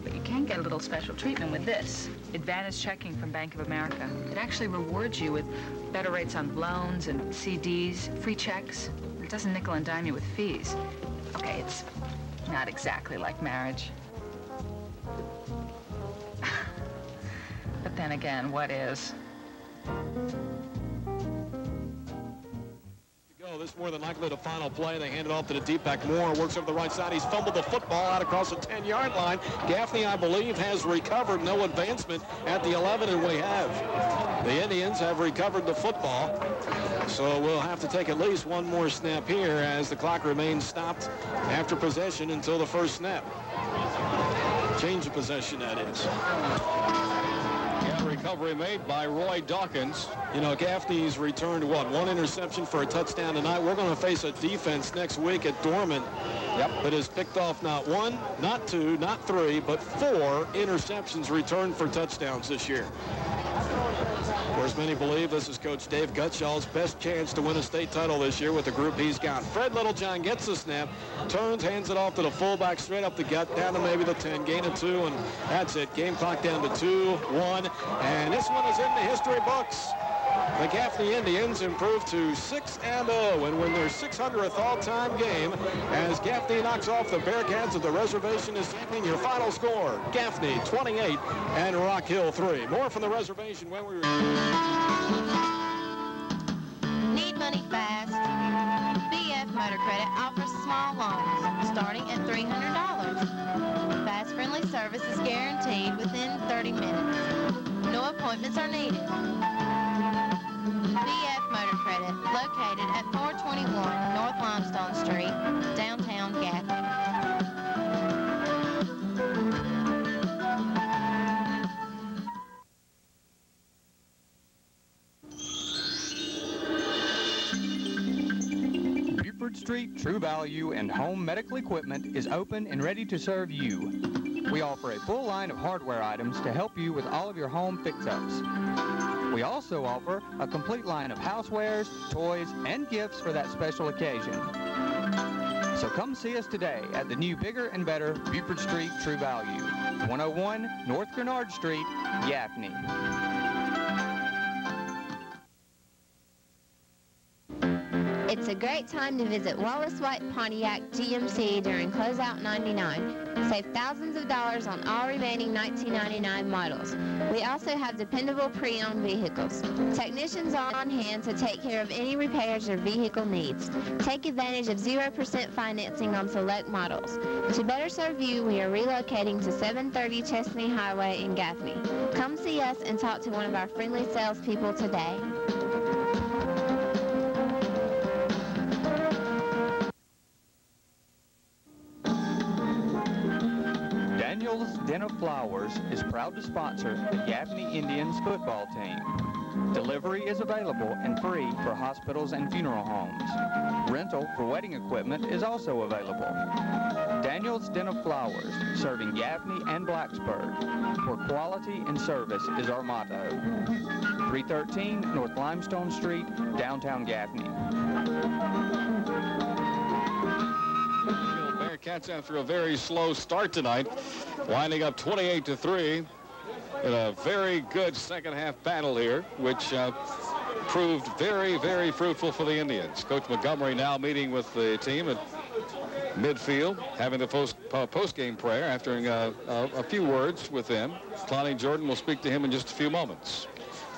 but you can get a little special treatment with this. Advantage checking from Bank of America. It actually rewards you with better rates on loans and CDs, free checks. It doesn't nickel and dime you with fees. Okay, it's not exactly like marriage. But then again, what is? This more than likely the final play. They hand it off to the deep back. Moore works over the right side. He's fumbled the football out across the 10-yard line. Gaffney, I believe, has recovered. No advancement at the 11, and we have. The Indians have recovered the football. So we'll have to take at least one more snap here as the clock remains stopped after possession until the first snap. Change of possession, that is. Recovery made by Roy Dawkins. You know, Gaffney's returned, what, one interception for a touchdown tonight. We're going to face a defense next week at Dorman that has picked off not one, not two, not three, but 4 interceptions returned for touchdowns this year. Of course, many believe this is Coach Dave Gutshall's best chance to win a state title this year with the group he's got. Fred Littlejohn gets the snap, turns, hands it off to the fullback, straight up the gut, down to maybe the 10, gain of 2, and that's it. Game clock down to 2-1, and this one is in the history books. The Gaffney Indians improved to 6-0 and win their 600th all-time game as Gaffney knocks off the Bearcats at the Reservation this evening. Your final score, Gaffney 28 and Rock Hill 3. More from the Reservation when we Need money fast? BF Motor Credit offers small loans starting at $300. Fast, friendly service is guaranteed within 30 minutes. No appointments are needed. BF Motor Credit, located at 421 North Limestone Street, downtown Gaffney. Buford Street True Value and Home Medical Equipment is open and ready to serve you. We offer a full line of hardware items to help you with all of your home fix-ups. We also offer a complete line of housewares, toys, and gifts for that special occasion. So come see us today at the new, bigger, and better Buford Street True Value, 101 North Grenard Street, Gaffney. It's a great time to visit Wallace White Pontiac GMC during Closeout 99. Save thousands of dollars on all remaining 1999 models. We also have dependable pre-owned vehicles. Technicians are on hand to take care of any repairs your vehicle needs. Take advantage of 0% financing on select models. To better serve you, we are relocating to 730 Chesney Highway in Gaffney. Come see us and talk to one of our friendly salespeople today. Daniel's Den of Flowers is proud to sponsor the Gaffney Indians football team. Delivery is available and free for hospitals and funeral homes. Rental for wedding equipment is also available. Daniel's Den of Flowers, serving Gaffney and Blacksburg, where quality and service is our motto. 313 North Limestone Street, downtown Gaffney. Bearcats, after a very slow start tonight, winding up 28-3 in a very good second half battle here, which proved very, very fruitful for the Indians. Coach Montgomery now meeting with the team at midfield, having the post-game prayer after a few words with them. Lonnie Jordan will speak to him in just a few moments.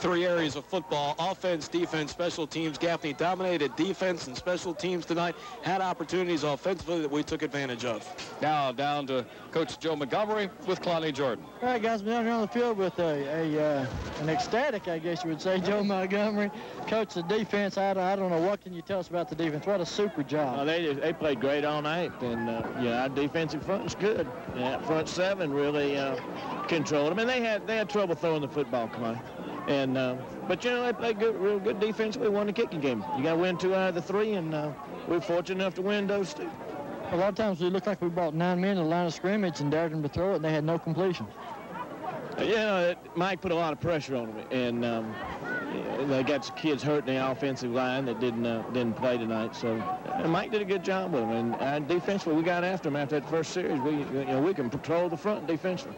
Three areas of football: offense, defense, special teams. Gaffney dominated defense and special teams tonight, had opportunities offensively that we took advantage of. Now down to Coach Joe Montgomery with Lonnie Jordan. All right, guys, we're down here on the field with an ecstatic, I guess you would say, Joe Montgomery. Coach, the defense, I don't know, what can you tell us about the defense? What a super job. They played great all night, and our defensive front is good. Yeah, front seven really controlled them, and they had trouble throwing the football, Clay. And but they played real good defensively. Won the kicking game. You got to win 2 out of the 3, and we're fortunate enough to win those 2. A lot of times we looked like we brought 9 men to the line of scrimmage and dared them to throw it, and they had no completion. Mike put a lot of pressure on them, and they got some kids hurt in the offensive line that didn't play tonight. So Mike did a good job with them, and defensively we got after them after that first series. We can patrol the front defensively.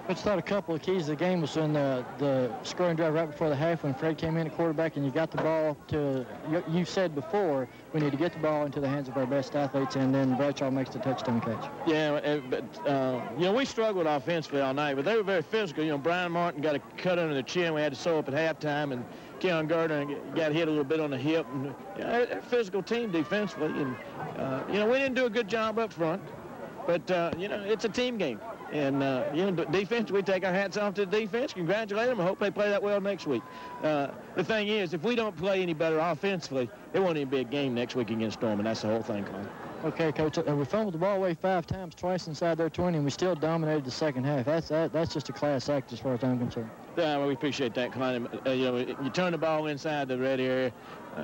I just thought a couple of keys to the game was in the scoring drive right before the half when Fred came in at quarterback and you got the ball to, you said before, we need to get the ball into the hands of our best athletes, and then Bradshaw makes the touchdown catch. Yeah, but we struggled offensively all night, but they were very physical. Brian Martin got a cut under the chin. We had to sew up at halftime, and Keon Gardner got hit a little bit on the hip. And, they're a physical team defensively, and, we didn't do a good job up front, but, it's a team game. And, defense, we take our hats off to the defense, congratulate them, I hope they play that well next week. The thing is, if we don't play any better offensively, it won't even be a game next week against Norman. That's the whole thing, Colin. Okay, Coach, we fumbled the ball away 5 times, twice inside their 20, and we still dominated the second half. That's just a class act as far as I'm concerned. Yeah, well, we appreciate that, Colin. You turn the ball inside the red area,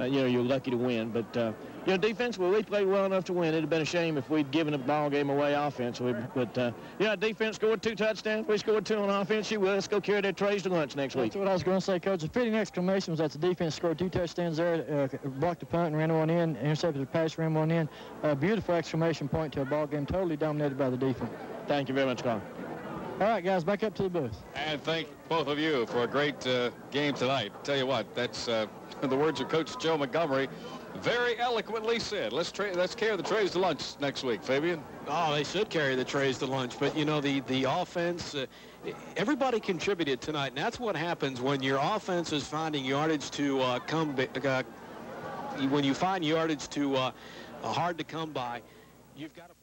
you're lucky to win. But, defensively, we played well enough to win. It would have been a shame if we'd given the ball game away offensively. But, defense scored 2 touchdowns. We scored 2 on offense. Let's go carry their trays to lunch next week. That's what I was going to say, Coach. The fitting exclamation was that the defense scored 2 touchdowns there, blocked a punt and ran one in, intercepted a pass, ran one in. A beautiful exclamation point to a ball game totally dominated by the defense. Thank you very much, Colin. All right, guys, back up to the booth. And thank both of you for a great game tonight. Tell you what, that's the words of Coach Joe Montgomery. Very eloquently said. Let's carry the trays to lunch next week, Fabian. Oh, they should carry the trays to lunch. But, the offense, everybody contributed tonight. And that's what happens when your offense is finding yardage to when you find yardage to hard to come by. You've got to